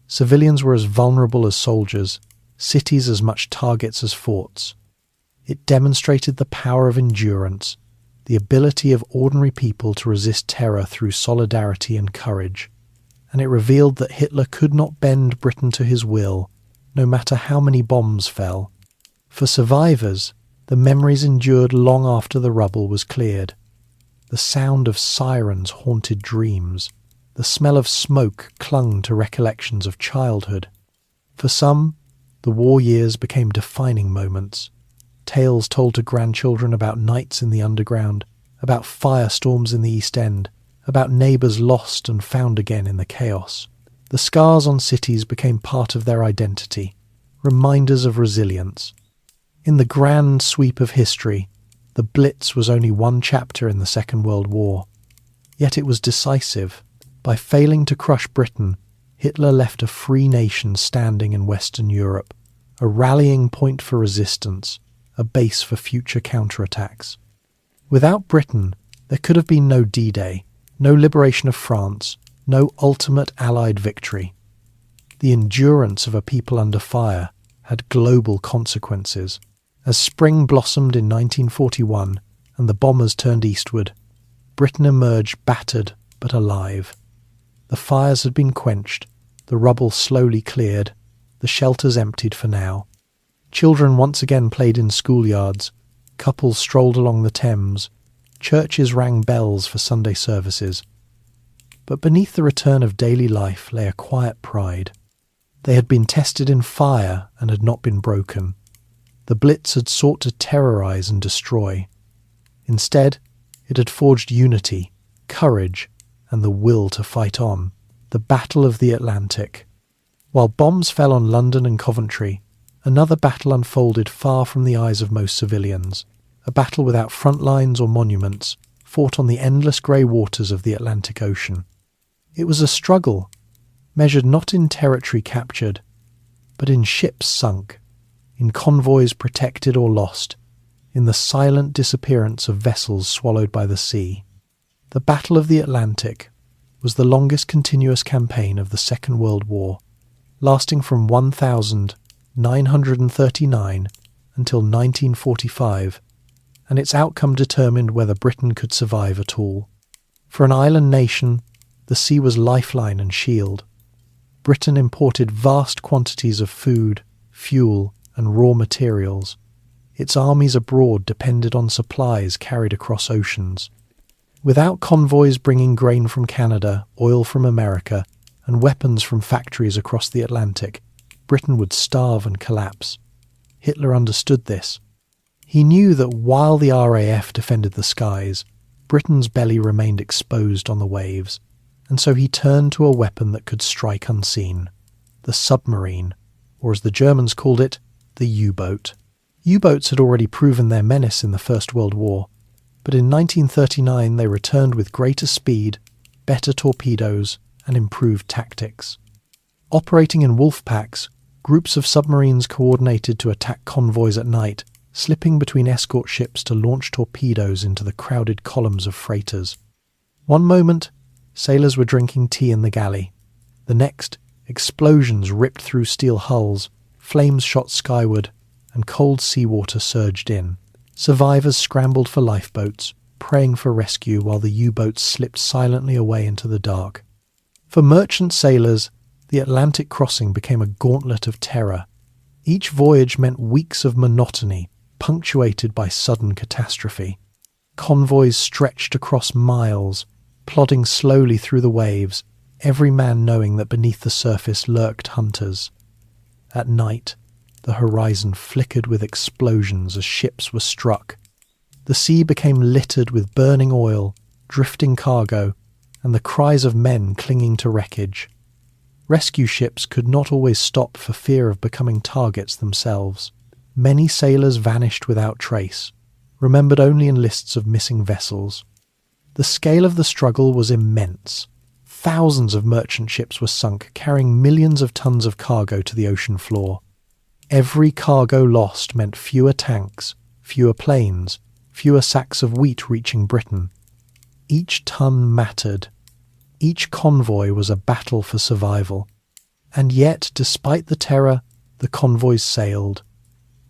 Civilians were as vulnerable as soldiers, cities as much targets as forts. It demonstrated the power of endurance, the ability of ordinary people to resist terror through solidarity and courage, and it revealed that Hitler could not bend Britain to his will, no matter how many bombs fell. For survivors, the memories endured long after the rubble was cleared. The sound of sirens haunted dreams. The smell of smoke clung to recollections of childhood. For some, the war years became defining moments. Tales told to grandchildren about nights in the underground, about firestorms in the East End, about neighbours lost and found again in the chaos. The scars on cities became part of their identity, reminders of resilience. In the grand sweep of history, the Blitz was only one chapter in the Second World War. Yet it was decisive. By failing to crush Britain, Hitler left a free nation standing in Western Europe, a rallying point for resistance, a base for future counterattacks. Without Britain, there could have been no D-Day, no liberation of France, no ultimate Allied victory. The endurance of a people under fire had global consequences. As spring blossomed in 1941 and the bombers turned eastward, Britain emerged battered but alive. The fires had been quenched, the rubble slowly cleared, the shelters emptied for now. Children once again played in schoolyards, couples strolled along the Thames, churches rang bells for Sunday services. But beneath the return of daily life lay a quiet pride. They had been tested in fire and had not been broken. The Blitz had sought to terrorize and destroy. Instead, it had forged unity, courage, and the will to fight on. The Battle of the Atlantic. While bombs fell on London and Coventry, another battle unfolded far from the eyes of most civilians, a battle without front lines or monuments, fought on the endless grey waters of the Atlantic Ocean. It was a struggle, measured not in territory captured, but in ships sunk, in convoys protected or lost, in the silent disappearance of vessels swallowed by the sea. The Battle of the Atlantic was the longest continuous campaign of the Second World War, lasting from 1939 until 1945, and its outcome determined whether Britain could survive at all. For an island nation, the sea was lifeline and shield. Britain imported vast quantities of food, fuel, and raw materials. Its armies abroad depended on supplies carried across oceans. Without convoys bringing grain from Canada, oil from America, and weapons from factories across the Atlantic, Britain would starve and collapse. Hitler understood this. He knew that while the RAF defended the skies, Britain's belly remained exposed on the waves, and so he turned to a weapon that could strike unseen, the submarine, or as the Germans called it, the U-boat. U-boats had already proven their menace in the First World War, but in 1939 they returned with greater speed, better torpedoes, and improved tactics. Operating in wolf packs, groups of submarines coordinated to attack convoys at night, slipping between escort ships to launch torpedoes into the crowded columns of freighters. One moment, sailors were drinking tea in the galley. The next, explosions ripped through steel hulls, flames shot skyward, and cold seawater surged in. Survivors scrambled for lifeboats, praying for rescue while the U-boats slipped silently away into the dark. For merchant sailors, the Atlantic crossing became a gauntlet of terror. Each voyage meant weeks of monotony, punctuated by sudden catastrophe. Convoys stretched across miles, plodding slowly through the waves, every man knowing that beneath the surface lurked hunters. At night, the horizon flickered with explosions as ships were struck. The sea became littered with burning oil, drifting cargo, and the cries of men clinging to wreckage. Rescue ships could not always stop for fear of becoming targets themselves. Many sailors vanished without trace, remembered only in lists of missing vessels. The scale of the struggle was immense. Thousands of merchant ships were sunk, carrying millions of tons of cargo to the ocean floor. Every cargo lost meant fewer tanks, fewer planes, fewer sacks of wheat reaching Britain. Each ton mattered. Each convoy was a battle for survival. And yet, despite the terror, the convoys sailed.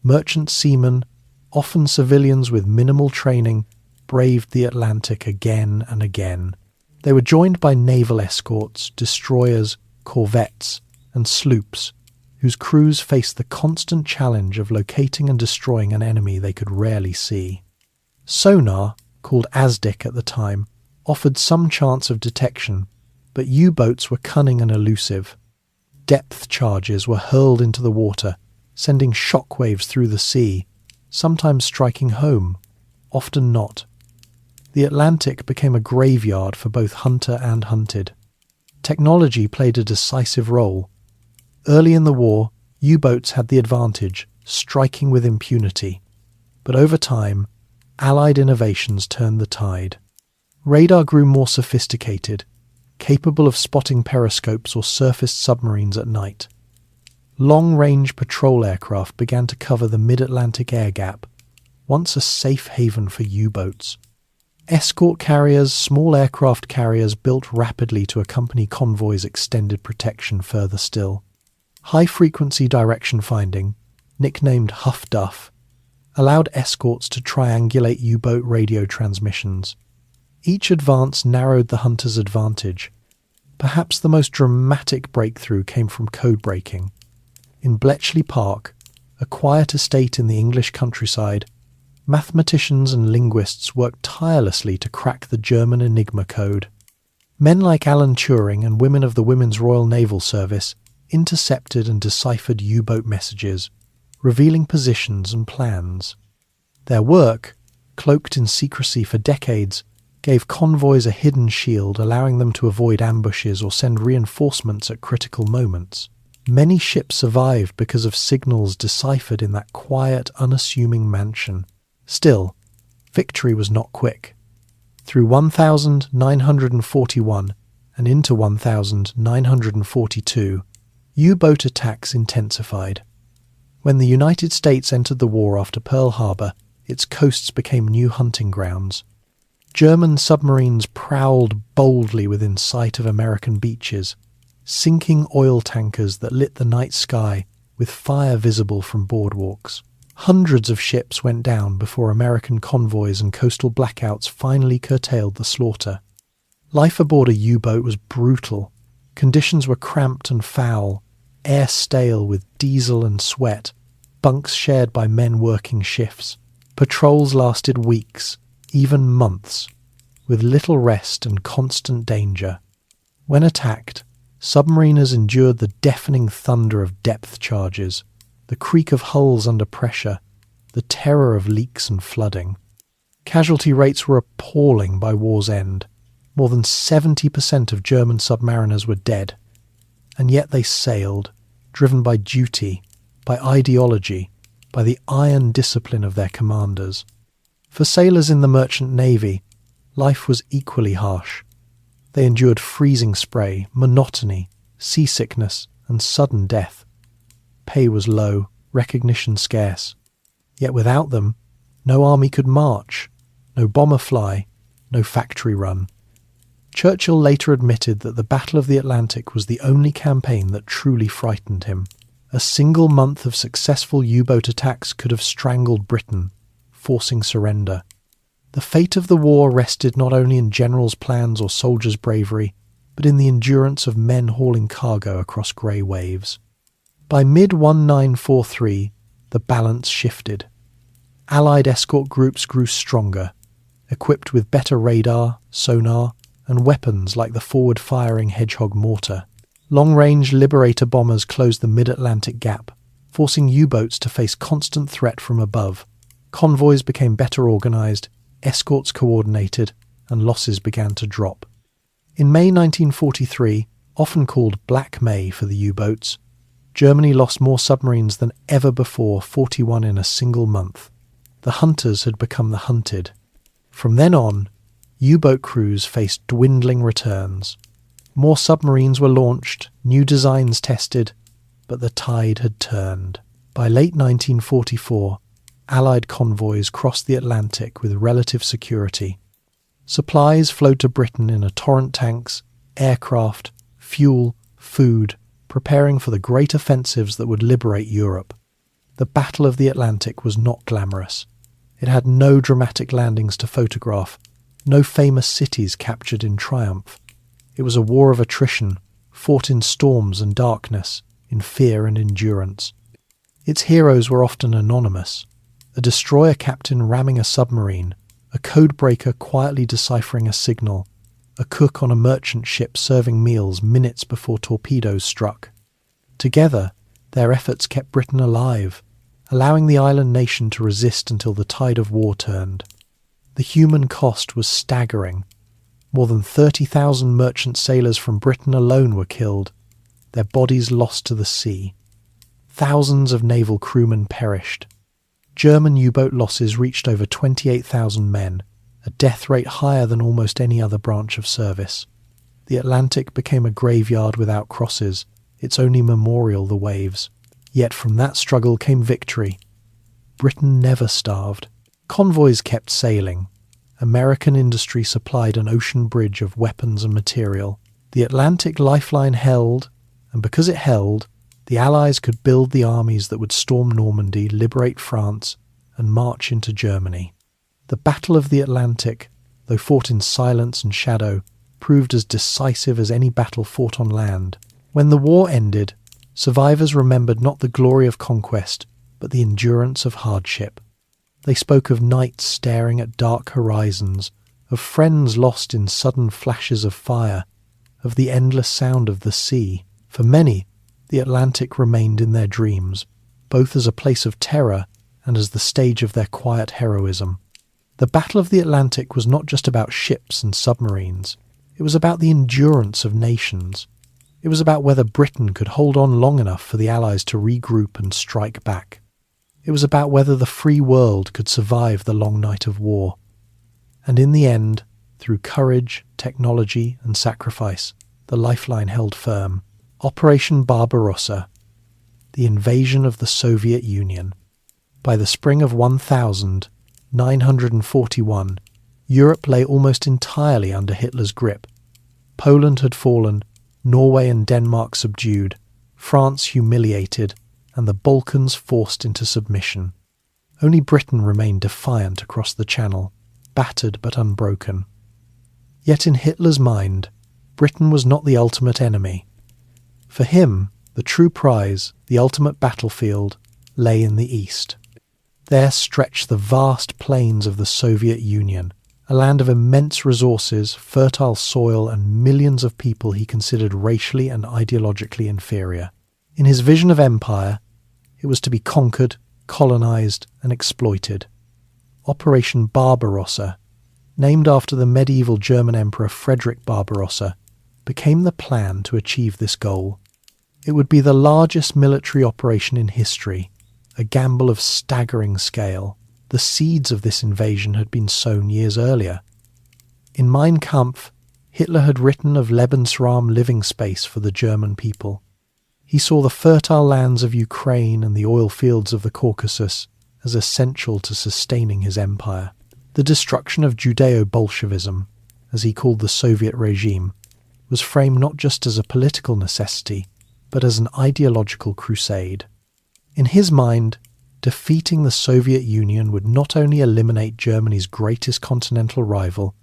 Merchant seamen, often civilians with minimal training, braved the Atlantic again and again. They were joined by naval escorts, destroyers, corvettes, and sloops, whose crews faced the constant challenge of locating and destroying an enemy they could rarely see. Sonar, called ASDIC at the time, offered some chance of detection, but U-boats were cunning and elusive. Depth charges were hurled into the water, sending shockwaves through the sea, sometimes striking home, often not. The Atlantic became a graveyard for both hunter and hunted. Technology played a decisive role. Early in the war, U-boats had the advantage, striking with impunity. But over time, Allied innovations turned the tide. Radar grew more sophisticated, capable of spotting periscopes or surfaced submarines at night. Long-range patrol aircraft began to cover the mid-Atlantic air gap, once a safe haven for U-boats. Escort carriers, small aircraft carriers built rapidly to accompany convoys extended protection further still. High-frequency direction finding, nicknamed Huff Duff, allowed escorts to triangulate U-boat radio transmissions. Each advance narrowed the hunter's advantage. Perhaps the most dramatic breakthrough came from code breaking. In Bletchley Park, a quiet estate in the English countryside, mathematicians and linguists worked tirelessly to crack the German Enigma code. Men like Alan Turing and women of the Women's Royal Naval Service intercepted and deciphered U-boat messages, revealing positions and plans. Their work, cloaked in secrecy for decades, gave convoys a hidden shield, allowing them to avoid ambushes or send reinforcements at critical moments. Many ships survived because of signals deciphered in that quiet, unassuming mansion. Still, victory was not quick. Through 1941 and into 1942, U-boat attacks intensified. When the United States entered the war after Pearl Harbor, its coasts became new hunting grounds. German submarines prowled boldly within sight of American beaches, sinking oil tankers that lit the night sky with fire visible from boardwalks. Hundreds of ships went down before American convoys and coastal blackouts finally curtailed the slaughter. Life aboard a U-boat was brutal. Conditions were cramped and foul, air stale with diesel and sweat, bunks shared by men working shifts. Patrols lasted weeks, even months, with little rest and constant danger. When attacked, submariners endured the deafening thunder of depth charges, the creak of hulls under pressure, the terror of leaks and flooding. Casualty rates were appalling by war's end. More than 70% of German submariners were dead, and yet they sailed, driven by duty, by ideology, by the iron discipline of their commanders. For sailors in the merchant navy, life was equally harsh. They endured freezing spray, monotony, seasickness, and sudden death. Pay was low, recognition scarce. Yet without them, no army could march, no bomber fly, no factory run. Churchill later admitted that the Battle of the Atlantic was the only campaign that truly frightened him. A single month of successful U-boat attacks could have strangled Britain, forcing surrender. The fate of the war rested not only in generals' plans or soldiers' bravery, but in the endurance of men hauling cargo across grey waves. By mid-1943, the balance shifted. Allied escort groups grew stronger, equipped with better radar, sonar, and weapons like the forward-firing Hedgehog mortar. Long-range Liberator bombers closed the mid-Atlantic gap, forcing U-boats to face constant threat from above. Convoys became better organised, escorts coordinated, and losses began to drop. In May 1943, often called Black May for the U-boats, Germany lost more submarines than ever before, 41 in a single month. The hunters had become the hunted. From then on, U-boat crews faced dwindling returns. More submarines were launched, new designs tested, but the tide had turned. By late 1944, Allied convoys crossed the Atlantic with relative security. Supplies flowed to Britain in a torrent tanks, aircraft, fuel, food, preparing for the great offensives that would liberate Europe. The Battle of the Atlantic was not glamorous. It had no dramatic landings to photograph, no famous cities captured in triumph. It was a war of attrition, fought in storms and darkness, in fear and endurance. Its heroes were often anonymous. A destroyer captain ramming a submarine, a codebreaker quietly deciphering a signal, a cook on a merchant ship serving meals minutes before torpedoes struck. Together, their efforts kept Britain alive, allowing the island nation to resist until the tide of war turned. The human cost was staggering. More than 30,000 merchant sailors from Britain alone were killed, their bodies lost to the sea. Thousands of naval crewmen perished. German U-boat losses reached over 28,000 men, a death rate higher than almost any other branch of service. The Atlantic became a graveyard without crosses, its only memorial the waves. Yet from that struggle came victory. Britain never starved. Convoys kept sailing. American industry supplied an ocean bridge of weapons and material. The Atlantic lifeline held, and because it held, the Allies could build the armies that would storm Normandy, liberate France, and march into Germany. The Battle of the Atlantic, though fought in silence and shadow, proved as decisive as any battle fought on land. When the war ended, survivors remembered not the glory of conquest, but the endurance of hardship. They spoke of nights staring at dark horizons, of friends lost in sudden flashes of fire, of the endless sound of the sea. For many, the Atlantic remained in their dreams, both as a place of terror and as the stage of their quiet heroism. The Battle of the Atlantic was not just about ships and submarines. It was about the endurance of nations. It was about whether Britain could hold on long enough for the Allies to regroup and strike back. It was about whether the free world could survive the long night of war. And in the end, through courage, technology, and sacrifice, the lifeline held firm. Operation Barbarossa, the invasion of the Soviet Union. By the spring of 1941, Europe lay almost entirely under Hitler's grip. Poland had fallen, Norway and Denmark subdued, France humiliated, and the Balkans forced into submission. Only Britain remained defiant across the Channel, battered but unbroken. Yet in Hitler's mind, Britain was not the ultimate enemy. For him, the true prize, the ultimate battlefield, lay in the east. There stretched the vast plains of the Soviet Union, a land of immense resources, fertile soil, and millions of people he considered racially and ideologically inferior. In his vision of empire, it was to be conquered, colonized, and exploited. Operation Barbarossa, named after the medieval German Emperor Frederick Barbarossa, became the plan to achieve this goal. It would be the largest military operation in history, a gamble of staggering scale. The seeds of this invasion had been sown years earlier. In Mein Kampf, Hitler had written of Lebensraum, living space for the German people. He saw the fertile lands of Ukraine and the oil fields of the Caucasus as essential to sustaining his empire. The destruction of Judeo-Bolshevism, as he called the Soviet regime, was framed not just as a political necessity, but as an ideological crusade. In his mind, defeating the Soviet Union would not only eliminate Germany's greatest continental rival,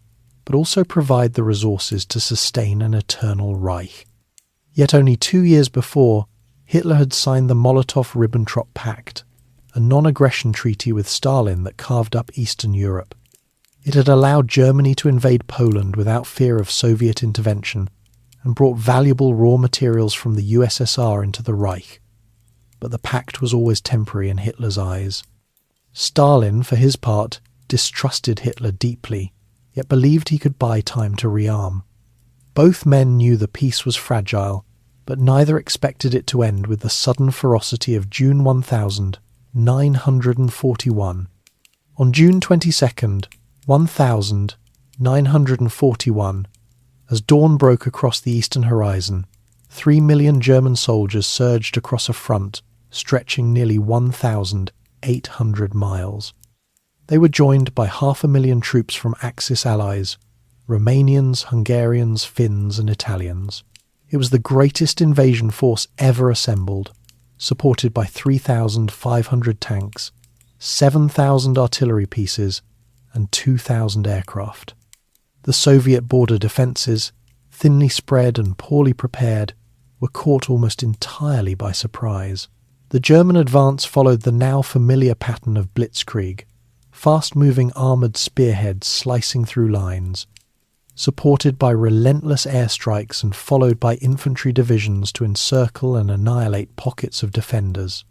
but also provide the resources to sustain an eternal Reich. Yet only 2 years before, Hitler had signed the Molotov-Ribbentrop Pact, a non-aggression treaty with Stalin that carved up Eastern Europe. It had allowed Germany to invade Poland without fear of Soviet intervention and brought valuable raw materials from the USSR into the Reich. But the pact was always temporary in Hitler's eyes. Stalin, for his part, distrusted Hitler deeply, yet believed he could buy time to rearm. Both men knew the peace was fragile, but neither expected it to end with the sudden ferocity of June 1941. On June 22nd, 1941, as dawn broke across the eastern horizon, 3 million German soldiers surged across a front stretching nearly 1,800 miles. They were joined by 500,000 troops from Axis allies, Romanians, Hungarians, Finns and Italians. It was the greatest invasion force ever assembled, supported by 3,500 tanks, 7,000 artillery pieces and 2,000 aircraft. The Soviet border defences, thinly spread and poorly prepared, were caught almost entirely by surprise. The German advance followed the now familiar pattern of blitzkrieg, fast-moving armoured spearheads slicing through lines, supported by relentless airstrikes and followed by infantry divisions to encircle and annihilate pockets of defenders.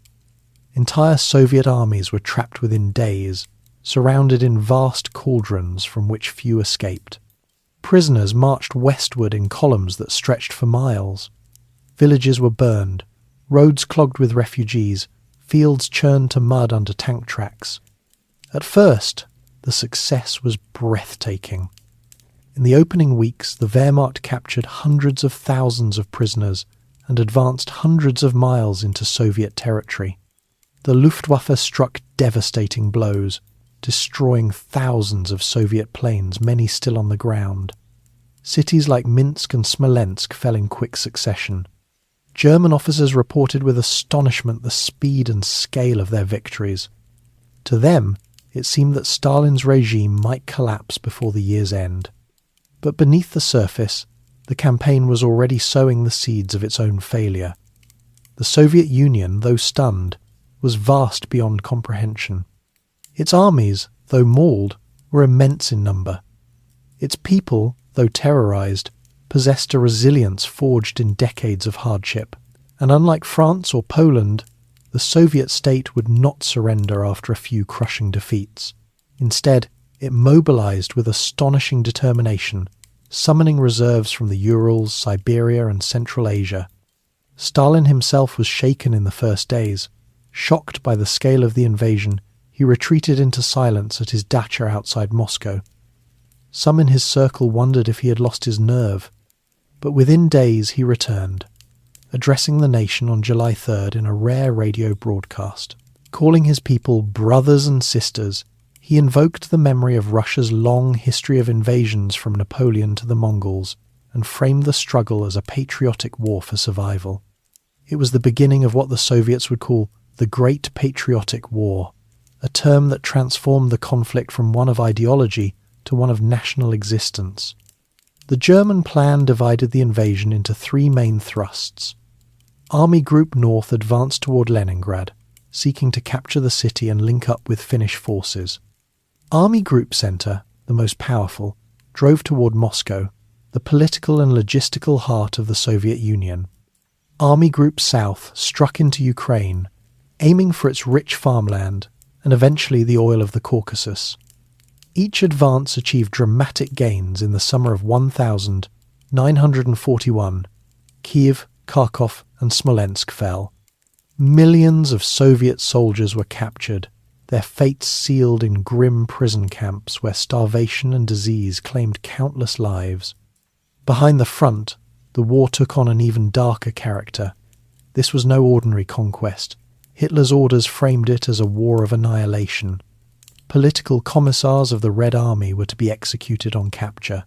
Entire Soviet armies were trapped within days, surrounded in vast cauldrons from which few escaped. Prisoners marched westward in columns that stretched for miles. Villages were burned, roads clogged with refugees, fields churned to mud under tank tracks. At first, the success was breathtaking. In the opening weeks, the Wehrmacht captured hundreds of thousands of prisoners and advanced hundreds of miles into Soviet territory. The Luftwaffe struck devastating blows, destroying thousands of Soviet planes, many still on the ground. Cities like Minsk and Smolensk fell in quick succession. German officers reported with astonishment the speed and scale of their victories. To them, it seemed that Stalin's regime might collapse before the year's end. But beneath the surface, the campaign was already sowing the seeds of its own failure. The Soviet Union, though stunned, was vast beyond comprehension. Its armies, though mauled, were immense in number. Its people, though terrorized, possessed a resilience forged in decades of hardship. And unlike France or Poland, the Soviet state would not surrender after a few crushing defeats. Instead, it mobilized with astonishing determination, summoning reserves from the Urals, Siberia, and Central Asia. Stalin himself was shaken in the first days. Shocked by the scale of the invasion, he retreated into silence at his dacha outside Moscow. Some in his circle wondered if he had lost his nerve, but within days he returned, addressing the nation on July 3rd in a rare radio broadcast. Calling his people brothers and sisters, he invoked the memory of Russia's long history of invasions from Napoleon to the Mongols and framed the struggle as a patriotic war for survival. It was the beginning of what the Soviets would call the Great Patriotic War, a term that transformed the conflict from one of ideology to one of national existence. The German plan divided the invasion into three main thrusts. Army Group North advanced toward Leningrad, seeking to capture the city and link up with Finnish forces. Army Group Center, the most powerful, drove toward Moscow, the political and logistical heart of the Soviet Union. Army Group South struck into Ukraine, aiming for its rich farmland and eventually the oil of the Caucasus. Each advance achieved dramatic gains in the summer of 1941. Kiev, Kharkov, and Smolensk fell. Millions of Soviet soldiers were captured, their fates sealed in grim prison camps where starvation and disease claimed countless lives. Behind the front, the war took on an even darker character. This was no ordinary conquest. Hitler's orders framed it as a war of annihilation. Political commissars of the Red Army were to be executed on capture.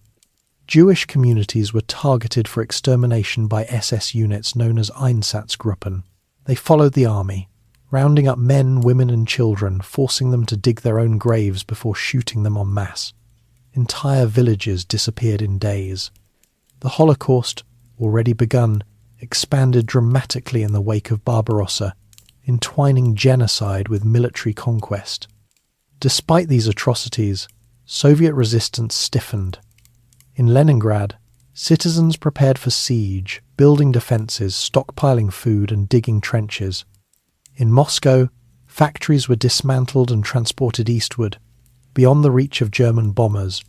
Jewish communities were targeted for extermination by SS units known as Einsatzgruppen. They followed the army, rounding up men, women and children, forcing them to dig their own graves before shooting them en masse. Entire villages disappeared in days. The Holocaust, already begun, expanded dramatically in the wake of Barbarossa, entwining genocide with military conquest. Despite these atrocities, Soviet resistance stiffened. In Leningrad, citizens prepared for siege, building defences, stockpiling food and digging trenches. In Moscow, factories were dismantled and transported eastward, beyond the reach of German bombers,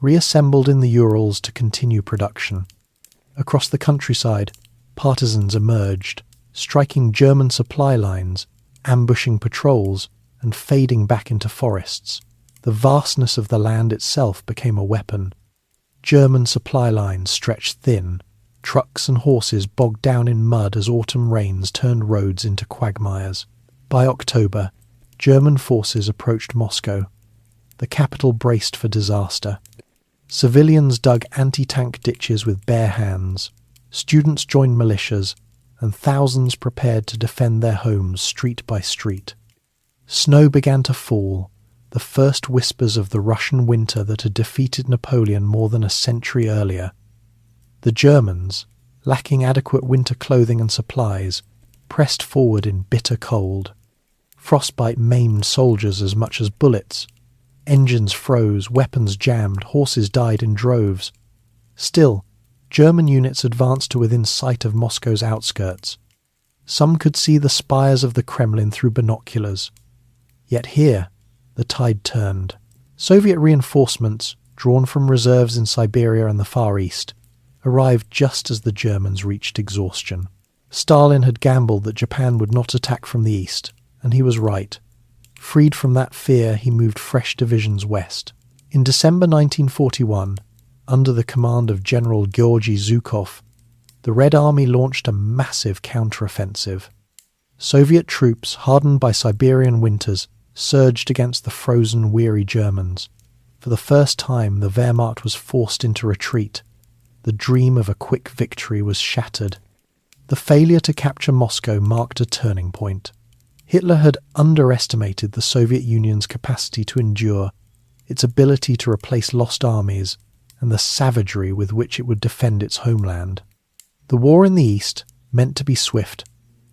reassembled in the Urals to continue production. Across the countryside, partisans emerged, striking German supply lines, ambushing patrols, and fading back into forests. The vastness of the land itself became a weapon. German supply lines stretched thin, trucks and horses bogged down in mud as autumn rains turned roads into quagmires. By October, German forces approached Moscow. The capital braced for disaster. Civilians dug anti-tank ditches with bare hands. Students joined militias, and thousands prepared to defend their homes street by street. Snow began to fall, the first whispers of the Russian winter that had defeated Napoleon more than a century earlier. The Germans, lacking adequate winter clothing and supplies, pressed forward in bitter cold. Frostbite maimed soldiers as much as bullets. Engines froze, weapons jammed, horses died in droves. Still, German units advanced to within sight of Moscow's outskirts. Some could see the spires of the Kremlin through binoculars. Yet here, the tide turned. Soviet reinforcements, drawn from reserves in Siberia and the Far East, arrived just as the Germans reached exhaustion. Stalin had gambled that Japan would not attack from the east, and he was right. Freed from that fear, he moved fresh divisions west. In December 1941, under the command of General Georgy Zhukov, the Red Army launched a massive counteroffensive. Soviet troops, hardened by Siberian winters, surged against the frozen, weary Germans. For the first time, the Wehrmacht was forced into retreat. The dream of a quick victory was shattered. The failure to capture Moscow marked a turning point. Hitler had underestimated the Soviet Union's capacity to endure, its ability to replace lost armies, and the savagery with which it would defend its homeland. The war in the East, meant to be swift,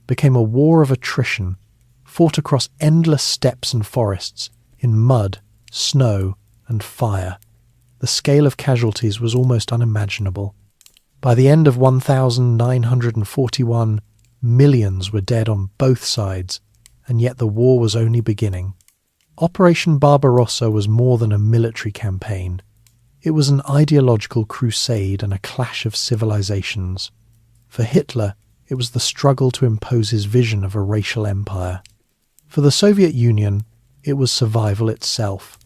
became a war of attrition, fought across endless steppes and forests, in mud, snow, and fire. The scale of casualties was almost unimaginable. By the end of 1941, Millions were dead on both sides, and yet the war was only beginning. Operation Barbarossa was more than a military campaign. It was an ideological crusade and a clash of civilizations. For Hitler, it was the struggle to impose his vision of a racial empire. For the Soviet Union, it was survival itself.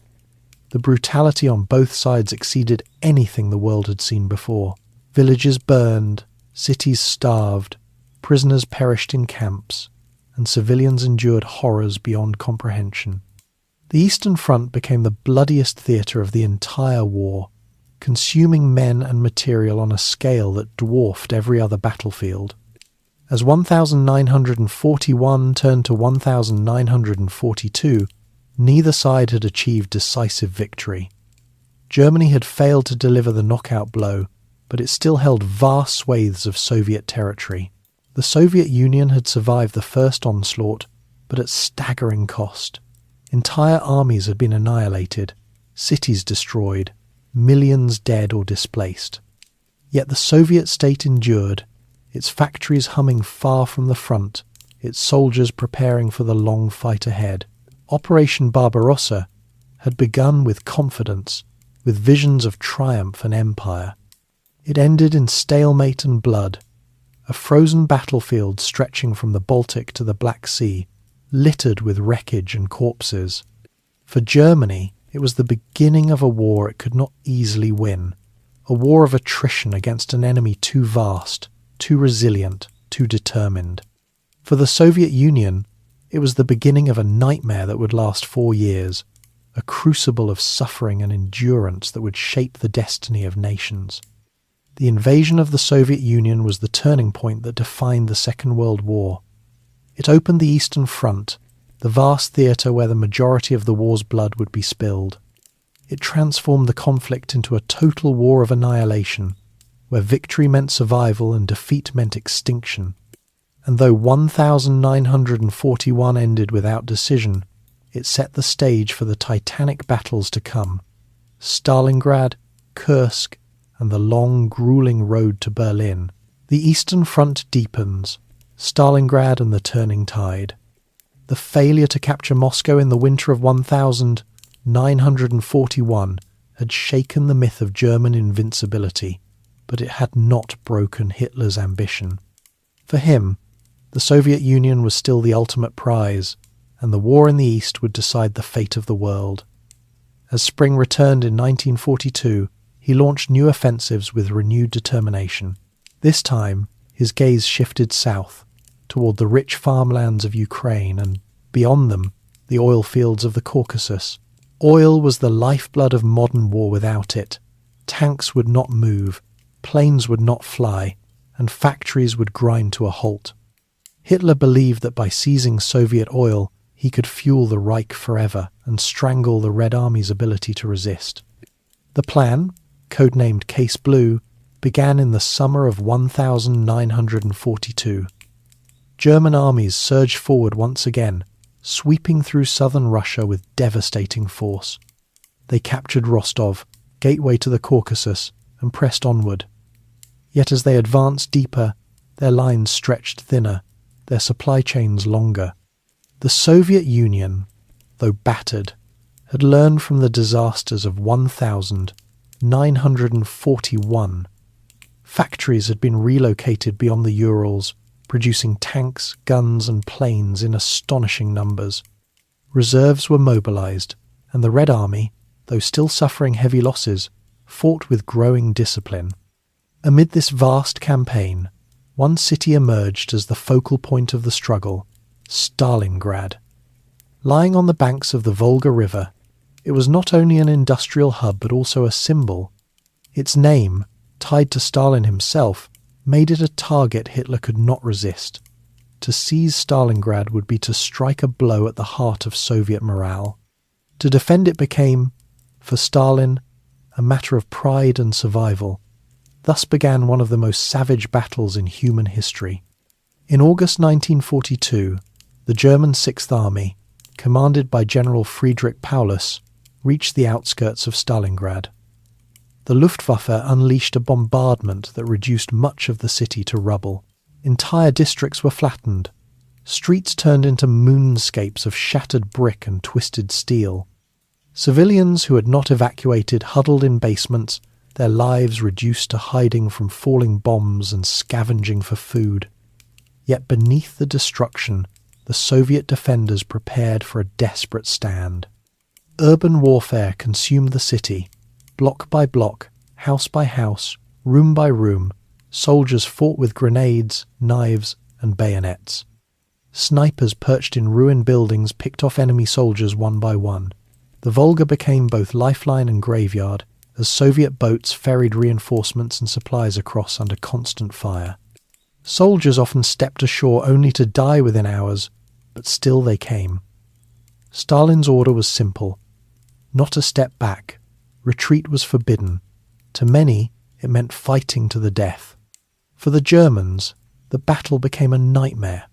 The brutality on both sides exceeded anything the world had seen before. Villages burned, cities starved, prisoners perished in camps, and civilians endured horrors beyond comprehension. The Eastern Front became the bloodiest theatre of the entire war, consuming men and material on a scale that dwarfed every other battlefield. As 1941 turned to 1942, neither side had achieved decisive victory. Germany had failed to deliver the knockout blow, but it still held vast swathes of Soviet territory. The Soviet Union had survived the first onslaught, but at staggering cost. Entire armies had been annihilated, cities destroyed, millions dead or displaced. Yet the Soviet state endured, its factories humming far from the front, its soldiers preparing for the long fight ahead. Operation Barbarossa had begun with confidence, with visions of triumph and empire. It ended in stalemate and blood, a frozen battlefield stretching from the Baltic to the Black Sea, littered with wreckage and corpses. For Germany, it was the beginning of a war it could not easily win, a war of attrition against an enemy too vast, too resilient, too determined. For the Soviet Union, it was the beginning of a nightmare that would last 4 years, a crucible of suffering and endurance that would shape the destiny of nations. The invasion of the Soviet Union was the turning point that defined the Second World War. It opened the Eastern Front, the vast theatre where the majority of the war's blood would be spilled. It transformed the conflict into a total war of annihilation, where victory meant survival and defeat meant extinction. And though 1941 ended without decision, it set the stage for the titanic battles to come. Stalingrad, Kursk, and the long, grueling road to Berlin. The Eastern Front deepens, Stalingrad and the turning tide. The failure to capture Moscow in the winter of 1941 had shaken the myth of German invincibility, but it had not broken Hitler's ambition. For him, the Soviet Union was still the ultimate prize, and the war in the East would decide the fate of the world. As spring returned in 1942, he launched new offensives with renewed determination. This time, his gaze shifted south, toward the rich farmlands of Ukraine and, beyond them, the oil fields of the Caucasus. Oil was the lifeblood of modern war. Without it, tanks would not move, planes would not fly, and factories would grind to a halt. Hitler believed that by seizing Soviet oil, he could fuel the Reich forever and strangle the Red Army's ability to resist. The plan, codenamed Case Blue, began in the summer of 1942. German armies surged forward once again, sweeping through southern Russia with devastating force. They captured Rostov, gateway to the Caucasus, and pressed onward. Yet as they advanced deeper, their lines stretched thinner, their supply chains longer. The Soviet Union, though battered, had learned from the disasters of 1941. Factories had been relocated beyond the Urals, producing tanks, guns and planes in astonishing numbers. Reserves were mobilized, and the Red Army, though still suffering heavy losses, fought with growing discipline. Amid this vast campaign, one city emerged as the focal point of the struggle: Stalingrad. Lying on the banks of the Volga River, it was not only an industrial hub but also a symbol. Its name, tied to Stalin himself, made it a target Hitler could not resist. To seize Stalingrad would be to strike a blow at the heart of Soviet morale. To defend it became, for Stalin, a matter of pride and survival. Thus began one of the most savage battles in human history. In August 1942, the German Sixth Army, commanded by General Friedrich Paulus, reached the outskirts of Stalingrad. The Luftwaffe unleashed a bombardment that reduced much of the city to rubble. Entire districts were flattened. Streets turned into moonscapes of shattered brick and twisted steel. Civilians who had not evacuated huddled in basements, their lives reduced to hiding from falling bombs and scavenging for food. Yet beneath the destruction, the Soviet defenders prepared for a desperate stand. Urban warfare consumed the city. Block by block, house by house, room by room, soldiers fought with grenades, knives, and bayonets. Snipers perched in ruined buildings picked off enemy soldiers one by one. The Volga became both lifeline and graveyard, as Soviet boats ferried reinforcements and supplies across under constant fire. Soldiers often stepped ashore only to die within hours, but still they came. Stalin's order was simple. Not a step back. Retreat was forbidden. To many, it meant fighting to the death. For the Germans, the battle became a nightmare.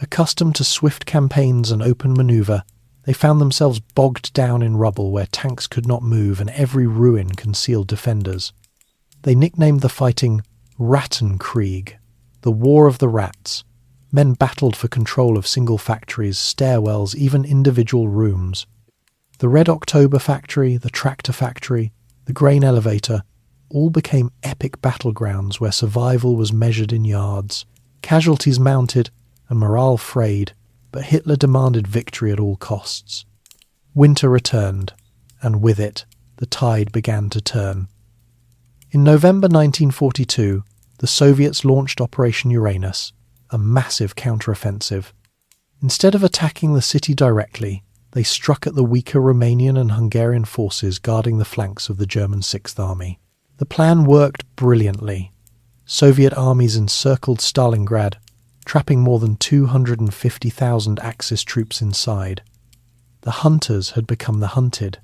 Accustomed to swift campaigns and open manoeuvre, they found themselves bogged down in rubble where tanks could not move and every ruin concealed defenders. They nicknamed the fighting Rattenkrieg, the War of the Rats. Men battled for control of single factories, stairwells, even individual rooms. The Red October factory, the tractor factory, the grain elevator, all became epic battlegrounds where survival was measured in yards, casualties mounted, and morale frayed, but Hitler demanded victory at all costs. Winter returned, and with it, the tide began to turn. In November 1942, the Soviets launched Operation Uranus, a massive counteroffensive. Instead of attacking the city directly, they struck at the weaker Romanian and Hungarian forces guarding the flanks of the German Sixth Army. The plan worked brilliantly. Soviet armies encircled Stalingrad, trapping more than 250,000 Axis troops inside. The hunters had become the hunted.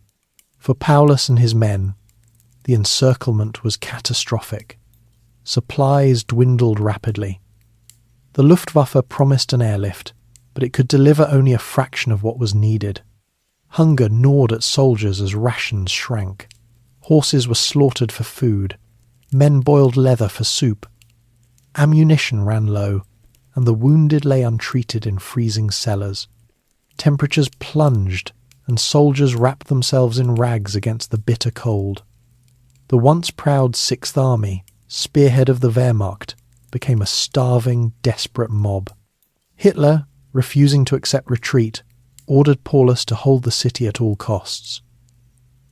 For Paulus and his men, the encirclement was catastrophic. Supplies dwindled rapidly. The Luftwaffe promised an airlift, but it could deliver only a fraction of what was needed. Hunger gnawed at soldiers as rations shrank. Horses were slaughtered for food. Men boiled leather for soup. Ammunition ran low, and the wounded lay untreated in freezing cellars. Temperatures plunged, and soldiers wrapped themselves in rags against the bitter cold. The once proud Sixth Army, spearhead of the Wehrmacht, became a starving, desperate mob. Hitler, refusing to accept retreat, ordered Paulus to hold the city at all costs.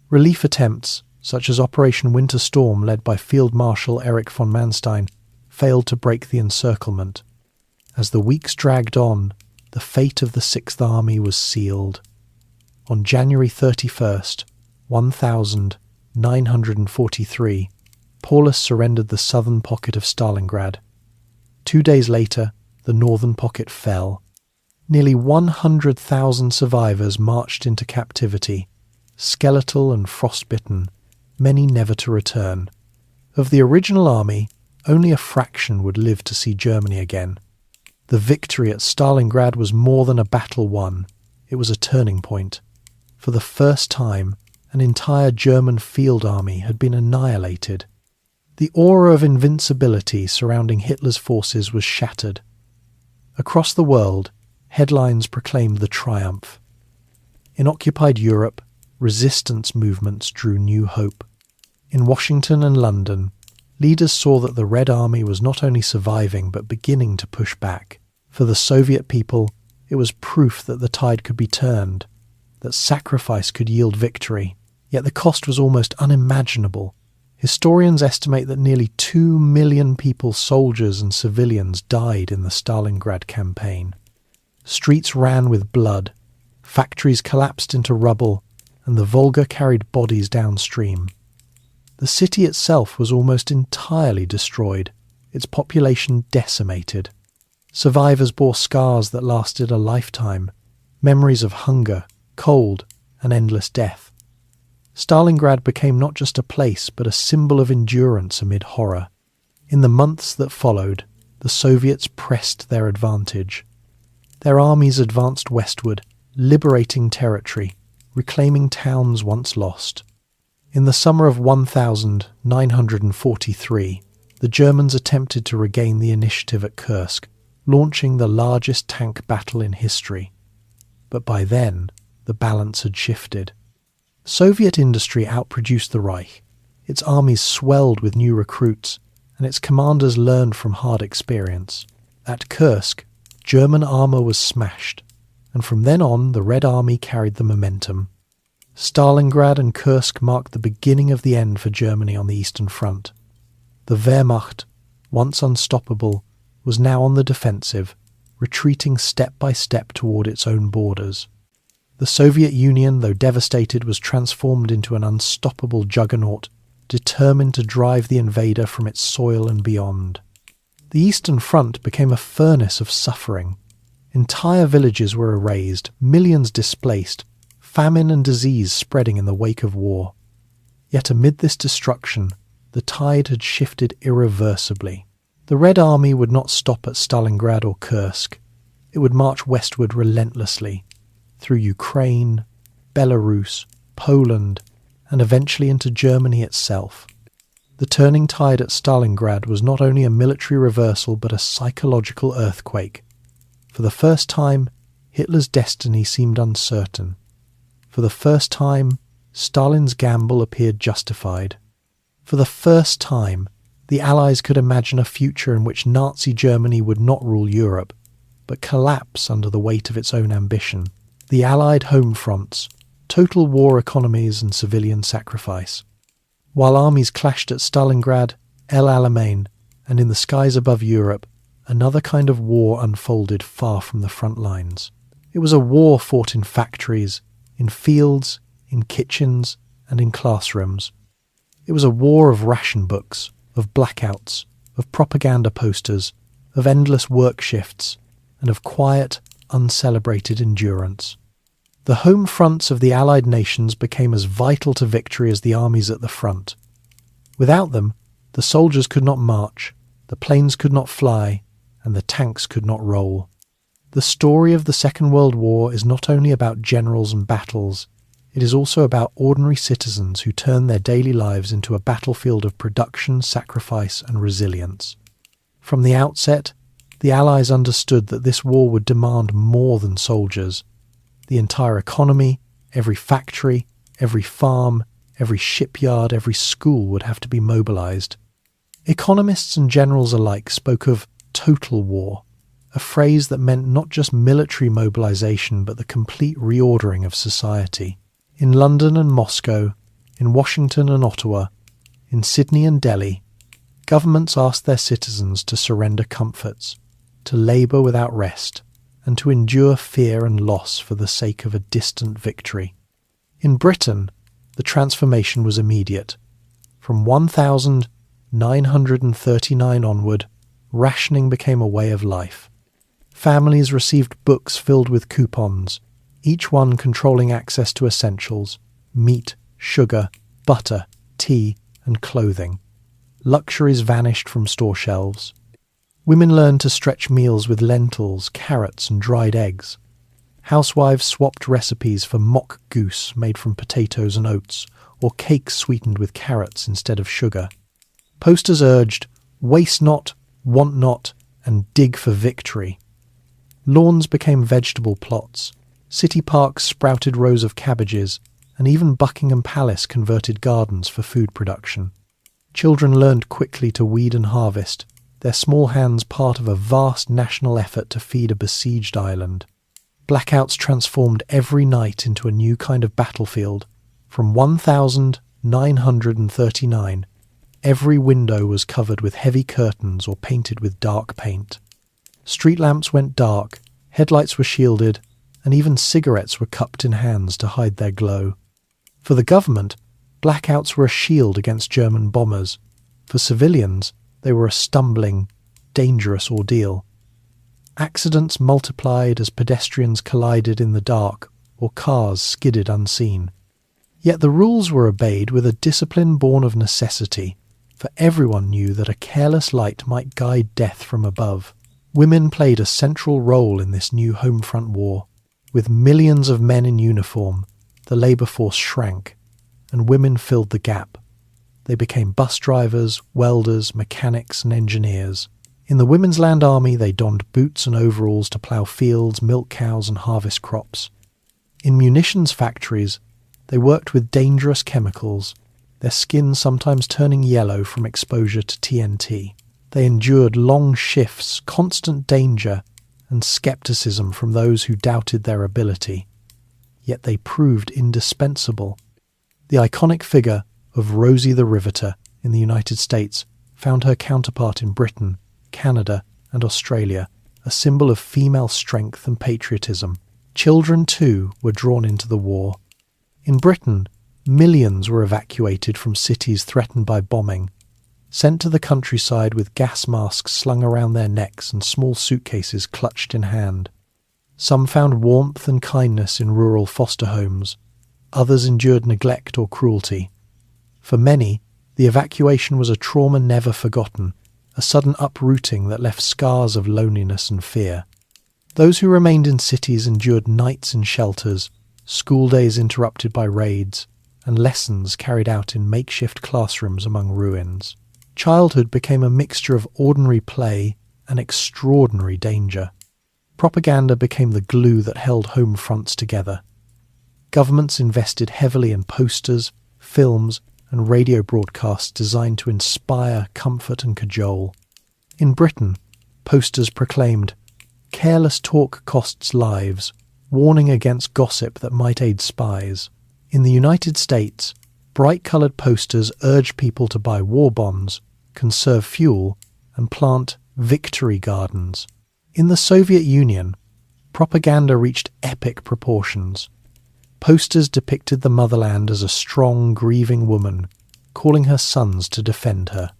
Relief attempts, such as Operation Winter Storm led by Field Marshal Erich von Manstein, failed to break the encirclement. As the weeks dragged on, the fate of the Sixth Army was sealed. On January 31st, 1943, Paulus surrendered the southern pocket of Stalingrad. 2 days later, the northern pocket fell. Nearly 100,000 survivors marched into captivity, skeletal and frostbitten, many never to return. Of the original army, only a fraction would live to see Germany again. The victory at Stalingrad was more than a battle won. It was a turning point. For the first time, an entire German field army had been annihilated. The aura of invincibility surrounding Hitler's forces was shattered. Across the world, headlines proclaimed the triumph. In occupied Europe, resistance movements drew new hope. In Washington and London, leaders saw that the Red Army was not only surviving but beginning to push back. For the Soviet people, it was proof that the tide could be turned, that sacrifice could yield victory. Yet the cost was almost unimaginable. Historians estimate that nearly 2 million people, soldiers and civilians, died in the Stalingrad campaign. Streets ran with blood, factories collapsed into rubble, and the Volga carried bodies downstream. The city itself was almost entirely destroyed, its population decimated. Survivors bore scars that lasted a lifetime, memories of hunger, cold, and endless death. Stalingrad became not just a place, but a symbol of endurance amid horror. In the months that followed, the Soviets pressed their advantage. Their armies advanced westward, liberating territory, reclaiming towns once lost. In the summer of 1943, the Germans attempted to regain the initiative at Kursk, launching the largest tank battle in history. But by then, the balance had shifted. Soviet industry outproduced the Reich, its armies swelled with new recruits, and its commanders learned from hard experience. At Kursk, German armour was smashed, and from then on the Red Army carried the momentum. Stalingrad and Kursk marked the beginning of the end for Germany on the Eastern Front. The Wehrmacht, once unstoppable, was now on the defensive, retreating step by step toward its own borders. The Soviet Union, though devastated, was transformed into an unstoppable juggernaut, determined to drive the invader from its soil and beyond. The Eastern Front became a furnace of suffering. Entire villages were erased, millions displaced, famine and disease spreading in the wake of war. Yet amid this destruction, the tide had shifted irreversibly. The Red Army would not stop at Stalingrad or Kursk. It would march westward relentlessly, through Ukraine, Belarus, Poland, and eventually into Germany itself. The turning tide at Stalingrad was not only a military reversal but a psychological earthquake. For the first time, Hitler's destiny seemed uncertain. For the first time, Stalin's gamble appeared justified. For the first time, the Allies could imagine a future in which Nazi Germany would not rule Europe, but collapse under the weight of its own ambition. The Allied home fronts, total war economies and civilian sacrifice. While armies clashed at Stalingrad, El Alamein, and in the skies above Europe, another kind of war unfolded far from the front lines. It was a war fought in factories, in fields, in kitchens, and in classrooms. It was a war of ration books, of blackouts, of propaganda posters, of endless work shifts, and of quiet, uncelebrated endurance. The home fronts of the Allied nations became as vital to victory as the armies at the front. Without them, the soldiers could not march, the planes could not fly, and the tanks could not roll. The story of the Second World War is not only about generals and battles, it is also about ordinary citizens who turn their daily lives into a battlefield of production, sacrifice, and resilience. From the outset, the Allies understood that this war would demand more than soldiers. The entire economy, every factory, every farm, every shipyard, every school would have to be mobilized. Economists and generals alike spoke of total war, a phrase that meant not just military mobilization but the complete reordering of society. In London and Moscow, in Washington and Ottawa, in Sydney and Delhi, governments asked their citizens to surrender comforts, to labour without rest, and to endure fear and loss for the sake of a distant victory. In Britain, the transformation was immediate. From 1939 onward, rationing became a way of life. Families received books filled with coupons, each one controlling access to essentials: meat, sugar, butter, tea, and clothing. Luxuries vanished from store shelves. Women learned to stretch meals with lentils, carrots, and dried eggs. Housewives swapped recipes for mock goose made from potatoes and oats, or cakes sweetened with carrots instead of sugar. Posters urged, "Waste not, want not, and dig for victory." Lawns became vegetable plots. City parks sprouted rows of cabbages, and even Buckingham Palace converted gardens for food production. Children learned quickly to weed and harvest, their small hands part of a vast national effort to feed a besieged island. Blackouts transformed every night into a new kind of battlefield. From 1939, every window was covered with heavy curtains or painted with dark paint. Street lamps went dark, headlights were shielded, and even cigarettes were cupped in hands to hide their glow. For the government, blackouts were a shield against German bombers. For civilians, they were a stumbling, dangerous ordeal. Accidents multiplied as pedestrians collided in the dark or cars skidded unseen. Yet the rules were obeyed with a discipline born of necessity, for everyone knew that a careless light might guide death from above. Women played a central role in this new home front war. With millions of men in uniform, the labour force shrank, and women filled the gap. They became bus drivers, welders, mechanics and engineers. In the Women's Land Army, they donned boots and overalls to plough fields, milk cows and harvest crops. In munitions factories, they worked with dangerous chemicals, their skin sometimes turning yellow from exposure to TNT. They endured long shifts, constant danger, and skepticism from those who doubted their ability. Yet they proved indispensable. The iconic figure of Rosie the Riveter in the United States found her counterpart in Britain, Canada, and Australia, a symbol of female strength and patriotism. Children, too, were drawn into the war. In Britain, millions were evacuated from cities threatened by bombing, sent to the countryside with gas masks slung around their necks and small suitcases clutched in hand. Some found warmth and kindness in rural foster homes. Others endured neglect or cruelty. For many, the evacuation was a trauma never forgotten, a sudden uprooting that left scars of loneliness and fear. Those who remained in cities endured nights in shelters, school days interrupted by raids, and lessons carried out in makeshift classrooms among ruins. Childhood became a mixture of ordinary play and extraordinary danger. Propaganda became the glue that held home fronts together. Governments invested heavily in posters, films, and radio broadcasts designed to inspire, comfort, and cajole. In Britain, posters proclaimed, "Careless talk costs lives, warning against gossip that might aid spies." In the United States, bright-coloured posters urged people to buy war bonds, conserve fuel, and plant victory gardens. In the Soviet Union, propaganda reached epic proportions. Posters depicted the motherland as a strong, grieving woman, calling her sons to defend her.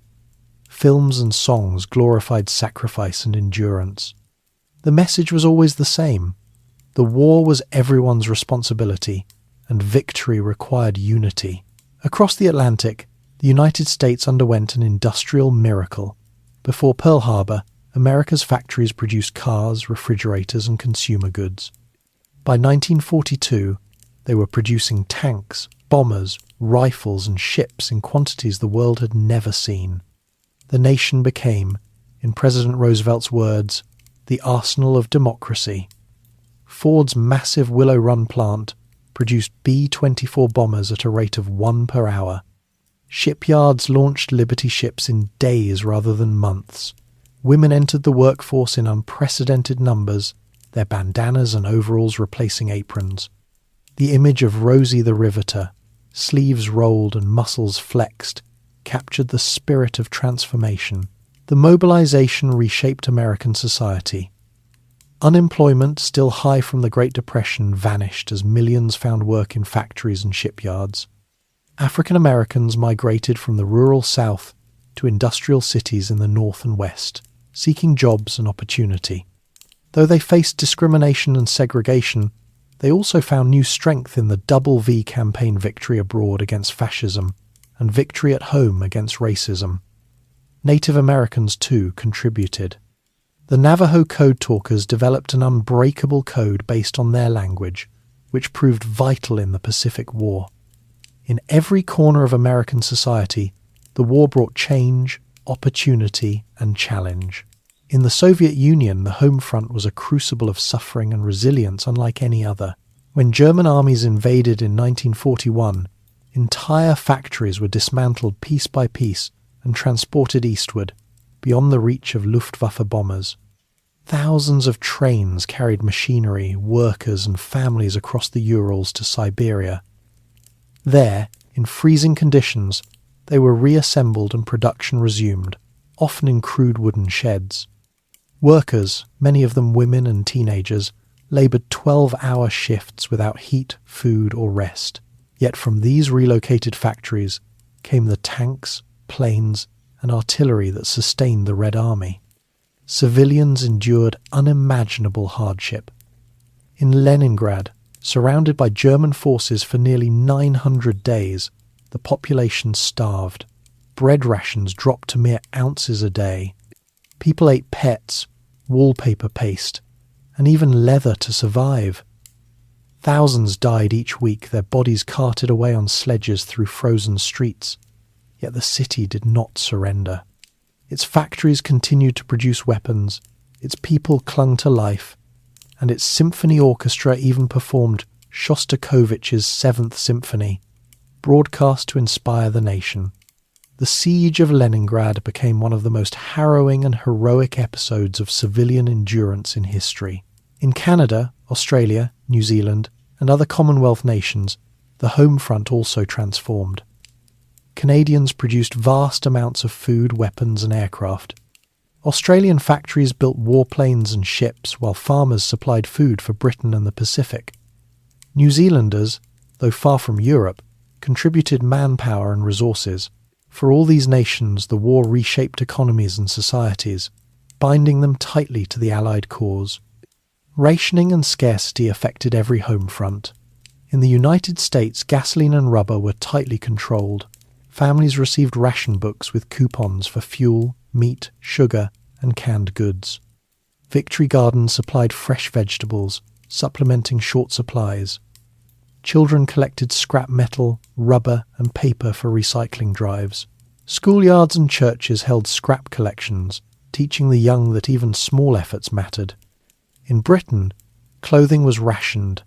Films and songs glorified sacrifice and endurance. The message was always the same. The war was everyone's responsibility, and victory required unity. Across the Atlantic, the United States underwent an industrial miracle. Before Pearl Harbor, America's factories produced cars, refrigerators, and consumer goods. By 1942, they were producing tanks, bombers, rifles, and ships in quantities the world had never seen. The nation became, in President Roosevelt's words, the arsenal of democracy. Ford's massive Willow Run plant produced B-24 bombers at a rate of 1 per hour. Shipyards launched Liberty ships in days rather than months. Women entered the workforce in unprecedented numbers, their bandanas and overalls replacing aprons. The image of Rosie the Riveter, sleeves rolled and muscles flexed, captured the spirit of transformation. The mobilization reshaped American society. Unemployment, still high from the Great Depression, vanished as millions found work in factories and shipyards. African Americans migrated from the rural South to industrial cities in the North and West, seeking jobs and opportunity. Though they faced discrimination and segregation, they also found new strength in the Double V campaign victory abroad against fascism and victory at home against racism. Native Americans, too, contributed. The Navajo code talkers developed an unbreakable code based on their language, which proved vital in the Pacific War. In every corner of American society, the war brought change, opportunity, and challenge. In the Soviet Union, the home front was a crucible of suffering and resilience unlike any other. When German armies invaded in 1941, entire factories were dismantled piece by piece and transported eastward, beyond the reach of Luftwaffe bombers. Thousands of trains carried machinery, workers, and families across the Urals to Siberia. There, in freezing conditions, they were reassembled and production resumed, often in crude wooden sheds. Workers, many of them women and teenagers, laboured 12-hour shifts without heat, food, or rest. Yet from these relocated factories came the tanks, planes, and artillery that sustained the Red Army. Civilians endured unimaginable hardship. In Leningrad, surrounded by German forces for nearly 900 days, the population starved. Bread rations dropped to mere ounces a day. People ate pets, wallpaper paste, and even leather to survive. Thousands died each week, their bodies carted away on sledges through frozen streets. yet the city did not surrender. Its factories continued to produce weapons, its people clung to life, and its symphony orchestra even performed Shostakovich's Seventh Symphony, broadcast to inspire the nation. The siege of Leningrad became one of the most harrowing and heroic episodes of civilian endurance in history. In Canada, Australia, New Zealand, and other Commonwealth nations, the home front also transformed. Canadians produced vast amounts of food, weapons, and aircraft. Australian factories built warplanes and ships, while farmers supplied food for Britain and the Pacific. New Zealanders, though far from Europe, contributed manpower and resources. For all these nations, the war reshaped economies and societies, binding them tightly to the Allied cause. Rationing and scarcity affected every home front. In the United States, gasoline and rubber were tightly controlled. Families received ration books with coupons for fuel, meat, sugar, and canned goods. Victory Gardens supplied fresh vegetables, supplementing short supplies. Children collected scrap metal, rubber, and paper for recycling drives. Schoolyards and churches held scrap collections, teaching the young that even small efforts mattered. In Britain, clothing was rationed,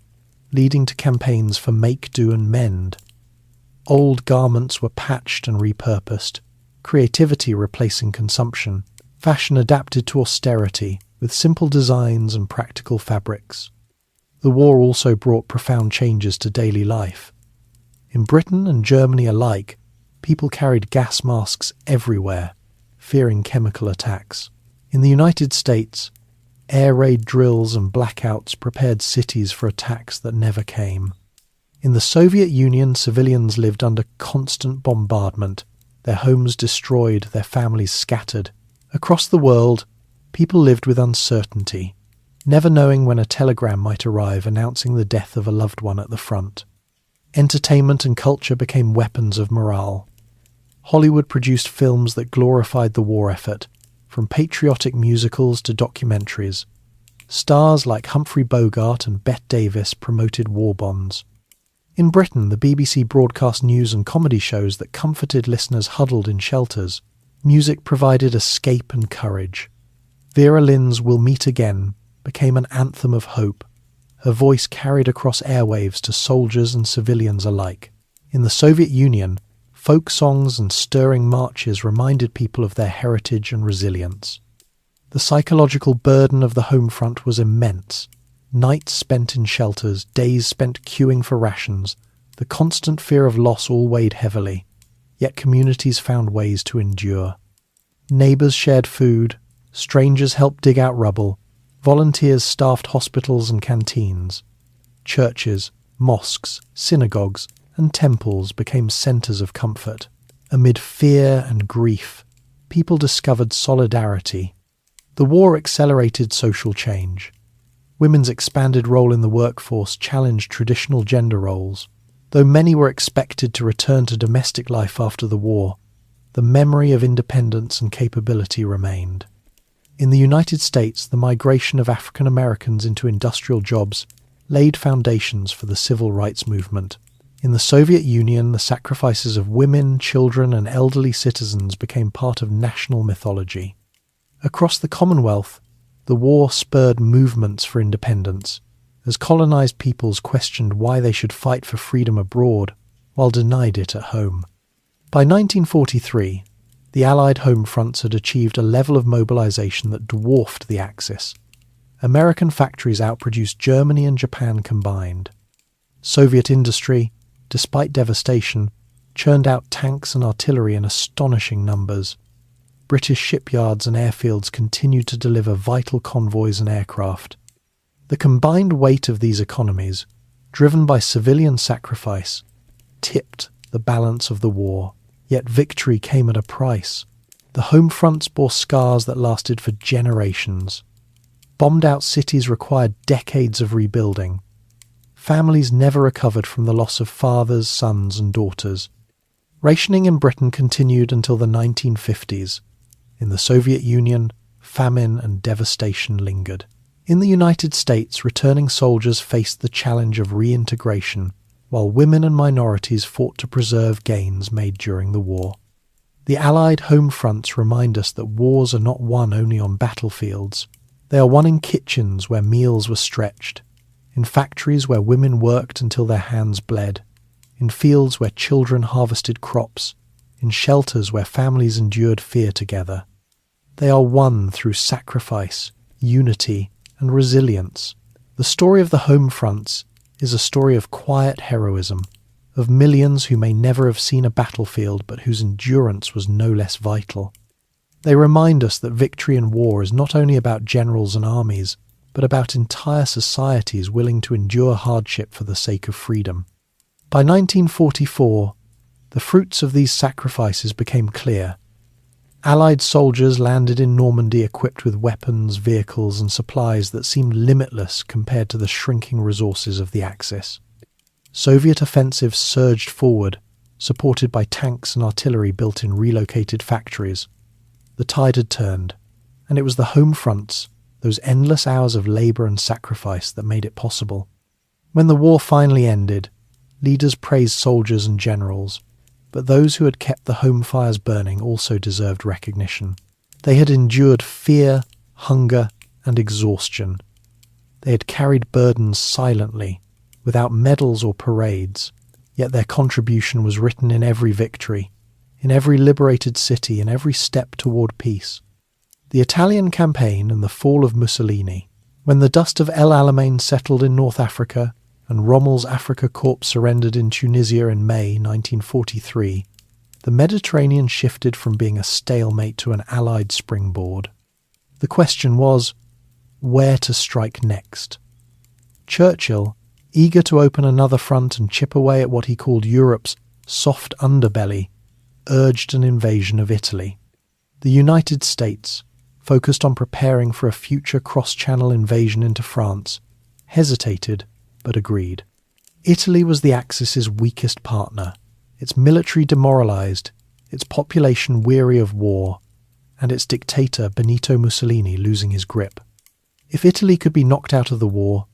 leading to campaigns for make, do, and mend. Old garments were patched and repurposed, creativity replacing consumption, fashion adapted to austerity, with simple designs and practical fabrics. The war also brought profound changes to daily life. In Britain and Germany alike, people carried gas masks everywhere, fearing chemical attacks. In the United States, air raid drills and blackouts prepared cities for attacks that never came. In the Soviet Union, civilians lived under constant bombardment, their homes destroyed, their families scattered. Across the world, people lived with uncertainty, never knowing when a telegram might arrive announcing the death of a loved one at the front. Entertainment and culture became weapons of morale. Hollywood produced films that glorified the war effort, from patriotic musicals to documentaries. Stars like Humphrey Bogart and Bette Davis promoted war bonds. In Britain, the BBC broadcast news and comedy shows that comforted listeners huddled in shelters. Music provided escape and courage. Vera Lynn's "We'll Meet Again" became an anthem of hope. Her voice carried across airwaves to soldiers and civilians alike. In the Soviet Union, folk songs and stirring marches reminded people of their heritage and resilience. The psychological burden of the home front was immense. Nights spent in shelters, days spent queuing for rations, the constant fear of loss all weighed heavily, yet communities found ways to endure. Neighbours shared food, strangers helped dig out rubble, volunteers staffed hospitals and canteens. Churches, mosques, synagogues, and temples became centres of comfort. Amid fear and grief, people discovered solidarity. The war accelerated social change. Women's expanded role in the workforce challenged traditional gender roles. Though many were expected to return to domestic life after the war, the memory of independence and capability remained. In the United States, the migration of African Americans into industrial jobs laid foundations for the civil rights movement. In the Soviet Union, the sacrifices of women, children, and elderly citizens became part of national mythology. Across the Commonwealth, the war spurred movements for independence, as colonized peoples questioned why they should fight for freedom abroad while denied it at home. By 1943, the Allied home fronts had achieved a level of mobilization that dwarfed the Axis. American factories outproduced Germany and Japan combined. Soviet industry, despite devastation, churned out tanks and artillery in astonishing numbers. British shipyards and airfields continued to deliver vital convoys and aircraft. The combined weight of these economies, driven by civilian sacrifice, tipped the balance of the war. Yet victory came at a price. The home fronts bore scars that lasted for generations. Bombed-out cities required decades of rebuilding. Families never recovered from the loss of fathers, sons, and daughters. Rationing in Britain continued until the 1950s. In the Soviet Union, famine and devastation lingered. In the United States, returning soldiers faced the challenge of reintegration, while women and minorities fought to preserve gains made during the war. The Allied home fronts remind us that wars are not won only on battlefields. They are won in kitchens where meals were stretched, in factories where women worked until their hands bled, in fields where children harvested crops, in shelters where families endured fear together. They are won through sacrifice, unity, and resilience. The story of the home fronts is a story of quiet heroism, of millions who may never have seen a battlefield but whose endurance was no less vital. They remind us that victory in war is not only about generals and armies, but about entire societies willing to endure hardship for the sake of freedom. By 1944, the fruits of these sacrifices became clear. Allied soldiers landed in Normandy equipped with weapons, vehicles, and supplies that seemed limitless compared to the shrinking resources of the Axis. Soviet offensives surged forward, supported by tanks and artillery built in relocated factories. The tide had turned, and it was the home fronts, those endless hours of labour and sacrifice, that made it possible. When the war finally ended, leaders praised soldiers and generals, but those who had kept the home fires burning also deserved recognition. They had endured fear, hunger, and exhaustion. They had carried burdens silently, without medals or parades, yet their contribution was written in every victory, in every liberated city, in every step toward peace. The Italian campaign and the fall of Mussolini. When the dust of El Alamein settled in North Africa and Rommel's Afrika Korps surrendered in Tunisia in May 1943, the Mediterranean shifted from being a stalemate to an Allied springboard. The question was, where to strike next? Churchill, eager to open another front and chip away at what he called Europe's soft underbelly, urged an invasion of Italy. The United States, focused on preparing for a future cross-channel invasion into France, hesitated but agreed. Italy was the Axis's weakest partner, its military demoralised, its population weary of war, and its dictator Benito Mussolini losing his grip. If Italy could be knocked out of the war,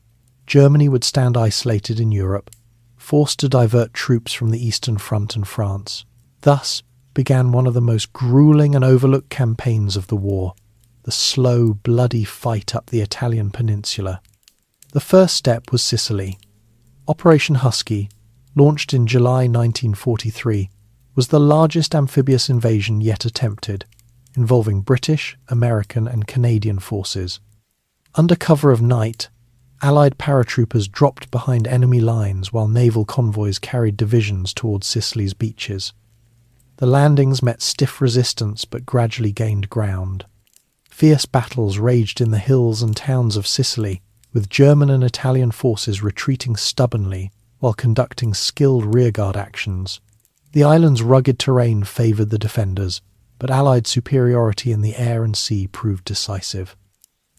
Germany would stand isolated in Europe, forced to divert troops from the Eastern Front and France. Thus began one of the most gruelling and overlooked campaigns of the war, the slow, bloody fight up the Italian peninsula. The first step was Sicily. Operation Husky, launched in July 1943, was the largest amphibious invasion yet attempted, involving British, American and Canadian forces. Under cover of night, Allied paratroopers dropped behind enemy lines while naval convoys carried divisions towards Sicily's beaches. The landings met stiff resistance but gradually gained ground. Fierce battles raged in the hills and towns of Sicily, with German and Italian forces retreating stubbornly while conducting skilled rearguard actions. The island's rugged terrain favoured the defenders, but Allied superiority in the air and sea proved decisive.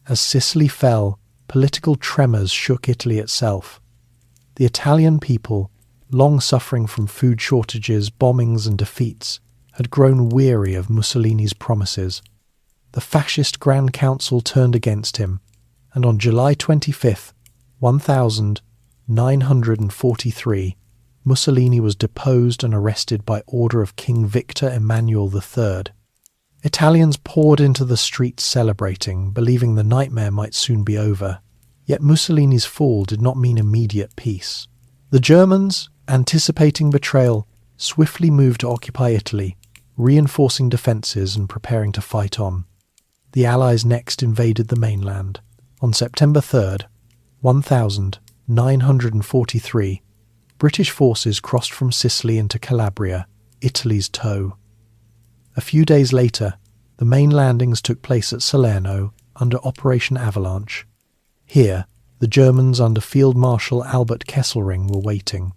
As Sicily fell, political tremors shook Italy itself. The Italian people, long suffering from food shortages, bombings and defeats, had grown weary of Mussolini's promises. The fascist Grand Council turned against him, and on July 25, 1943, Mussolini was deposed and arrested by order of King Victor Emmanuel III. Italians poured into the streets celebrating, believing the nightmare might soon be over. Yet Mussolini's fall did not mean immediate peace. The Germans, anticipating betrayal, swiftly moved to occupy Italy, reinforcing defences and preparing to fight on. The Allies next invaded the mainland. On September 3, 1943, British forces crossed from Sicily into Calabria, Italy's toe. A few days later, the main landings took place at Salerno under Operation Avalanche. Here, the Germans under Field Marshal Albert Kesselring were waiting.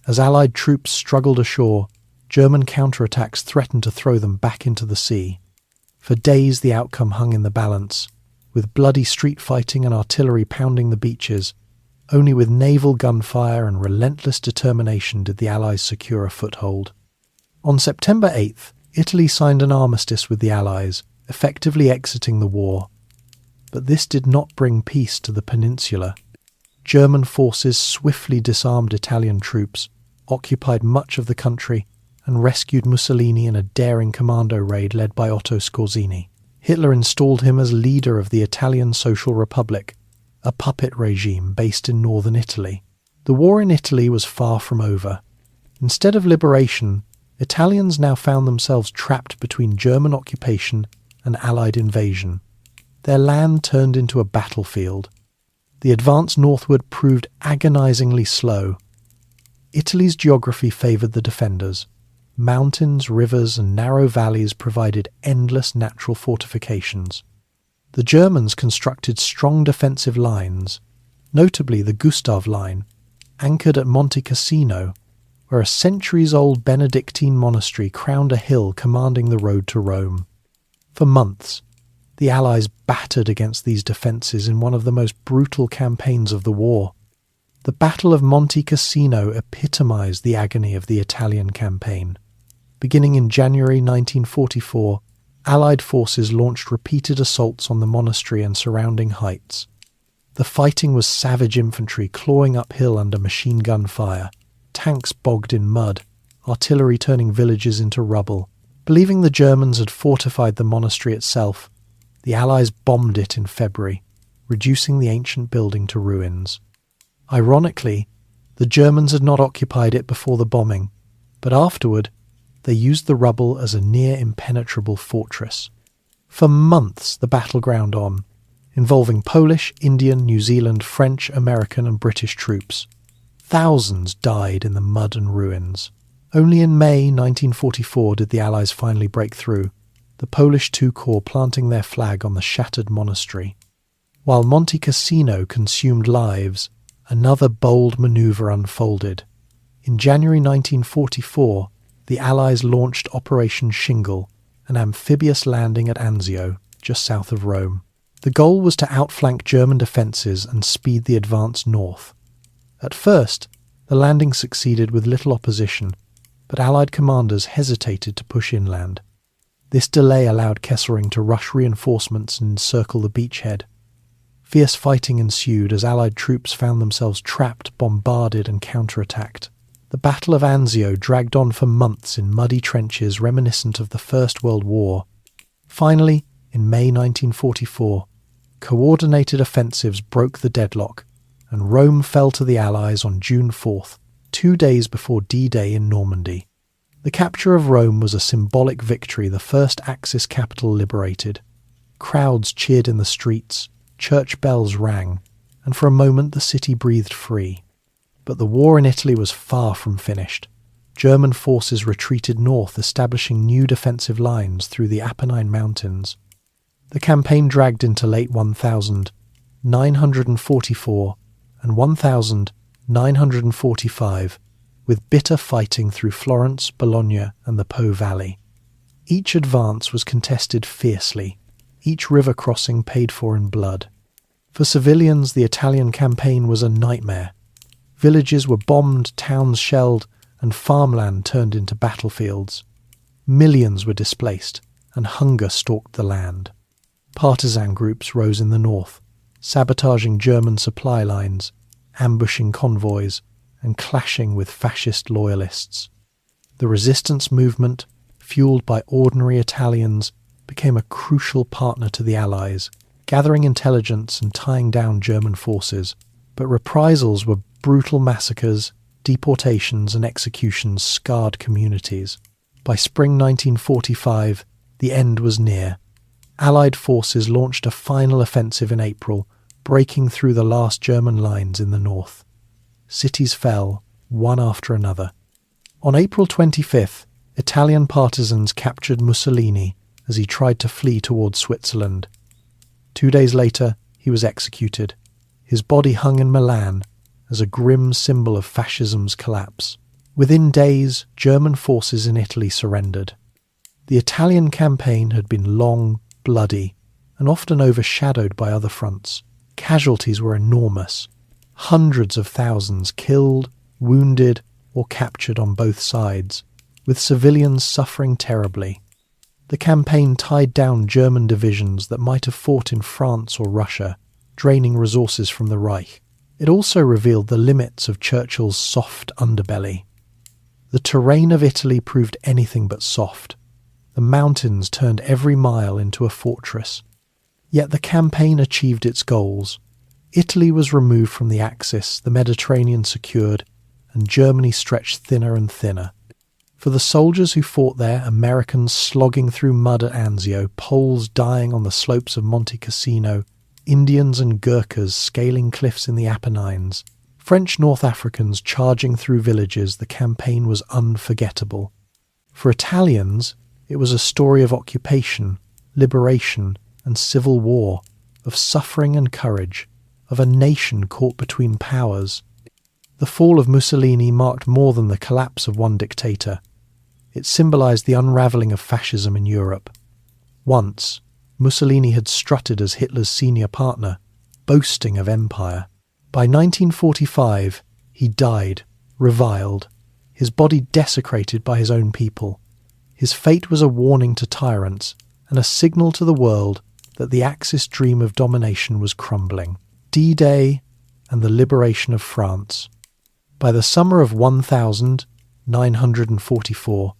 As Allied troops struggled ashore, German counterattacks threatened to throw them back into the sea. For days the outcome hung in the balance, with bloody street fighting and artillery pounding the beaches. Only with naval gunfire and relentless determination did the Allies secure a foothold. On September 8th, Italy signed an armistice with the Allies, effectively exiting the war. But this did not bring peace to the peninsula. German forces swiftly disarmed Italian troops, occupied much of the country, and rescued Mussolini in a daring commando raid led by Otto Skorzeny. Hitler installed him as leader of the Italian Social Republic, a puppet regime based in northern Italy. The war in Italy was far from over. Instead of liberation, Italians now found themselves trapped between German occupation and Allied invasion. Their land turned into a battlefield. The advance northward proved agonizingly slow. Italy's geography favoured the defenders. Mountains, rivers, and narrow valleys provided endless natural fortifications. The Germans constructed strong defensive lines, notably the Gustav Line, anchored at Monte Cassino, where a centuries-old Benedictine monastery crowned a hill commanding the road to Rome. For months, the Allies battered against these defences in one of the most brutal campaigns of the war. The Battle of Monte Cassino epitomised the agony of the Italian campaign. Beginning in January 1944, Allied forces launched repeated assaults on the monastery and surrounding heights. The fighting was savage infantry clawing uphill under machine gun fire, tanks bogged in mud, artillery turning villages into rubble. Believing the Germans had fortified the monastery itself, the Allies bombed it in February, reducing the ancient building to ruins. Ironically, the Germans had not occupied it before the bombing, but afterward they used the rubble as a near-impenetrable fortress. For months the battle ground on, involving Polish, Indian, New Zealand, French, American and British troops. Thousands died in the mud and ruins. Only in May 1944 did the Allies finally break through, the Polish II Corps planting their flag on the shattered monastery. While Monte Cassino consumed lives, another bold manoeuvre unfolded. In January 1944, the Allies launched Operation Shingle, an amphibious landing at Anzio, just south of Rome. The goal was to outflank German defences and speed the advance north. At first, the landing succeeded with little opposition, but Allied commanders hesitated to push inland. This delay allowed Kesselring to rush reinforcements and encircle the beachhead. Fierce fighting ensued as Allied troops found themselves trapped, bombarded and counterattacked. The Battle of Anzio dragged on for months in muddy trenches reminiscent of the First World War. Finally, in May 1944, coordinated offensives broke the deadlock, and Rome fell to the Allies on June 4th, 2 days before D-Day in Normandy. The capture of Rome was a symbolic victory, the first Axis capital liberated. Crowds cheered in the streets, church bells rang, and for a moment the city breathed free. But the war in Italy was far from finished. German forces retreated north, establishing new defensive lines through the Apennine Mountains. The campaign dragged into late 1944 and 1945, with bitter fighting through Florence, Bologna and the Po Valley. Each advance was contested fiercely, each river crossing paid for in blood. For civilians, the Italian campaign was a nightmare. Villages were bombed, towns shelled, and farmland turned into battlefields. Millions were displaced, and hunger stalked the land. Partisan groups rose in the north, sabotaging German supply lines, ambushing convoys, and clashing with fascist loyalists. The resistance movement, fueled by ordinary Italians, became a crucial partner to the Allies, gathering intelligence and tying down German forces. But reprisals were brutal massacres, deportations and executions scarred communities. By spring 1945, the end was near. Allied forces launched a final offensive in April, breaking through the last German lines in the north. Cities fell, one after another. On April 25th, Italian partisans captured Mussolini as he tried to flee towards Switzerland. 2 days later, he was executed. His body hung in Milan as a grim symbol of fascism's collapse. Within days, German forces in Italy surrendered. The Italian campaign had been long, bloody, and often overshadowed by other fronts. Casualties were enormous. Hundreds of thousands killed, wounded, or captured on both sides, with civilians suffering terribly. The campaign tied down German divisions that might have fought in France or Russia, draining resources from the Reich. It also revealed the limits of Churchill's soft underbelly. The terrain of Italy proved anything but soft. The mountains turned every mile into a fortress. Yet the campaign achieved its goals. Italy was removed from the Axis, the Mediterranean secured, and Germany stretched thinner and thinner. For the soldiers who fought there, Americans slogging through mud at Anzio, Poles dying on the slopes of Monte Cassino, Indians and Gurkhas scaling cliffs in the Apennines, French North Africans charging through villages, the campaign was unforgettable. For Italians, it was a story of occupation, liberation, and civil war, of suffering and courage, of a nation caught between powers. The fall of Mussolini marked more than the collapse of one dictator. It symbolized the unraveling of fascism in Europe. Once, Mussolini had strutted as Hitler's senior partner, boasting of empire. By 1945, he died, reviled, his body desecrated by his own people. His fate was a warning to tyrants and a signal to the world that the Axis dream of domination was crumbling. D-Day and the liberation of France. By the summer of 1944,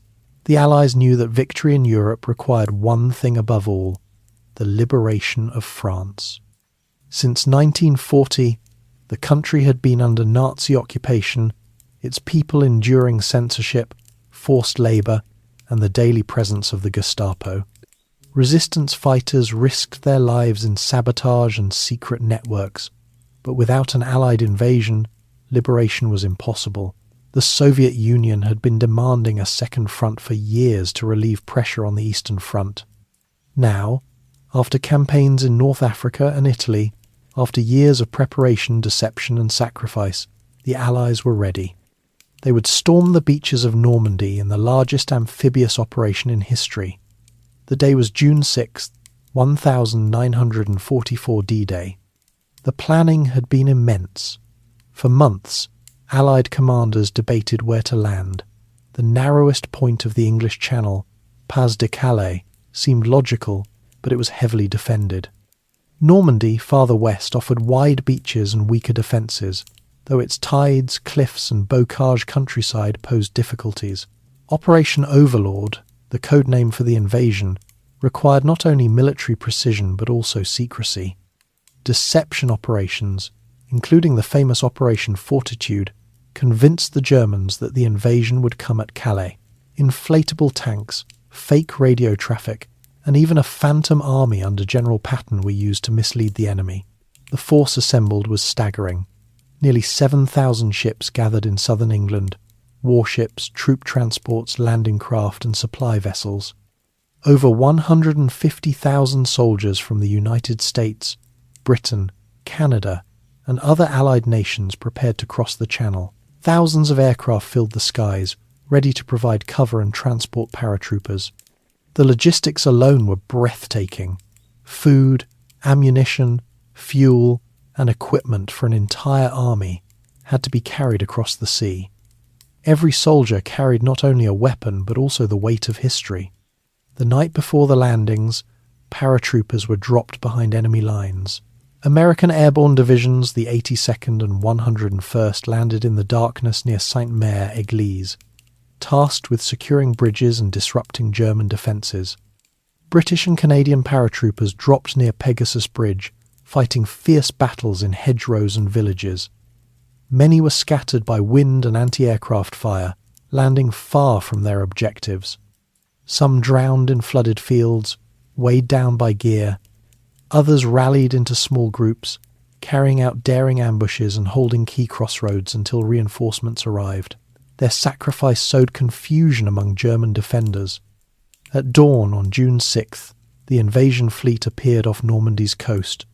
the Allies knew that victory in Europe required one thing above all: the liberation of France. Since 1940, the country had been under Nazi occupation, its people enduring censorship, forced labour, and the daily presence of the Gestapo. Resistance fighters risked their lives in sabotage and secret networks, but without an Allied invasion, liberation was impossible. The Soviet Union had been demanding a second front for years to relieve pressure on the Eastern Front. Now, after campaigns in North Africa and Italy, after years of preparation, deception and sacrifice, the Allies were ready. They would storm the beaches of Normandy in the largest amphibious operation in history. The day was June 6, 1944 D-Day. The planning had been immense. For months, Allied commanders debated where to land. The narrowest point of the English Channel, Pas de Calais, seemed logical, but it was heavily defended. Normandy, farther west, offered wide beaches and weaker defences, though its tides, cliffs and bocage countryside posed difficulties. Operation Overlord, the code name for the invasion, required not only military precision but also secrecy. Deception operations, including the famous Operation Fortitude, convinced the Germans that the invasion would come at Calais. Inflatable tanks, fake radio traffic, and even a phantom army under General Patton were used to mislead the enemy. The force assembled was staggering. Nearly 7,000 ships gathered in southern England, warships, troop transports, landing craft and supply vessels. Over 150,000 soldiers from the United States, Britain, Canada, and other Allied nations prepared to cross the Channel. Thousands of aircraft filled the skies, ready to provide cover and transport paratroopers. The logistics alone were breathtaking. Food, ammunition, fuel, and equipment for an entire army had to be carried across the sea. Every soldier carried not only a weapon but also the weight of history. The night before the landings, paratroopers were dropped behind enemy lines. American airborne divisions, the 82nd and 101st, landed in the darkness near Sainte-Mère-Église, tasked with securing bridges and disrupting German defences. British and Canadian paratroopers dropped near Pegasus Bridge, fighting fierce battles in hedgerows and villages. Many were scattered by wind and anti-aircraft fire, landing far from their objectives. Some drowned in flooded fields, weighed down by gear. Others rallied into small groups, carrying out daring ambushes and holding key crossroads until reinforcements arrived. Their sacrifice sowed confusion among German defenders. At dawn on June 6th, the invasion fleet appeared off Normandy's coast.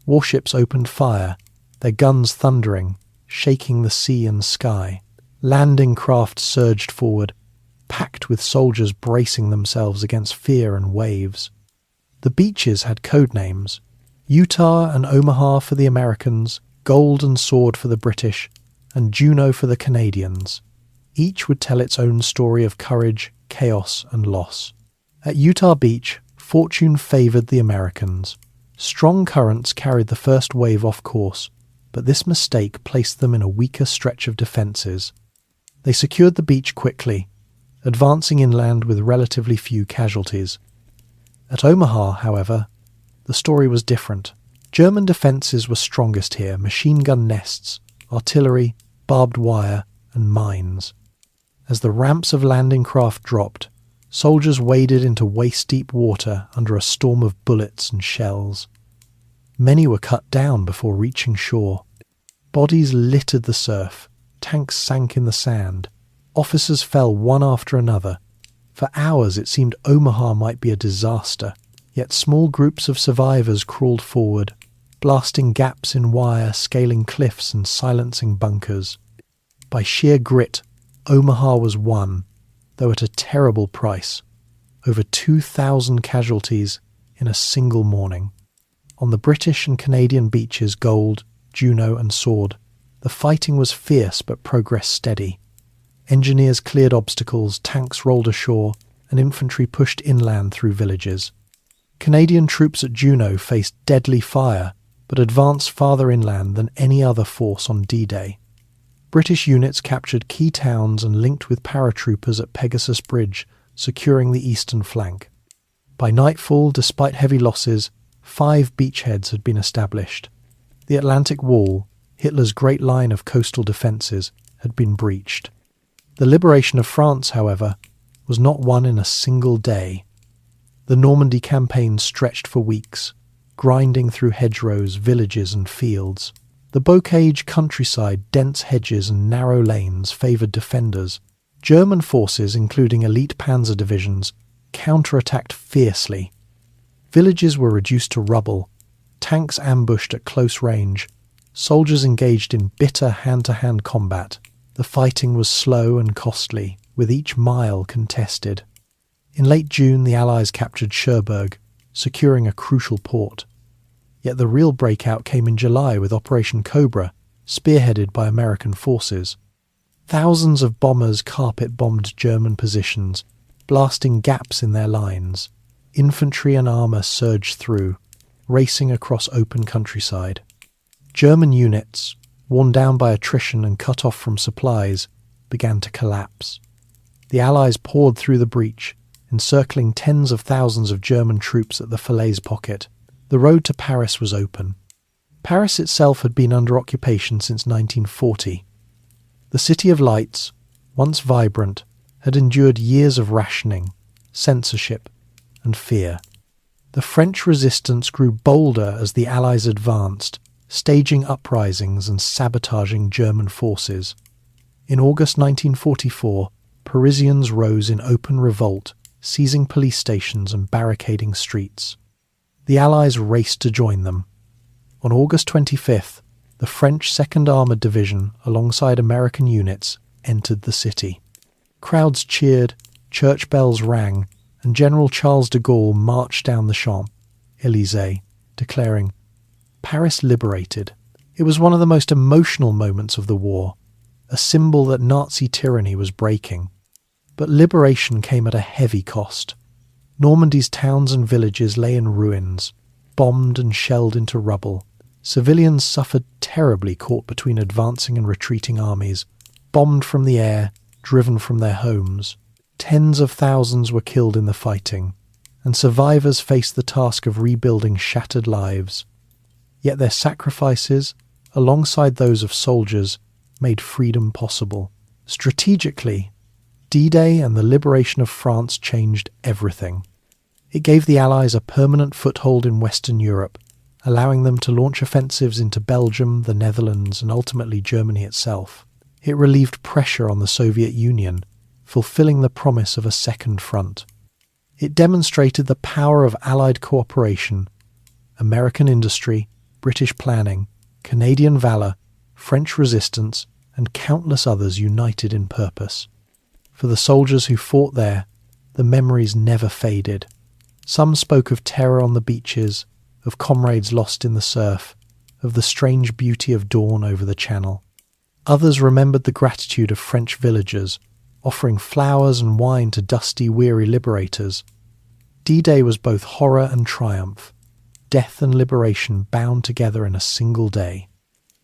Warships opened fire, their guns thundering, shaking the sea and sky. Landing craft surged forward, packed with soldiers bracing themselves against fear and waves. The beaches had code names: Utah and Omaha for the Americans, Gold and Sword for the British, and Juno for the Canadians. Each would tell its own story of courage, chaos, and loss. At Utah Beach, fortune favoured the Americans. Strong currents carried the first wave off course, but this mistake placed them in a weaker stretch of defences. They secured the beach quickly, advancing inland with relatively few casualties. At Omaha, however, the story was different. German defences were strongest here: machine gun nests, artillery, barbed wire, and mines. As the ramps of landing craft dropped, soldiers waded into waist-deep water under a storm of bullets and shells. Many were cut down before reaching shore. Bodies littered the surf, tanks sank in the sand, officers fell one after another. For hours it seemed Omaha might be a disaster, yet small groups of survivors crawled forward, blasting gaps in wire, scaling cliffs and silencing bunkers. By sheer grit, Omaha was won, though at a terrible price: over 2,000 casualties in a single morning. On the British and Canadian beaches Gold, Juno and Sword, the fighting was fierce but progress steady. Engineers cleared obstacles, tanks rolled ashore, and infantry pushed inland through villages. Canadian troops at Juno faced deadly fire, but advanced farther inland than any other force on D-Day. British units captured key towns and linked with paratroopers at Pegasus Bridge, securing the eastern flank. By nightfall, despite heavy losses, 5 beachheads had been established. The Atlantic Wall, Hitler's great line of coastal defences, had been breached. The liberation of France, however, was not won in a single day. The Normandy campaign stretched for weeks, grinding through hedgerows, villages and fields. The bocage countryside, dense hedges and narrow lanes favoured defenders. German forces, including elite panzer divisions, counterattacked fiercely. Villages were reduced to rubble, tanks ambushed at close range, soldiers engaged in bitter hand-to-hand combat. The fighting was slow and costly, with each mile contested. In late June, the Allies captured Cherbourg, securing a crucial port. Yet the real breakout came in July with Operation Cobra, spearheaded by American forces. Thousands of bombers carpet-bombed German positions, blasting gaps in their lines. Infantry and armour surged through, racing across open countryside. German units, worn down by attrition and cut off from supplies, began to collapse. The Allies poured through the breach, encircling tens of thousands of German troops at the Falaise pocket. The road to Paris was open. Paris itself had been under occupation since 1940. The City of Lights, once vibrant, had endured years of rationing, censorship, and fear. The French resistance grew bolder as the Allies advanced, staging uprisings and sabotaging German forces. In August 1944, Parisians rose in open revolt, seizing police stations and barricading streets. The Allies raced to join them. On August 25th, the French 2nd Armoured Division, alongside American units, entered the city. Crowds cheered, church bells rang, and General Charles de Gaulle marched down the Champs-Élysées, declaring, "Paris liberated." It was one of the most emotional moments of the war, a symbol that Nazi tyranny was breaking. But liberation came at a heavy cost. Normandy's towns and villages lay in ruins, bombed and shelled into rubble. Civilians suffered terribly caught between advancing and retreating armies, bombed from the air, driven from their homes. Tens of thousands were killed in the fighting, and survivors faced the task of rebuilding shattered lives. Yet their sacrifices, alongside those of soldiers, made freedom possible. Strategically, D-Day and the liberation of France changed everything. It gave the Allies a permanent foothold in Western Europe, allowing them to launch offensives into Belgium, the Netherlands, and ultimately Germany itself. It relieved pressure on the Soviet Union, fulfilling the promise of a second front. It demonstrated the power of Allied cooperation: American industry, British planning, Canadian valour, French resistance, and countless others united in purpose. For the soldiers who fought there, the memories never faded. Some spoke of terror on the beaches, of comrades lost in the surf, of the strange beauty of dawn over the Channel. Others remembered the gratitude of French villagers, offering flowers and wine to dusty, weary liberators. D-Day was both horror and triumph, death and liberation bound together in a single day.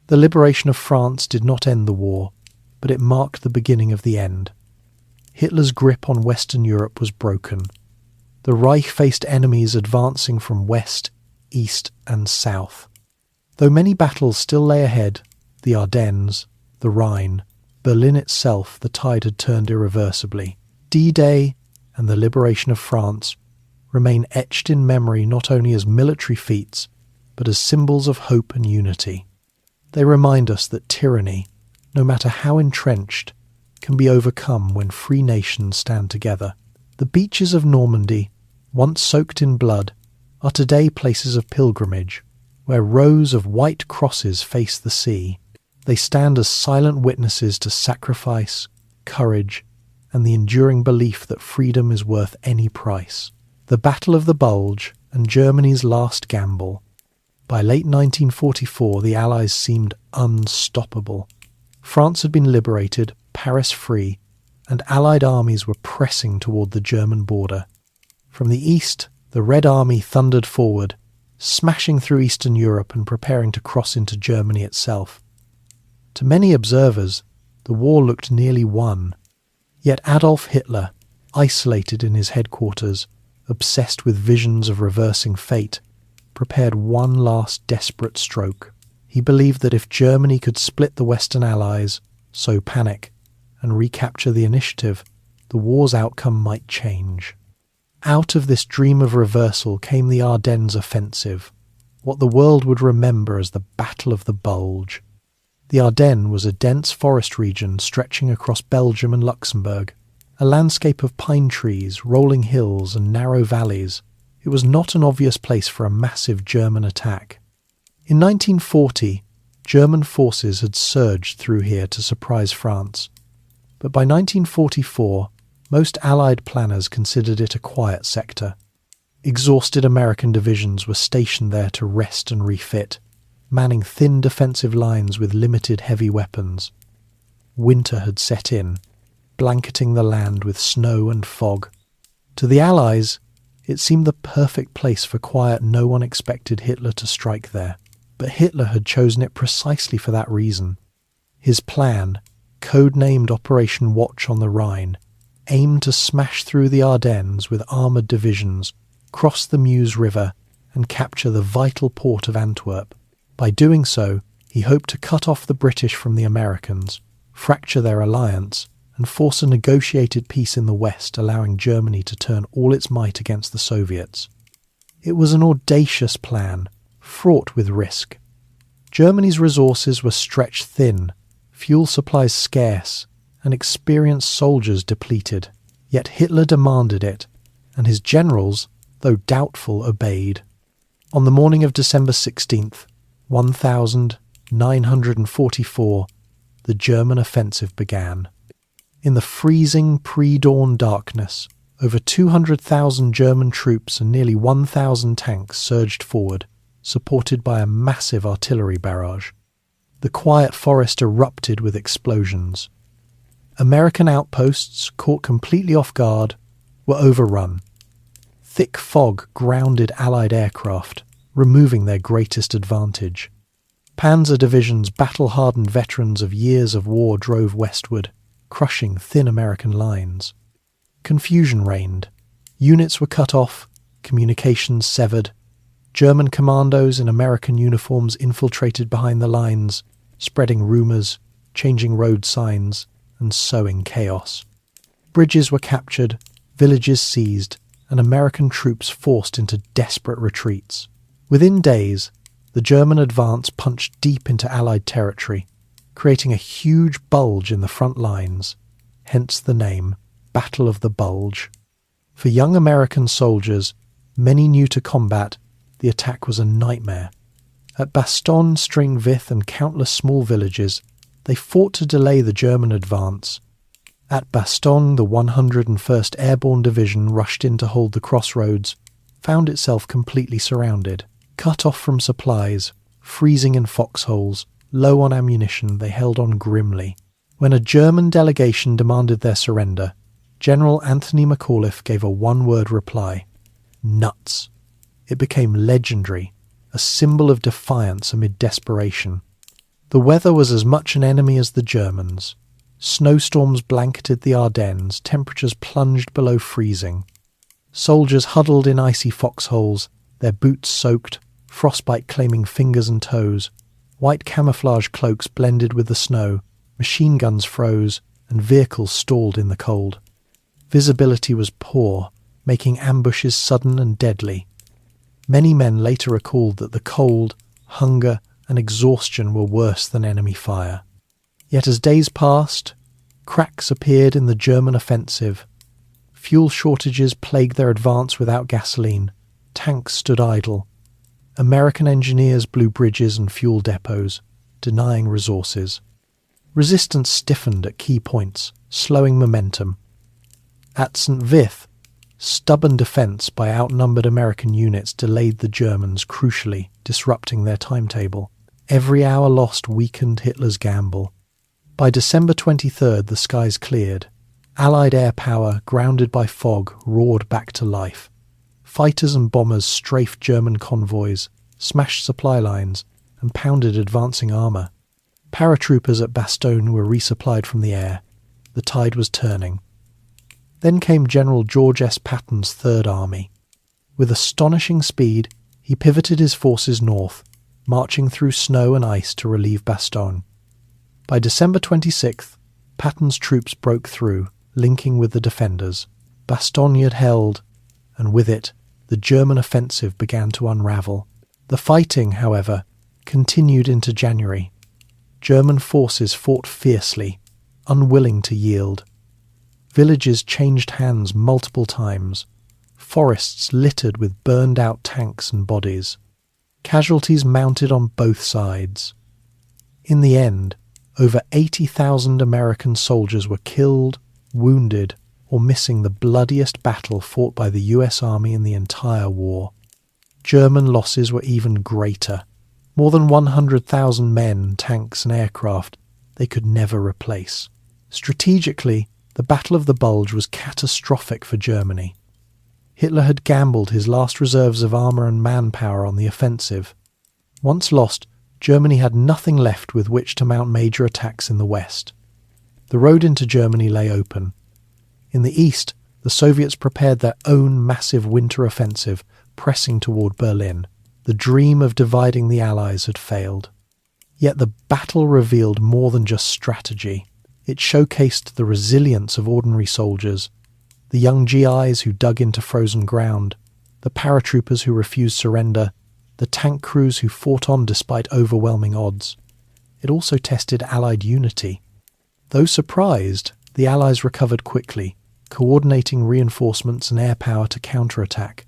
The liberation of France did not end the war. but it marked the beginning of the end. Hitler's grip on Western Europe was broken. The Reich faced enemies advancing from west, east and south. Though many battles still lay ahead, the Ardennes, the Rhine, Berlin itself, the tide had turned irreversibly. D-Day and the liberation of France remain etched in memory not only as military feats, but as symbols of hope and unity. They remind us that tyranny, no matter how entrenched, can be overcome when free nations stand together. The beaches of Normandy, once soaked in blood, are today places of pilgrimage, where rows of white crosses face the sea. They stand as silent witnesses to sacrifice, courage, and the enduring belief that freedom is worth any price. The Battle of the Bulge and Germany's last gamble. By late 1944, the Allies seemed unstoppable. France had been liberated, Paris free, and Allied armies were pressing toward the German border. From the east, the Red Army thundered forward, smashing through Eastern Europe and preparing to cross into Germany itself. To many observers, the war looked nearly won. Yet Adolf Hitler, isolated in his headquarters, obsessed with visions of reversing fate, prepared one last desperate stroke. He believed that if Germany could split the Western Allies, sow panic, and recapture the initiative, the war's outcome might change. Out of this dream of reversal came the Ardennes offensive, what the world would remember as the Battle of the Bulge. The Ardennes was a dense forest region stretching across Belgium and Luxembourg, a landscape of pine trees, rolling hills and narrow valleys. It was not an obvious place for a massive German attack. In 1940, German forces had surged through here to surprise France, but by 1944, most Allied planners considered it a quiet sector. Exhausted American divisions were stationed there to rest and refit, manning thin defensive lines with limited heavy weapons. Winter had set in, blanketing the land with snow and fog. To the Allies, it seemed the perfect place for quiet. No one expected Hitler to strike there, but Hitler had chosen it precisely for that reason. His plan, codenamed Operation Watch on the Rhine, aimed to smash through the Ardennes with armoured divisions, cross the Meuse River, and capture the vital port of Antwerp. By doing so, he hoped to cut off the British from the Americans, fracture their alliance, and force a negotiated peace in the West, allowing Germany to turn all its might against the Soviets. It was an audacious plan, fraught with risk. Germany's resources were stretched thin, fuel supplies scarce, and experienced soldiers depleted. Yet Hitler demanded it, and his generals, though doubtful, obeyed. On the morning of December 16th, 1944, the German offensive began. In the freezing pre-dawn darkness, over 200,000 German troops and nearly 1,000 tanks surged forward, supported by a massive artillery barrage. The quiet forest erupted with explosions. American outposts, caught completely off guard, were overrun. Thick fog grounded Allied aircraft, removing their greatest advantage. Panzer divisions, battle-hardened veterans of years of war, drove westward, crushing thin American lines. Confusion reigned. Units were cut off, communications severed. German commandos in American uniforms infiltrated behind the lines, spreading rumours, changing road signs, and sowing chaos. Bridges were captured, villages seized, and American troops forced into desperate retreats. Within days, the German advance punched deep into Allied territory, creating a huge bulge in the front lines, hence the name Battle of the Bulge. For young American soldiers, many new to combat, the attack was a nightmare. At Bastogne, Stringvith, and countless small villages, they fought to delay the German advance. At Bastogne, the 101st Airborne Division rushed in to hold the crossroads, found itself completely surrounded. Cut off from supplies, freezing in foxholes, low on ammunition, they held on grimly. When a German delegation demanded their surrender, General Anthony McAuliffe gave a one-word reply: nuts. It became legendary, a symbol of defiance amid desperation. The weather was as much an enemy as the Germans. Snowstorms blanketed the Ardennes, temperatures plunged below freezing. Soldiers huddled in icy foxholes, their boots soaked, frostbite claiming fingers and toes. White camouflage cloaks blended with the snow, machine guns froze, and vehicles stalled in the cold. Visibility was poor, making ambushes sudden and deadly. Many men later recalled that the cold, hunger, and exhaustion were worse than enemy fire. Yet as days passed, cracks appeared in the German offensive. Fuel shortages plagued their advance without gasoline. Tanks stood idle. American engineers blew bridges and fuel depots, denying resources. Resistance stiffened at key points, slowing momentum. At St. Vith, stubborn defence by outnumbered American units delayed the Germans, crucially disrupting their timetable. Every hour lost weakened Hitler's gamble. By December 23rd, the skies cleared. Allied air power, grounded by fog, roared back to life. Fighters and bombers strafed German convoys, smashed supply lines, and pounded advancing armour. Paratroopers at Bastogne were resupplied from the air. The tide was turning. Then came General George S. Patton's Third Army. With astonishing speed, he pivoted his forces north, marching through snow and ice to relieve Bastogne. By December 26th, Patton's troops broke through, linking with the defenders. Bastogne had held, and with it, the German offensive began to unravel. The fighting, however, continued into January. German forces fought fiercely, unwilling to yield. Villages changed hands multiple times. Forests littered with burned-out tanks and bodies. Casualties mounted on both sides. In the end, over 80,000 American soldiers were killed, wounded, or missing the bloodiest battle fought by the US Army in the entire war. German losses were even greater. More than 100,000 men, tanks and aircraft they could never replace. Strategically, the Battle of the Bulge was catastrophic for Germany. Hitler had gambled his last reserves of armour and manpower on the offensive. Once lost, Germany had nothing left with which to mount major attacks in the west. The road into Germany lay open. In the east, the Soviets prepared their own massive winter offensive, pressing toward Berlin. The dream of dividing the Allies had failed. Yet the battle revealed more than just strategy. It showcased the resilience of ordinary soldiers, the young GIs who dug into frozen ground, the paratroopers who refused surrender, the tank crews who fought on despite overwhelming odds. It also tested Allied unity. Though surprised, the Allies recovered quickly, coordinating reinforcements and air power to counterattack.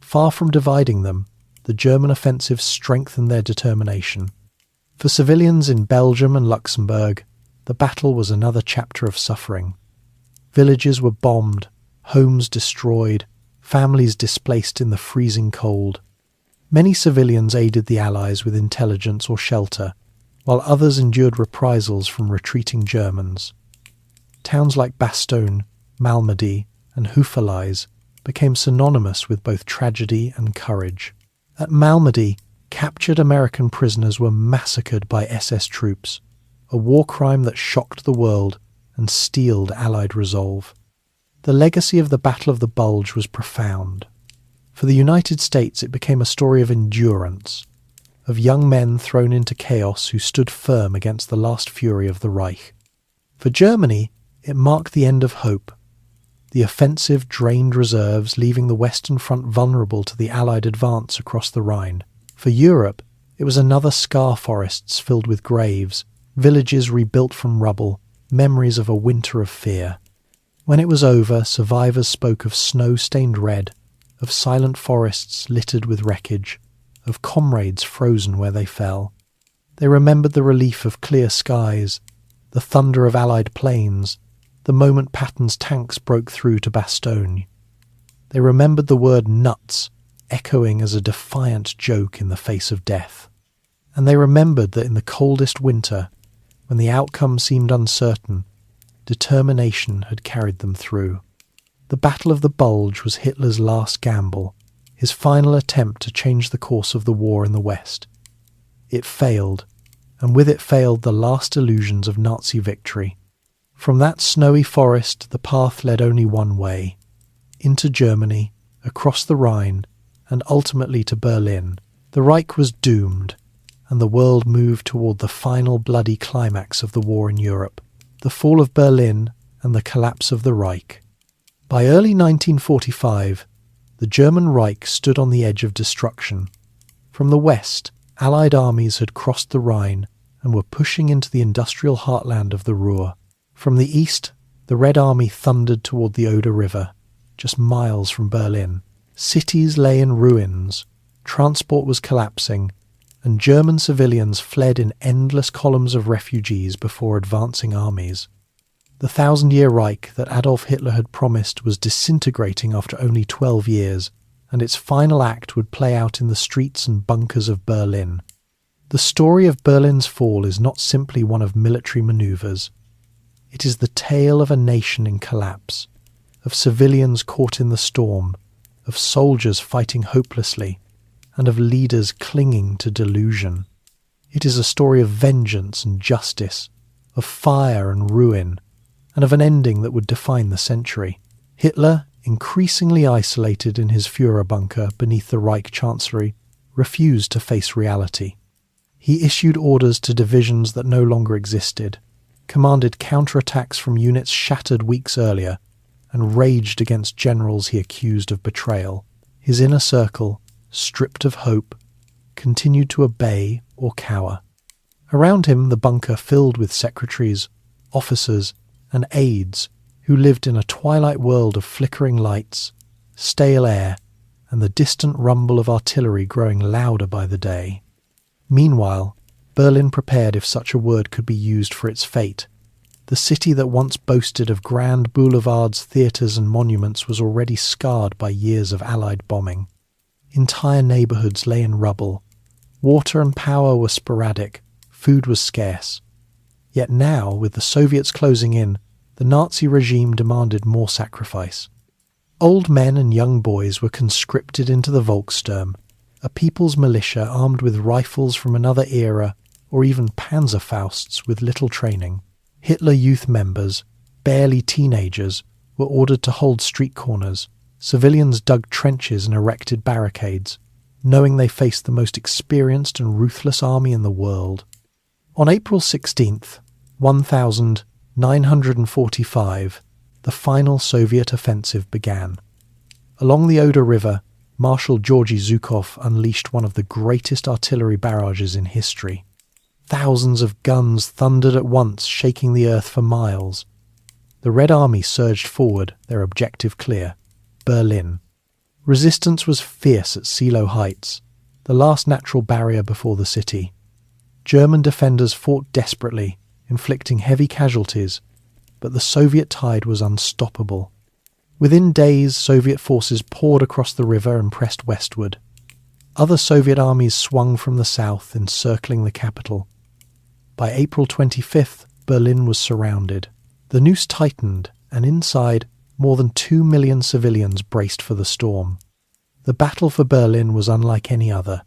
Far from dividing them, the German offensive strengthened their determination. For civilians in Belgium and Luxembourg, the battle was another chapter of suffering. Villages were bombed, homes destroyed, families displaced in the freezing cold. Many civilians aided the Allies with intelligence or shelter, while others endured reprisals from retreating Germans. Towns like Bastogne, Malmedy, and Houffalize became synonymous with both tragedy and courage. At Malmedy, captured American prisoners were massacred by SS troops, a war crime that shocked the world and steeled Allied resolve. The legacy of the Battle of the Bulge was profound. For the United States, it became a story of endurance, of young men thrown into chaos who stood firm against the last fury of the Reich. For Germany, it marked the end of hope. The offensive drained reserves, leaving the Western Front vulnerable to the Allied advance across the Rhine. For Europe, it was another scar forests filled with graves, villages rebuilt from rubble, memories of a winter of fear. When it was over, survivors spoke of snow-stained red, of silent forests littered with wreckage, of comrades frozen where they fell. They remembered the relief of clear skies, the thunder of Allied planes, the moment Patton's tanks broke through to Bastogne. They remembered the word nuts echoing as a defiant joke in the face of death. And they remembered that in the coldest winter, when the outcome seemed uncertain, determination had carried them through. The Battle of the Bulge was Hitler's last gamble, his final attempt to change the course of the war in the West. It failed, and with it failed the last illusions of Nazi victory. From that snowy forest the path led only one way, into Germany, across the Rhine, and ultimately to Berlin. The Reich was doomed, and the world moved toward the final bloody climax of the war in Europe, the fall of Berlin and the collapse of the Reich. By early 1945, the German Reich stood on the edge of destruction. From the west, Allied armies had crossed the Rhine and were pushing into the industrial heartland of the Ruhr. From the east, the Red Army thundered toward the Oder River, just miles from Berlin. Cities lay in ruins, transport was collapsing, and German civilians fled in endless columns of refugees before advancing armies. The 1,000-year Reich that Adolf Hitler had promised was disintegrating after only 12 years, and its final act would play out in the streets and bunkers of Berlin. The story of Berlin's fall is not simply one of military maneuvers. It is the tale of a nation in collapse, of civilians caught in the storm, of soldiers fighting hopelessly, and of leaders clinging to delusion. It is a story of vengeance and justice, of fire and ruin, and of an ending that would define the century. Hitler, increasingly isolated in his Führer bunker beneath the Reich Chancellery, refused to face reality. He issued orders to divisions that no longer existed, commanded counterattacks from units shattered weeks earlier, and raged against generals he accused of betrayal. His inner circle, stripped of hope, continued to obey or cower. Around him the bunker filled with secretaries, officers, and aides who lived in a twilight world of flickering lights, stale air, and the distant rumble of artillery growing louder by the day. Meanwhile, Berlin prepared if such a word could be used for its fate. The city that once boasted of grand boulevards, theatres and monuments was already scarred by years of Allied bombing. Entire neighbourhoods lay in rubble. Water and power were sporadic. Food was scarce. Yet now, with the Soviets closing in, the Nazi regime demanded more sacrifice. Old men and young boys were conscripted into the Volkssturm, a people's militia armed with rifles from another era, or even Panzerfausts with little training. Hitler Youth members, barely teenagers, were ordered to hold street corners. Civilians dug trenches and erected barricades, knowing they faced the most experienced and ruthless army in the world. On April 16th, 1945, the final Soviet offensive began. Along the Oder River, Marshal Georgy Zhukov unleashed one of the greatest artillery barrages in history. Thousands of guns thundered at once, shaking the earth for miles. The Red Army surged forward, their objective clear: Berlin. Resistance was fierce at Silo Heights, the last natural barrier before the city. German defenders fought desperately, inflicting heavy casualties, but the Soviet tide was unstoppable. Within days, Soviet forces poured across the river and pressed westward. Other Soviet armies swung from the south, encircling the capital. By April 25th, Berlin was surrounded. The noose tightened, and inside, more than 2 million civilians braced for the storm. The battle for Berlin was unlike any other.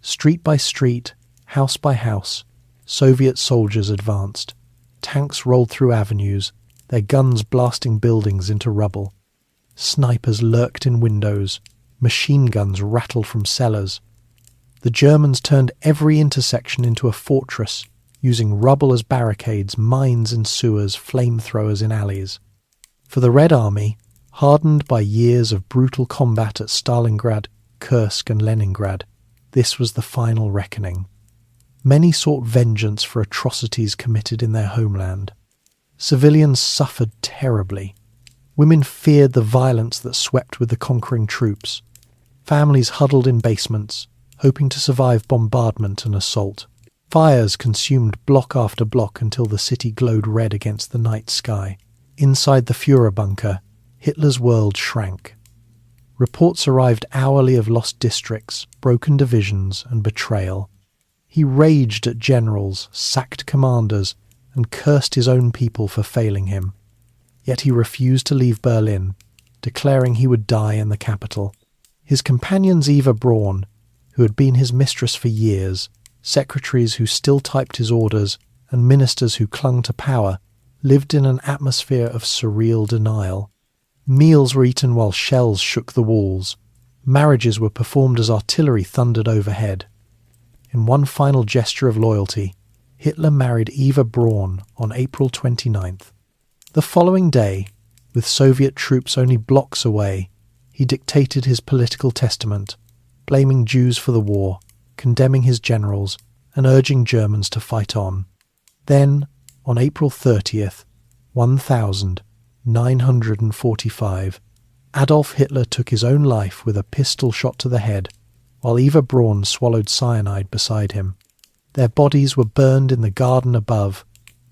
Street by street, house by house, Soviet soldiers advanced. Tanks rolled through avenues, their guns blasting buildings into rubble. Snipers lurked in windows. Machine guns rattled from cellars. The Germans turned every intersection into a fortress, using rubble as barricades, mines in sewers, flamethrowers in alleys. For the Red Army, hardened by years of brutal combat at Stalingrad, Kursk and Leningrad, this was the final reckoning. Many sought vengeance for atrocities committed in their homeland. Civilians suffered terribly. Women feared the violence that swept with the conquering troops. Families huddled in basements, hoping to survive bombardment and assault. Fires consumed block after block until the city glowed red against the night sky. Inside the Führer bunker, Hitler's world shrank. Reports arrived hourly of lost districts, broken divisions, and betrayal. He raged at generals, sacked commanders, and cursed his own people for failing him. Yet he refused to leave Berlin, declaring he would die in the capital. His companions Eva Braun, who had been his mistress for years, secretaries who still typed his orders, and ministers who clung to power, lived in an atmosphere of surreal denial. Meals were eaten while shells shook the walls. Marriages were performed as artillery thundered overhead. In one final gesture of loyalty, Hitler married Eva Braun on April 29th. The following day, with Soviet troops only blocks away, he dictated his political testament, blaming Jews for the war, condemning his generals, and urging Germans to fight on. Then, on April 30th, 1945, Adolf Hitler took his own life with a pistol shot to the head, while Eva Braun swallowed cyanide beside him. Their bodies were burned in the garden above,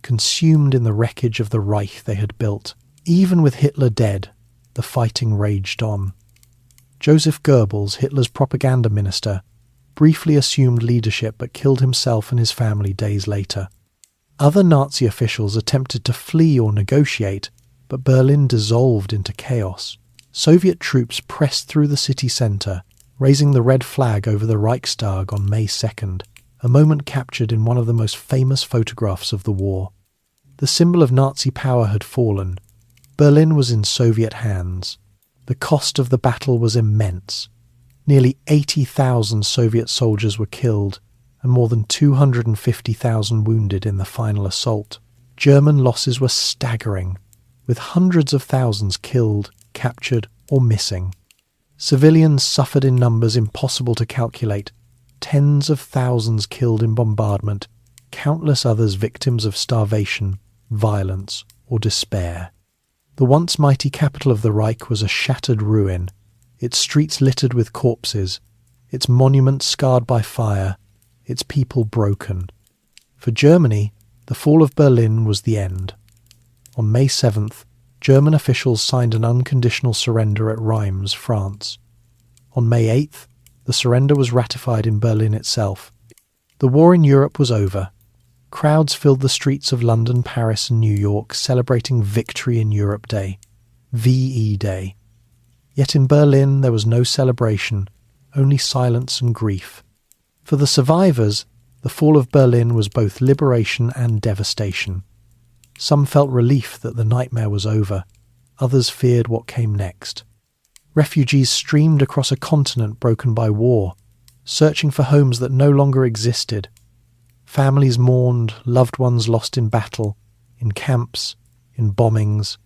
consumed in the wreckage of the Reich they had built. Even with Hitler dead, the fighting raged on. Joseph Goebbels, Hitler's propaganda minister, briefly assumed leadership but killed himself and his family days later. Other Nazi officials attempted to flee or negotiate, but Berlin dissolved into chaos. Soviet troops pressed through the city centre, raising the red flag over the Reichstag on May 2nd, a moment captured in one of the most famous photographs of the war. The symbol of Nazi power had fallen. Berlin was in Soviet hands. The cost of the battle was immense. Nearly 80,000 Soviet soldiers were killed, and more than 250,000 wounded in the final assault. German losses were staggering, with hundreds of thousands killed, captured, or missing. Civilians suffered in numbers impossible to calculate, tens of thousands killed in bombardment, countless others victims of starvation, violence, or despair. The once mighty capital of the Reich was a shattered ruin, its streets littered with corpses, its monuments scarred by fire, its people broken. For Germany, the fall of Berlin was the end. On May 7th, German officials signed an unconditional surrender at Reims, France. On May 8th, the surrender was ratified in Berlin itself. The war in Europe was over. Crowds filled the streets of London, Paris and New York celebrating Victory in Europe Day, VE Day. Yet in Berlin there was no celebration, only silence and grief. For the survivors, the fall of Berlin was both liberation and devastation. Some felt relief that the nightmare was over, others feared what came next. Refugees streamed across a continent broken by war, searching for homes that no longer existed. Families mourned, loved ones lost in battle, in camps, in bombings,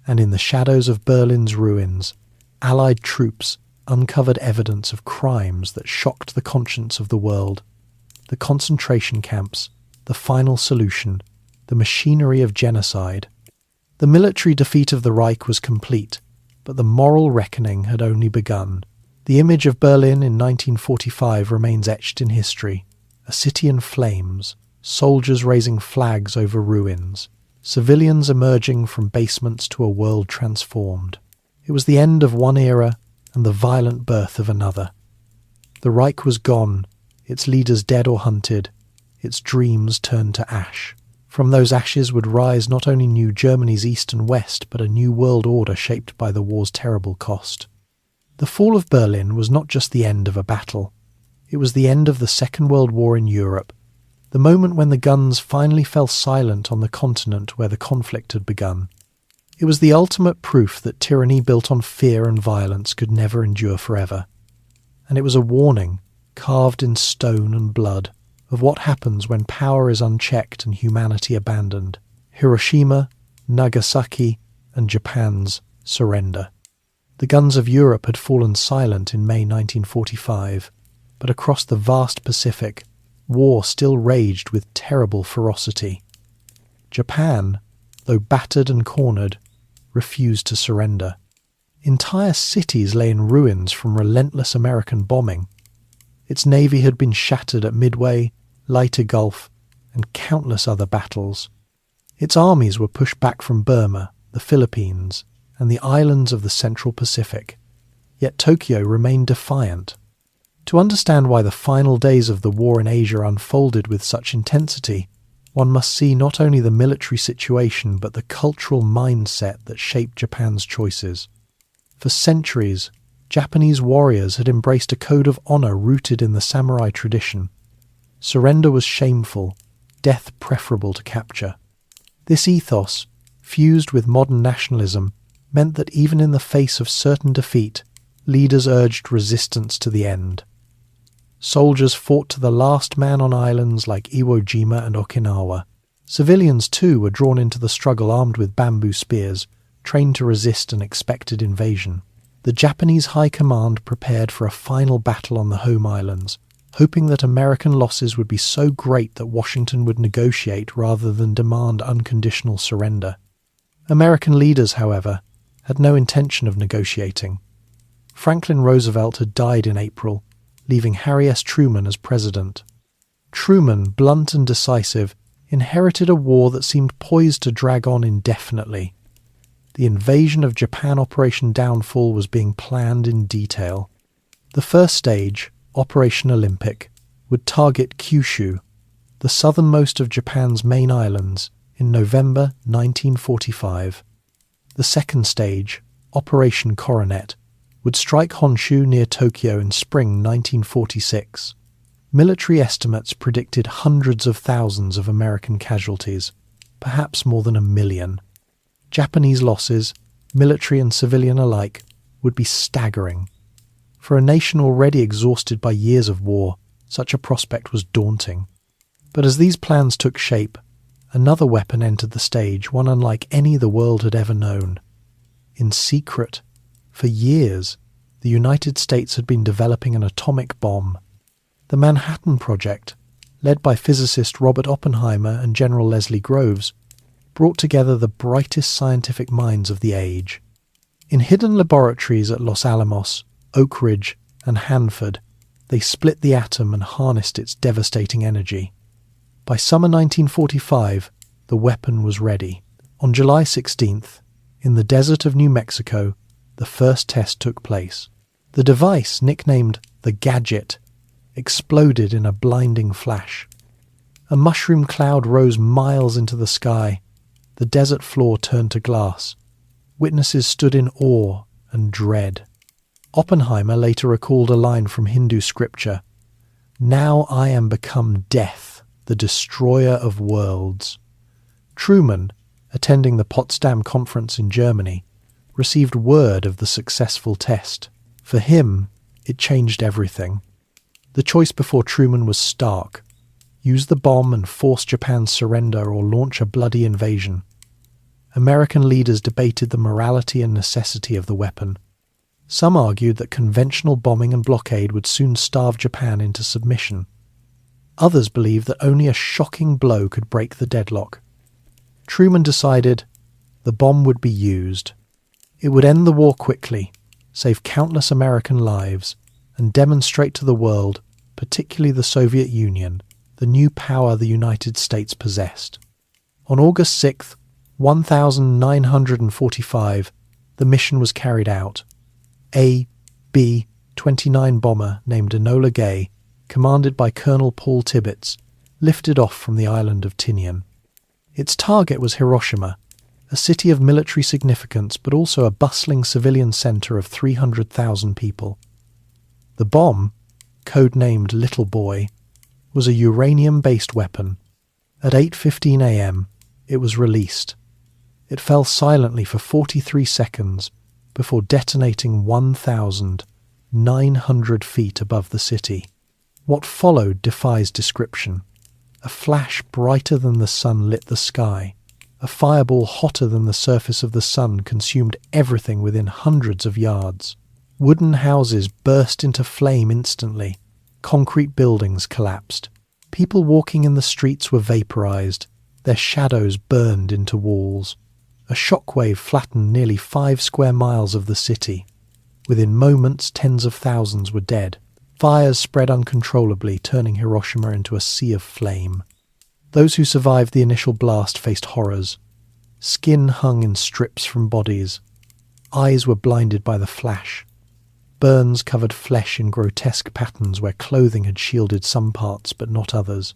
and in the shadows of Berlin's ruins, Allied troops uncovered evidence of crimes that shocked the conscience of the world. The concentration camps, the final solution, the machinery of genocide. The military defeat of the Reich was complete, but the moral reckoning had only begun. The image of Berlin in 1945 remains etched in history. A city in flames, soldiers raising flags over ruins, civilians emerging from basements to a world transformed. It was the end of one era and the violent birth of another. The Reich was gone, its leaders dead or hunted, its dreams turned to ash. From those ashes would rise not only new Germany's east and west, but a new world order shaped by the war's terrible cost. The fall of Berlin was not just the end of a battle. It was the end of the Second World War in Europe, the moment when the guns finally fell silent on the continent where the conflict had begun. It was the ultimate proof that tyranny built on fear and violence could never endure forever. And it was a warning, carved in stone and blood, of what happens when power is unchecked and humanity abandoned. Hiroshima, Nagasaki, and Japan's surrender. The guns of Europe had fallen silent in May 1945, but across the vast Pacific, war still raged with terrible ferocity. Japan, though battered and cornered, refused to surrender. Entire cities lay in ruins from relentless American bombing. Its navy had been shattered at Midway, Leyte Gulf, and countless other battles. Its armies were pushed back from Burma, the Philippines, and the islands of the Central Pacific. Yet Tokyo remained defiant. To understand why the final days of the war in Asia unfolded with such intensity, one must see not only the military situation but the cultural mindset that shaped Japan's choices. For centuries, Japanese warriors had embraced a code of honor rooted in the samurai tradition. Surrender was shameful, death preferable to capture. This ethos, fused with modern nationalism, meant that even in the face of certain defeat, leaders urged resistance to the end. Soldiers fought to the last man on islands like Iwo Jima and Okinawa. Civilians, too, were drawn into the struggle armed with bamboo spears, trained to resist an expected invasion. The Japanese High Command prepared for a final battle on the home islands, hoping that American losses would be so great that Washington would negotiate rather than demand unconditional surrender. American leaders, however, had no intention of negotiating. Franklin Roosevelt had died in April, leaving Harry S. Truman as president. Truman, blunt and decisive, inherited a war that seemed poised to drag on indefinitely. The invasion of Japan Operation Downfall was being planned in detail. The first stage, Operation Olympic, would target Kyushu, the southernmost of Japan's main islands, in November 1945. The second stage, Operation Coronet, would strike Honshu near Tokyo in spring 1946. Military estimates predicted hundreds of thousands of American casualties, perhaps more than 1 million. Japanese losses, military and civilian alike, would be staggering. For a nation already exhausted by years of war, such a prospect was daunting. But as these plans took shape, another weapon entered the stage, one unlike any the world had ever known. In secret, for years, the United States had been developing an atomic bomb. The Manhattan Project, led by physicist Robert Oppenheimer and General Leslie Groves, brought together the brightest scientific minds of the age. In hidden laboratories at Los Alamos, Oak Ridge, and Hanford, they split the atom and harnessed its devastating energy. By summer 1945, the weapon was ready. On July 16th, in the desert of New Mexico, the first test took place. The device, nicknamed the Gadget, exploded in a blinding flash. A mushroom cloud rose miles into the sky. The desert floor turned to glass. Witnesses stood in awe and dread. Oppenheimer later recalled a line from Hindu scripture, "Now I am become death, the destroyer of worlds." Truman, attending the Potsdam Conference in Germany, received word of the successful test. For him, it changed everything. The choice before Truman was stark: use the bomb and force Japan's surrender or launch a bloody invasion. American leaders debated the morality and necessity of the weapon. Some argued that conventional bombing and blockade would soon starve Japan into submission. Others believed that only a shocking blow could break the deadlock. Truman decided the bomb would be used. It would end the war quickly, save countless American lives, and demonstrate to the world, particularly the Soviet Union, the new power the United States possessed. On August 6th, 1945, the mission was carried out. A B-29 bomber named Enola Gay, commanded by Colonel Paul Tibbets, lifted off from the island of Tinian. Its target was Hiroshima, a city of military significance but also a bustling civilian centre of 300,000 people. The bomb, codenamed Little Boy, was a uranium-based weapon. At 8:15 a.m., it was released. It fell silently for 43 seconds before detonating 1,900 feet above the city. What followed defies description. A flash brighter than the sun lit the sky. A fireball hotter than the surface of the sun consumed everything within hundreds of yards. Wooden houses burst into flame instantly. Concrete buildings collapsed. People walking in the streets were vaporized. Their shadows burned into walls. A shockwave flattened nearly 5 square miles of the city. Within moments, tens of thousands were dead. Fires spread uncontrollably, turning Hiroshima into a sea of flame. Those who survived the initial blast faced horrors. Skin hung in strips from bodies. Eyes were blinded by the flash. Burns covered flesh in grotesque patterns where clothing had shielded some parts but not others.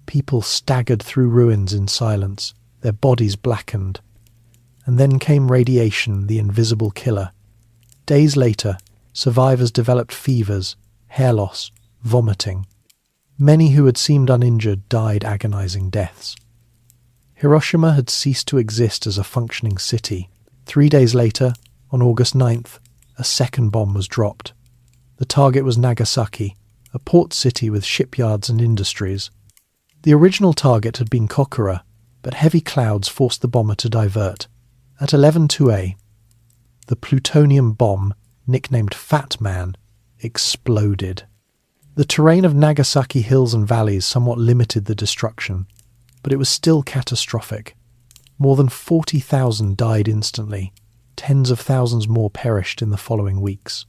People staggered through ruins in silence, their bodies blackened. And then came radiation, the invisible killer. Days later, survivors developed fevers, hair loss, vomiting. Many who had seemed uninjured died agonizing deaths. Hiroshima had ceased to exist as a functioning city. 3 days later, on August 9th, a second bomb was dropped. The target was Nagasaki, a port city with shipyards and industries. The original target had been Kokura, but heavy clouds forced the bomber to divert. At 11:02 the plutonium bomb, nicknamed Fat Man, exploded. The terrain of Nagasaki hills and valleys somewhat limited the destruction, but it was still catastrophic. More than 40,000 died instantly. Tens of thousands more perished in the following weeks.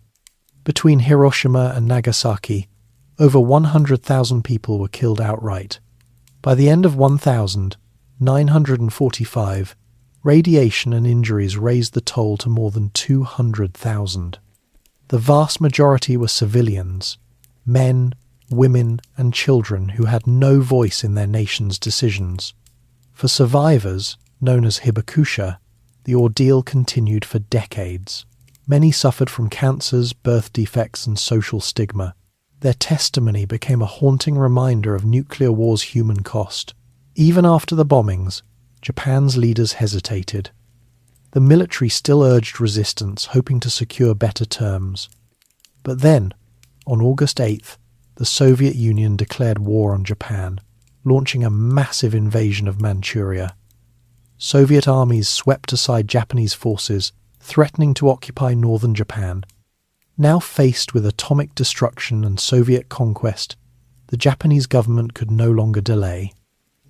Between Hiroshima and Nagasaki, over 100,000 people were killed outright. By the end of 1945, radiation and injuries raised the toll to more than 200,000. The vast majority were civilians, men, women, and children who had no voice in their nation's decisions. For survivors, known as hibakusha, the ordeal continued for decades. Many suffered from cancers, birth defects, and social stigma. Their testimony became a haunting reminder of nuclear war's human cost. Even after the bombings, Japan's leaders hesitated. The military still urged resistance, hoping to secure better terms. But then, on August 8th, the Soviet Union declared war on Japan, launching a massive invasion of Manchuria. Soviet armies swept aside Japanese forces, threatening to occupy northern Japan. Now faced with atomic destruction and Soviet conquest, the Japanese government could no longer delay.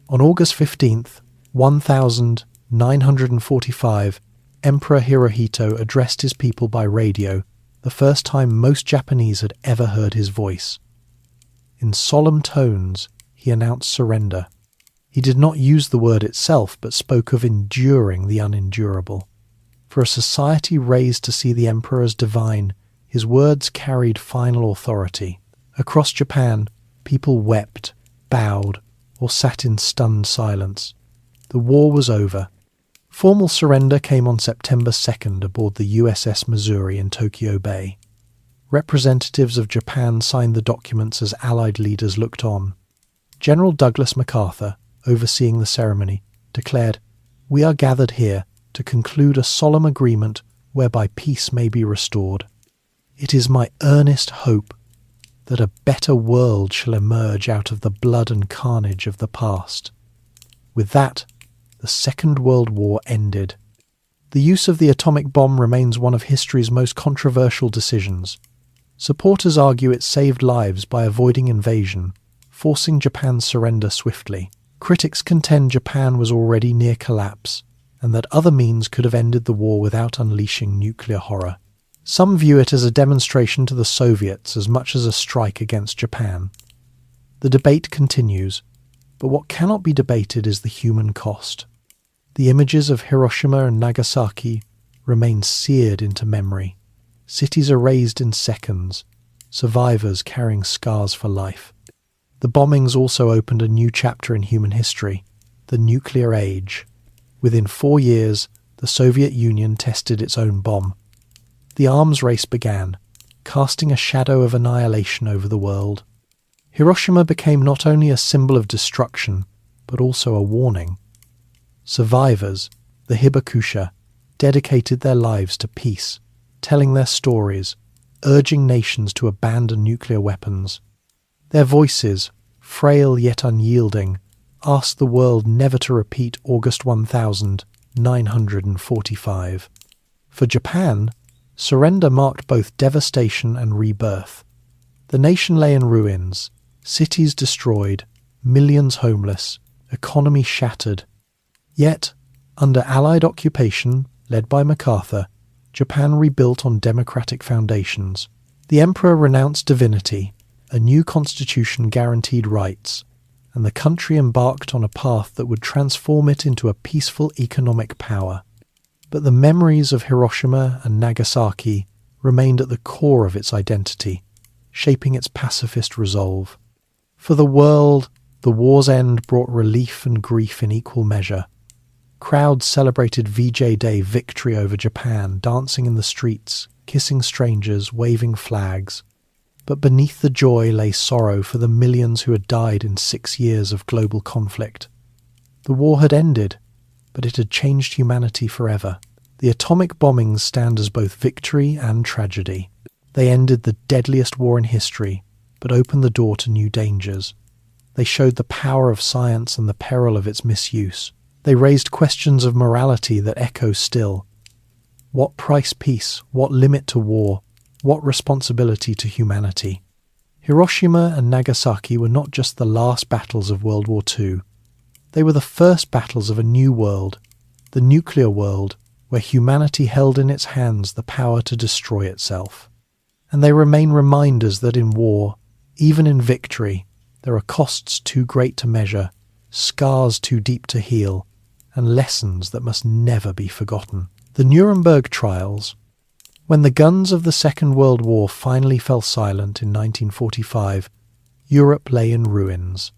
On August 15th, 1945, Emperor Hirohito addressed his people by radio, the first time most Japanese had ever heard his voice. In solemn tones, he announced surrender. He did not use the word itself, but spoke of enduring the unendurable. For a society raised to see the emperor as divine, his words carried final authority. Across Japan, people wept, bowed, or sat in stunned silence. The war was over. Formal surrender came on September 2nd aboard the USS Missouri in Tokyo Bay. Representatives of Japan signed the documents as Allied leaders looked on. General Douglas MacArthur, overseeing the ceremony, declared, "We are gathered here to conclude a solemn agreement whereby peace may be restored. It is my earnest hope that a better world shall emerge out of the blood and carnage of the past." With that, the Second World War ended. The use of the atomic bomb remains one of history's most controversial decisions. Supporters argue it saved lives by avoiding invasion, forcing Japan's surrender swiftly. Critics contend Japan was already near collapse, and that other means could have ended the war without unleashing nuclear horror. Some view it as a demonstration to the Soviets as much as a strike against Japan. The debate continues, but what cannot be debated is the human cost. The images of Hiroshima and Nagasaki remain seared into memory. Cities are razed in seconds, survivors carrying scars for life. The bombings also opened a new chapter in human history, the nuclear age. Within 4 years, the Soviet Union tested its own bomb. The arms race began, casting a shadow of annihilation over the world. Hiroshima became not only a symbol of destruction, but also a warning. Survivors, the hibakusha, dedicated their lives to peace, telling their stories, urging nations to abandon nuclear weapons. Their voices, frail yet unyielding, asked the world never to repeat August 1945. For Japan, surrender marked both devastation and rebirth. The nation lay in ruins, cities destroyed, millions homeless, economy shattered. Yet, under Allied occupation, led by MacArthur, Japan rebuilt on democratic foundations. The emperor renounced divinity, a new constitution guaranteed rights, and the country embarked on a path that would transform it into a peaceful economic power. But the memories of Hiroshima and Nagasaki remained at the core of its identity, shaping its pacifist resolve. For the world, the war's end brought relief and grief in equal measure. Crowds celebrated VJ Day victory over Japan, dancing in the streets, kissing strangers, waving flags. But beneath the joy lay sorrow for the millions who had died in 6 years of global conflict. The war had ended, but it had changed humanity forever. The atomic bombings stand as both victory and tragedy. They ended the deadliest war in history, but opened the door to new dangers. They showed the power of science and the peril of its misuse. They raised questions of morality that echo still. What price peace? What limit to war? What responsibility to humanity? Hiroshima and Nagasaki were not just the last battles of World War II. They were the first battles of a new world, the nuclear world, where humanity held in its hands the power to destroy itself. And they remain reminders that in war, even in victory, there are costs too great to measure, scars too deep to heal, and lessons that must never be forgotten. The Nuremberg trials. When the guns of the Second World War finally fell silent in 1945, Europe lay in ruins.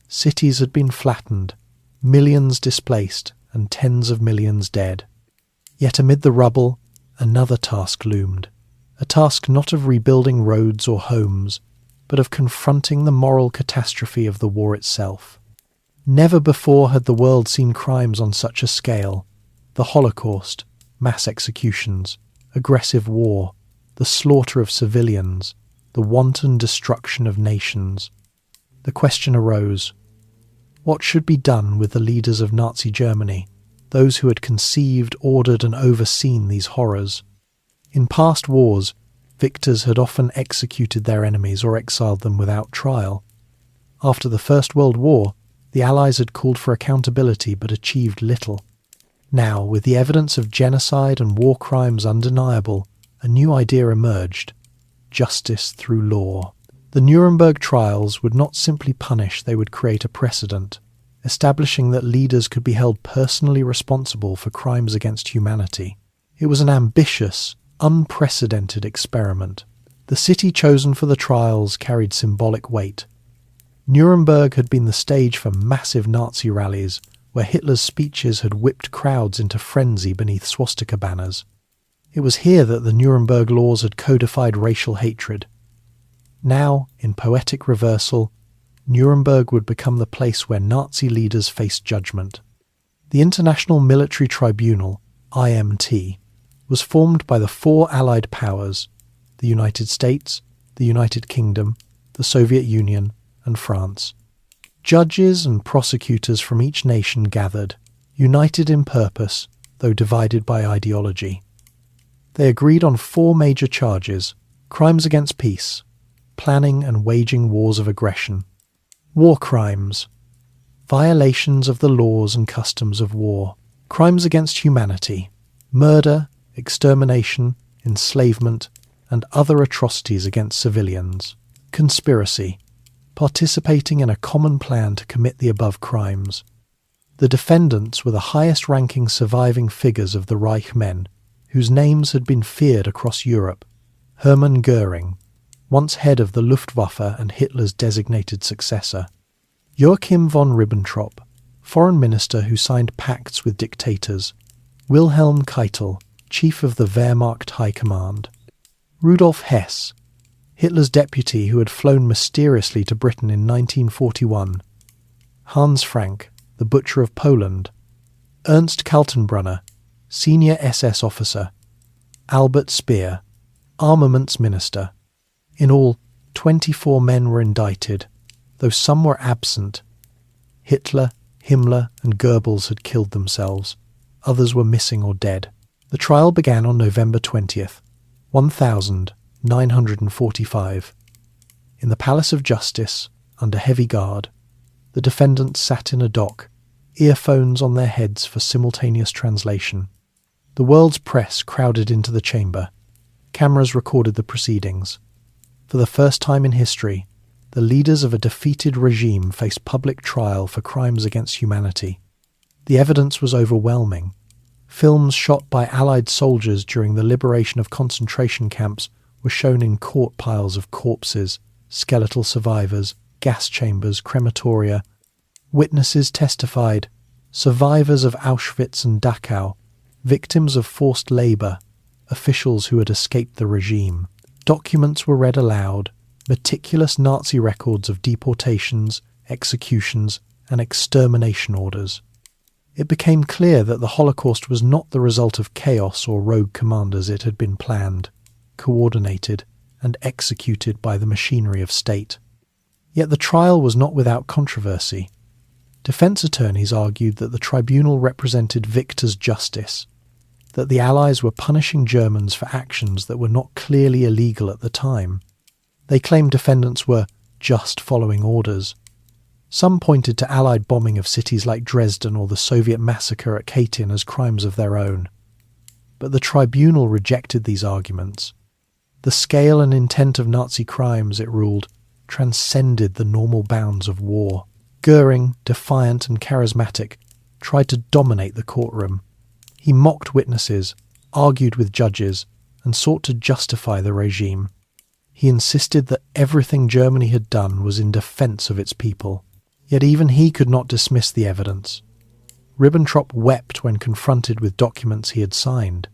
Cities had been flattened, millions displaced, and tens of millions dead. Yet amid the rubble, another task loomed, a task not of rebuilding roads or homes, but of confronting the moral catastrophe of the war itself. Never before had the world seen crimes on such a scale: the Holocaust, mass executions, aggressive war, the slaughter of civilians, the wanton destruction of nations. The question arose: what should be done with the leaders of Nazi Germany, those who had conceived, ordered and overseen these horrors? In past wars, victors had often executed their enemies or exiled them without trial. After the First World War, the Allies had called for accountability but achieved little. Now, with the evidence of genocide and war crimes undeniable, a new idea emerged: justice through law. The Nuremberg trials would not simply punish, they would create a precedent, establishing that leaders could be held personally responsible for crimes against humanity. It was an ambitious, unprecedented experiment. The city chosen for the trials carried symbolic weight. Nuremberg had been the stage for massive Nazi rallies, where Hitler's speeches had whipped crowds into frenzy beneath swastika banners. It was here that the Nuremberg laws had codified racial hatred. Now, in poetic reversal, Nuremberg would become the place where Nazi leaders faced judgment. The International Military Tribunal, IMT, was formed by the four Allied powers: the United States, the United Kingdom, the Soviet Union, and France. Judges and prosecutors from each nation gathered, united in purpose, though divided by ideology. They agreed on four major charges: crimes against peace, planning and waging wars of aggression; war crimes, violations of the laws and customs of war; crimes against humanity, murder, extermination, enslavement, and other atrocities against civilians; conspiracy, participating in a common plan to commit the above crimes. The defendants were the highest-ranking surviving figures of the Reich men, whose names had been feared across Europe: Hermann Göring, once head of the Luftwaffe and Hitler's designated successor; Joachim von Ribbentrop, foreign minister who signed pacts with dictators; Wilhelm Keitel, chief of the Wehrmacht High Command; Rudolf Hess, Hitler's deputy who had flown mysteriously to Britain in 1941; Hans Frank, the butcher of Poland; Ernst Kaltenbrunner, senior SS officer; Albert Speer, armaments minister. In all, 24 men were indicted, though some were absent. Hitler, Himmler and Goebbels had killed themselves. Others were missing or dead. The trial began on November 20th, 1945. In the Palace of Justice, under heavy guard, the defendants sat in a dock, earphones on their heads for simultaneous translation. The world's press crowded into the chamber. Cameras recorded the proceedings. For the first time in history, the leaders of a defeated regime faced public trial for crimes against humanity. The evidence was overwhelming. Films shot by Allied soldiers during the liberation of concentration camps were shown in court piles of corpses, skeletal survivors, gas chambers, crematoria. Witnesses testified, survivors of Auschwitz and Dachau, victims of forced labour, officials who had escaped the regime. Documents were read aloud, meticulous Nazi records of deportations, executions, and extermination orders. It became clear that the Holocaust was not the result of chaos or rogue commanders. It had been planned, coordinated, and executed by the machinery of state. Yet the trial was not without controversy. Defense attorneys argued that the tribunal represented victors' justice, that the Allies were punishing Germans for actions that were not clearly illegal at the time. They claimed defendants were just following orders. Some pointed to Allied bombing of cities like Dresden or the Soviet massacre at Katyn as crimes of their own. But the tribunal rejected these arguments. The scale and intent of Nazi crimes, it ruled, transcended the normal bounds of war. Goering, defiant and charismatic, tried to dominate the courtroom. He mocked witnesses, argued with judges, and sought to justify the regime. He insisted that everything Germany had done was in defence of its people. Yet even he could not dismiss the evidence. Ribbentrop wept when confronted with documents he had signed.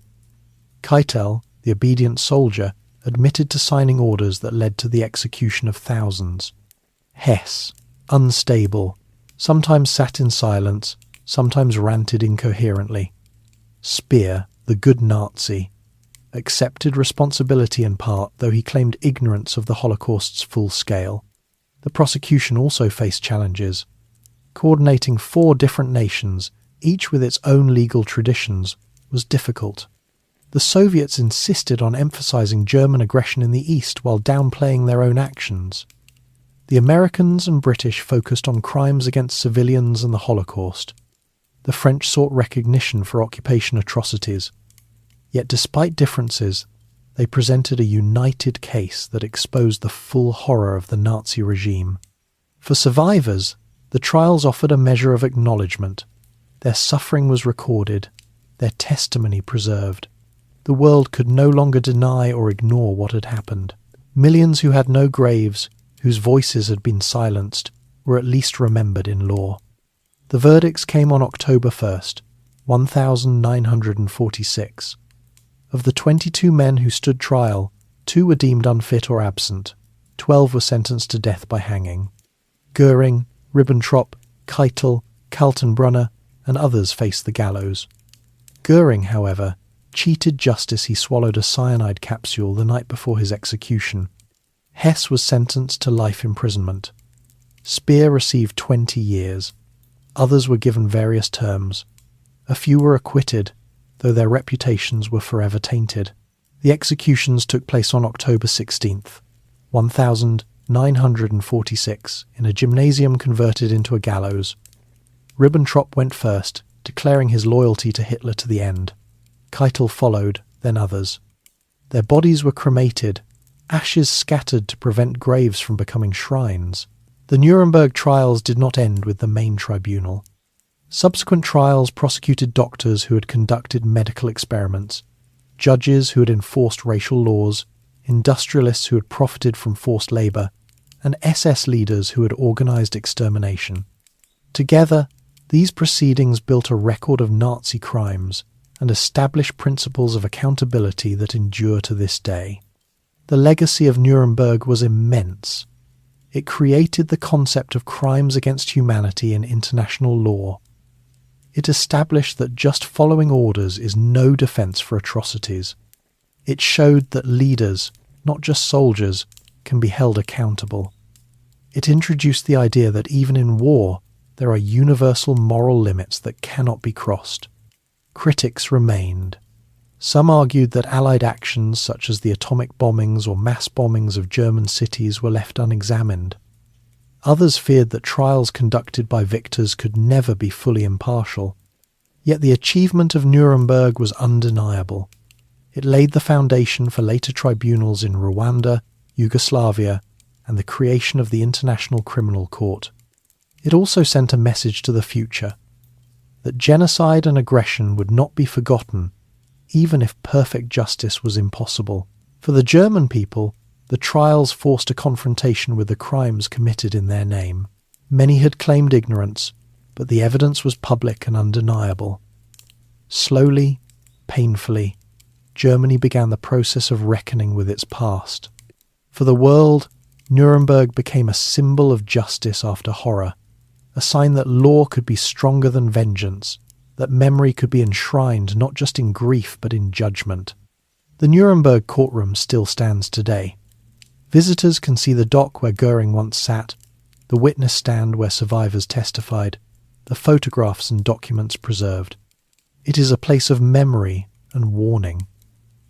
Keitel, the obedient soldier, admitted to signing orders that led to the execution of thousands. Hess, unstable, sometimes sat in silence, sometimes ranted incoherently. Speer, the good Nazi, accepted responsibility in part, though he claimed ignorance of the Holocaust's full scale. The prosecution also faced challenges. Coordinating 4 different nations, each with its own legal traditions, was difficult. The Soviets insisted on emphasizing German aggression in the East while downplaying their own actions. The Americans and British focused on crimes against civilians and the Holocaust. The French sought recognition for occupation atrocities. Yet despite differences, they presented a united case that exposed the full horror of the Nazi regime. For survivors, the trials offered a measure of acknowledgement. Their suffering was recorded, their testimony preserved. The world could no longer deny or ignore what had happened. Millions who had no graves, whose voices had been silenced, were at least remembered in law. The verdicts came on October 1st, 1946. Of the 22 men who stood trial, 2 were deemed unfit or absent. 12 were sentenced to death by hanging. Goering, Ribbentrop, Keitel, Kaltenbrunner, and others faced the gallows. Goering, however, cheated justice. He swallowed a cyanide capsule the night before his execution. Hess was sentenced to life imprisonment. Speer received 20 years. Others were given various terms. A few were acquitted, though their reputations were forever tainted. The executions took place on October 16th, 1946, in a gymnasium converted into a gallows. Ribbentrop went first, declaring his loyalty to Hitler to the end. Keitel followed, then others. Their bodies were cremated, ashes scattered to prevent graves from becoming shrines. The Nuremberg trials did not end with the main tribunal. Subsequent trials prosecuted doctors who had conducted medical experiments, judges who had enforced racial laws, industrialists who had profited from forced labour, and SS leaders who had organised extermination. Together, these proceedings built a record of Nazi crimes and established principles of accountability that endure to this day. The legacy of Nuremberg was immense. It created the concept of crimes against humanity in international law. It established that just following orders is no defence for atrocities. It showed that leaders, not just soldiers, can be held accountable. It introduced the idea that even in war, there are universal moral limits that cannot be crossed. Critics remained. Some argued that Allied actions such as the atomic bombings or mass bombings of German cities were left unexamined. Others feared that trials conducted by victors could never be fully impartial. Yet the achievement of Nuremberg was undeniable. It laid the foundation for later tribunals in Rwanda, Yugoslavia, and the creation of the International Criminal Court. It also sent a message to the future, that genocide and aggression would not be forgotten, even if perfect justice was impossible. For the German people, the trials forced a confrontation with the crimes committed in their name. Many had claimed ignorance, but the evidence was public and undeniable. Slowly, painfully, Germany began the process of reckoning with its past. For the world, Nuremberg became a symbol of justice after horror, a sign that law could be stronger than vengeance, that memory could be enshrined not just in grief but in judgment. The Nuremberg courtroom still stands today. Visitors can see the dock where Goering once sat, the witness stand where survivors testified, the photographs and documents preserved. It is a place of memory and warning.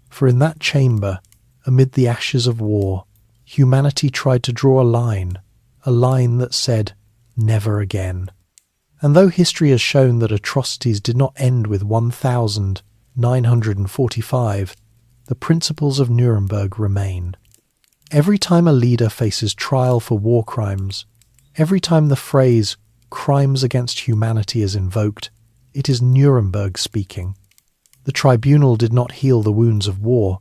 For in that chamber, amid the ashes of war, humanity tried to draw a line that said, never again. And though history has shown that atrocities did not end with 1,945, the principles of Nuremberg remain. Every time a leader faces trial for war crimes, every time the phrase crimes against humanity is invoked, it is Nuremberg speaking. The tribunal did not heal the wounds of war,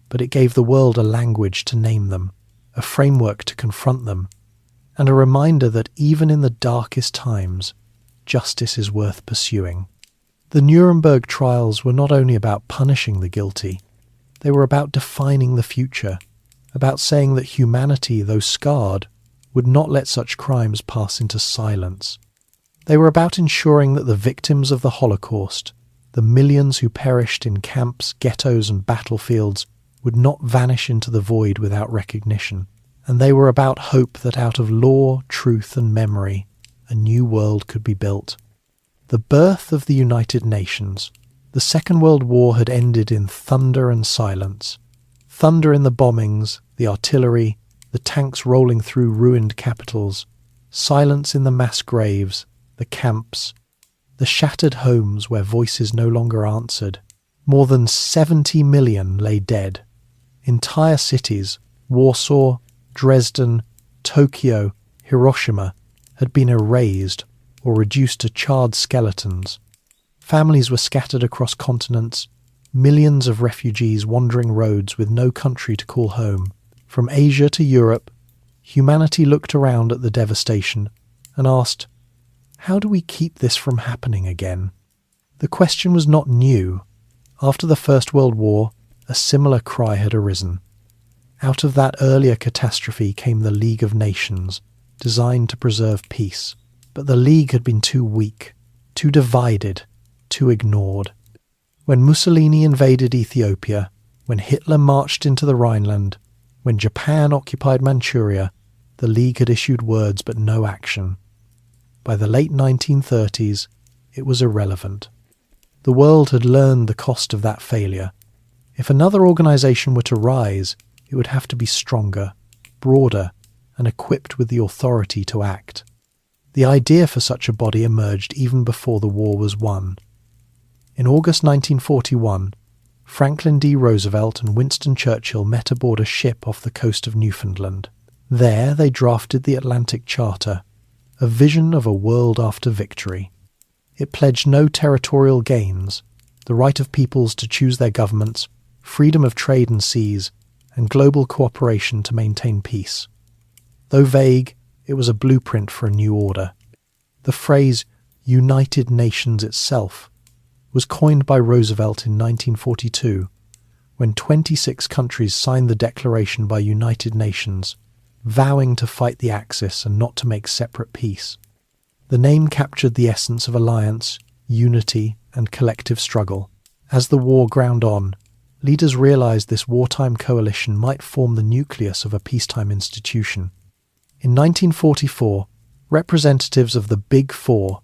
but it gave the world a language to name them, a framework to confront them, and a reminder that even in the darkest times, justice is worth pursuing. The Nuremberg trials were not only about punishing the guilty, they were about defining the future, about saying that humanity, though scarred, would not let such crimes pass into silence. They were about ensuring that the victims of the Holocaust, the millions who perished in camps, ghettos and battlefields, would not vanish into the void without recognition. And they were about hope that out of law, truth and memory, a new world could be built. The birth of the United Nations. The Second World War had ended in thunder and silence. Thunder in the bombings, the artillery, the tanks rolling through ruined capitals. Silence in the mass graves, the camps, the shattered homes where voices no longer answered. More than 70 million lay dead. Entire cities, Warsaw, Dresden, Tokyo, Hiroshima, had been erased or reduced to charred skeletons. Families were scattered across continents, millions of refugees wandering roads with no country to call home. From Asia to Europe, humanity looked around at the devastation and asked, how do we keep this from happening again? The question was not new. After the First World War, a similar cry had arisen. Out of that earlier catastrophe came the League of Nations, designed to preserve peace. But the League had been too weak, too divided, too ignored. When Mussolini invaded Ethiopia, when Hitler marched into the Rhineland, when Japan occupied Manchuria, the League had issued words but no action. By the late 1930s, it was irrelevant. The world had learned the cost of that failure. If another organisation were to rise, it would have to be stronger, broader, and equipped with the authority to act. The idea for such a body emerged even before the war was won. In August 1941, Franklin D. Roosevelt and Winston Churchill met aboard a ship off the coast of Newfoundland. There they drafted the Atlantic Charter, a vision of a world after victory. It pledged no territorial gains, the right of peoples to choose their governments, freedom of trade and seas, and global cooperation to maintain peace. Though vague, it was a blueprint for a new order. The phrase United Nations itself was coined by Roosevelt in 1942, when 26 countries signed the declaration by United Nations, vowing to fight the Axis and not to make separate peace. The name captured the essence of alliance, unity, and collective struggle. As the war ground on, leaders realized this wartime coalition might form the nucleus of a peacetime institution. In 1944, representatives of the Big Four,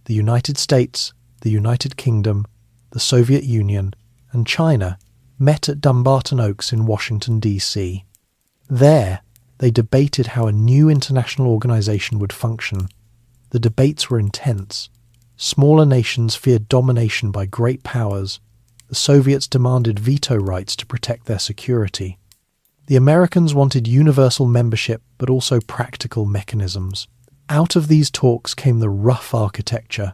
the United States, the United Kingdom, the Soviet Union, and China, met at Dumbarton Oaks in Washington, D.C. There, they debated how a new international organization would function. The debates were intense. Smaller nations feared domination by great powers. The Soviets demanded veto rights to protect their security. The Americans wanted universal membership, but also practical mechanisms. Out of these talks came the rough architecture,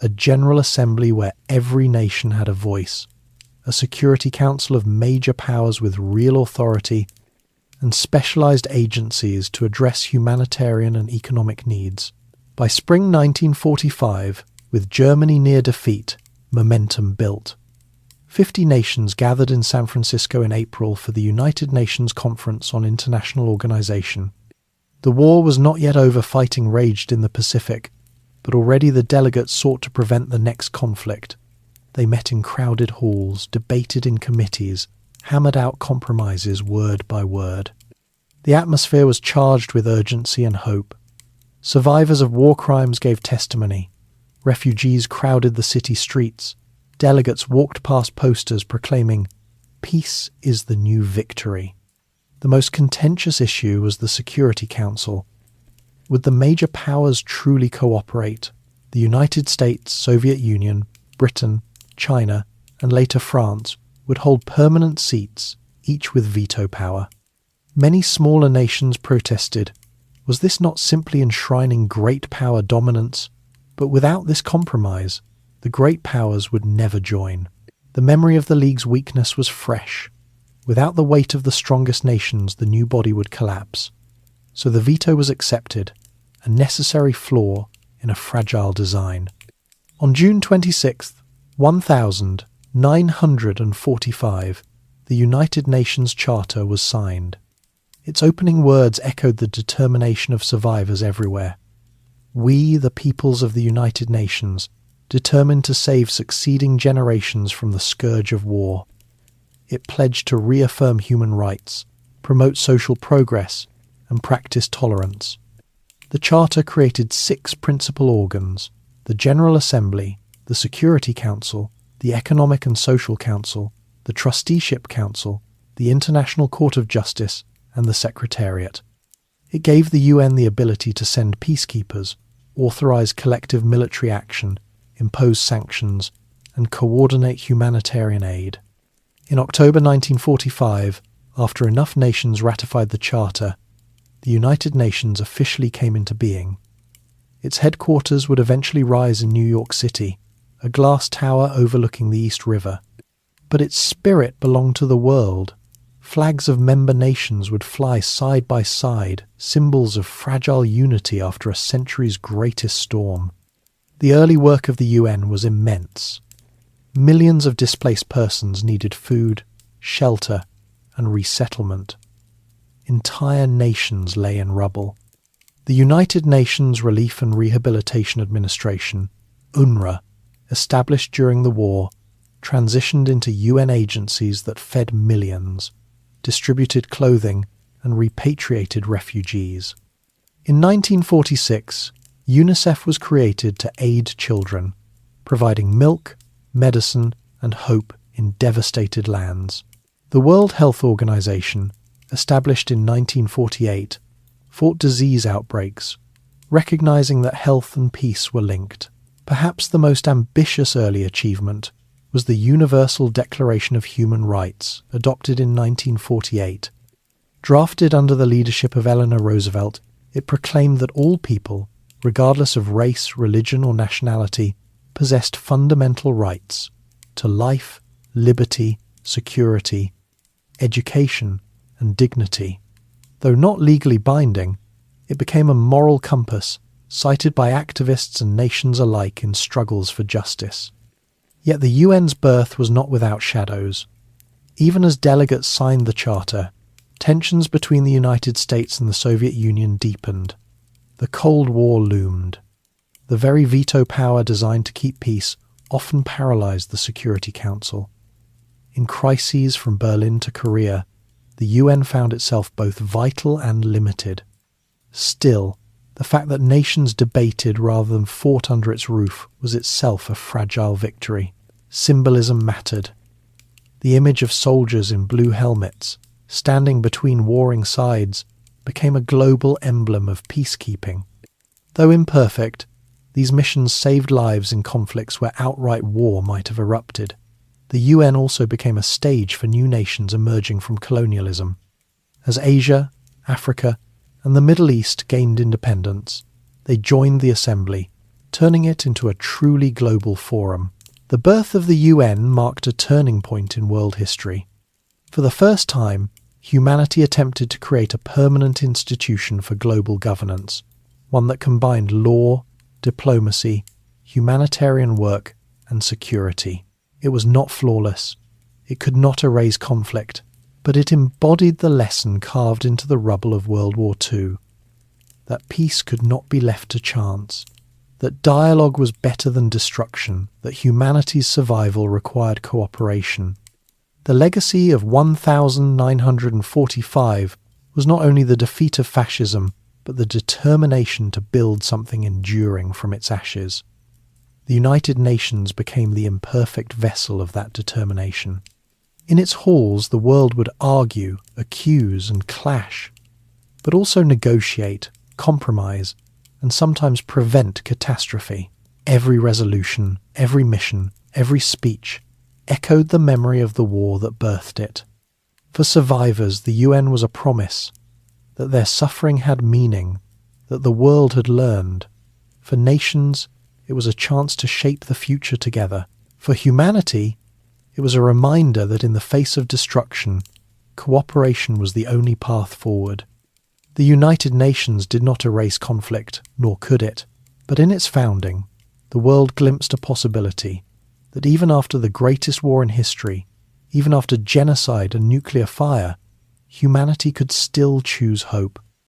a General Assembly where every nation had a voice, a Security Council of major powers with real authority, and specialized agencies to address humanitarian and economic needs. By spring 1945, with Germany near defeat, momentum built. 50 nations gathered in San Francisco in April for the United Nations Conference on International Organization. The war was not yet over. Fighting raged in the Pacific, but already the delegates sought to prevent the next conflict. They met in crowded halls, debated in committees, hammered out compromises word by word. The atmosphere was charged with urgency and hope. Survivors of war crimes gave testimony. Refugees crowded the city streets. Delegates walked past posters proclaiming, "Peace is the new victory." The most contentious issue was the Security Council. Would the major powers truly cooperate? The United States, Soviet Union, Britain, China, and later France would hold permanent seats, each with veto power. Many smaller nations protested. Was this not simply enshrining great power dominance? But without this compromise, the great powers would never join. The memory of the League's weakness was fresh. Without the weight of the strongest nations, the new body would collapse. So the veto was accepted, a necessary flaw in a fragile design. On June 26, 1945, the United Nations Charter was signed. Its opening words echoed the determination of survivors everywhere. We, the peoples of the United Nations, determined to save succeeding generations from the scourge of war. It pledged to reaffirm human rights, promote social progress, and practice tolerance. The Charter created 6 principal organs: the General Assembly, the Security Council, the Economic and Social Council, the Trusteeship Council, the International Court of Justice, and the Secretariat. It gave the UN the ability to send peacekeepers, authorize collective military action, impose sanctions, and coordinate humanitarian aid. In October 1945, after enough nations ratified the Charter, the United Nations officially came into being. Its headquarters would eventually rise in New York City, a glass tower overlooking the East River. But its spirit belonged to the world. Flags of member nations would fly side by side, symbols of fragile unity after a century's greatest storm. The early work of the UN was immense. Millions of displaced persons needed food, shelter, and resettlement. Entire nations lay in rubble. The United Nations Relief and Rehabilitation Administration, UNRWA, established during the war, transitioned into UN agencies that fed millions, distributed clothing, and repatriated refugees. In 1946, UNICEF was created to aid children, providing milk, medicine, and hope in devastated lands. The World Health Organization, established in 1948, fought disease outbreaks, recognizing that health and peace were linked. Perhaps the most ambitious early achievement was the Universal Declaration of Human Rights, adopted in 1948. Drafted under the leadership of Eleanor Roosevelt, it proclaimed that all people, regardless of race, religion, or nationality, possessed fundamental rights to life, liberty, security, education, and dignity. Though not legally binding, it became a moral compass cited by activists and nations alike in struggles for justice. Yet the UN's birth was not without shadows. Even as delegates signed the Charter, tensions between the United States and the Soviet Union deepened. The Cold War loomed. The very veto power designed to keep peace often paralyzed the Security Council. In crises from Berlin to Korea, the UN found itself both vital and limited. Still, the fact that nations debated rather than fought under its roof was itself a fragile victory. Symbolism mattered. The image of soldiers in blue helmets, standing between warring sides, became a global emblem of peacekeeping. Though imperfect, these missions saved lives in conflicts where outright war might have erupted. The UN also became a stage for new nations emerging from colonialism. As Asia, Africa, and the Middle East gained independence, they joined the Assembly, turning it into a truly global forum. The birth of the UN marked a turning point in world history. For the first time, humanity attempted to create a permanent institution for global governance, one that combined law, diplomacy, humanitarian work, and security. It was not flawless. It could not erase conflict, but it embodied the lesson carved into the rubble of World War II, that peace could not be left to chance, that dialogue was better than destruction, that humanity's survival required cooperation. The legacy of 1945 was not only the defeat of fascism, but the determination to build something enduring from its ashes. The United Nations became the imperfect vessel of that determination. In its halls, the world would argue, accuse, and clash, but also negotiate, compromise, and sometimes prevent catastrophe. Every resolution, every mission, every speech echoed the memory of the war that birthed it. For survivors, the UN was a promise that their suffering had meaning, that the world had learned. For nations, it was a chance to shape the future together. For humanity, it was a reminder that in the face of destruction, cooperation was the only path forward. The United Nations did not erase conflict, nor could it, but in its founding, the world glimpsed a possibility that even after the greatest war in history, even after genocide and nuclear fire, humanity could still choose hope.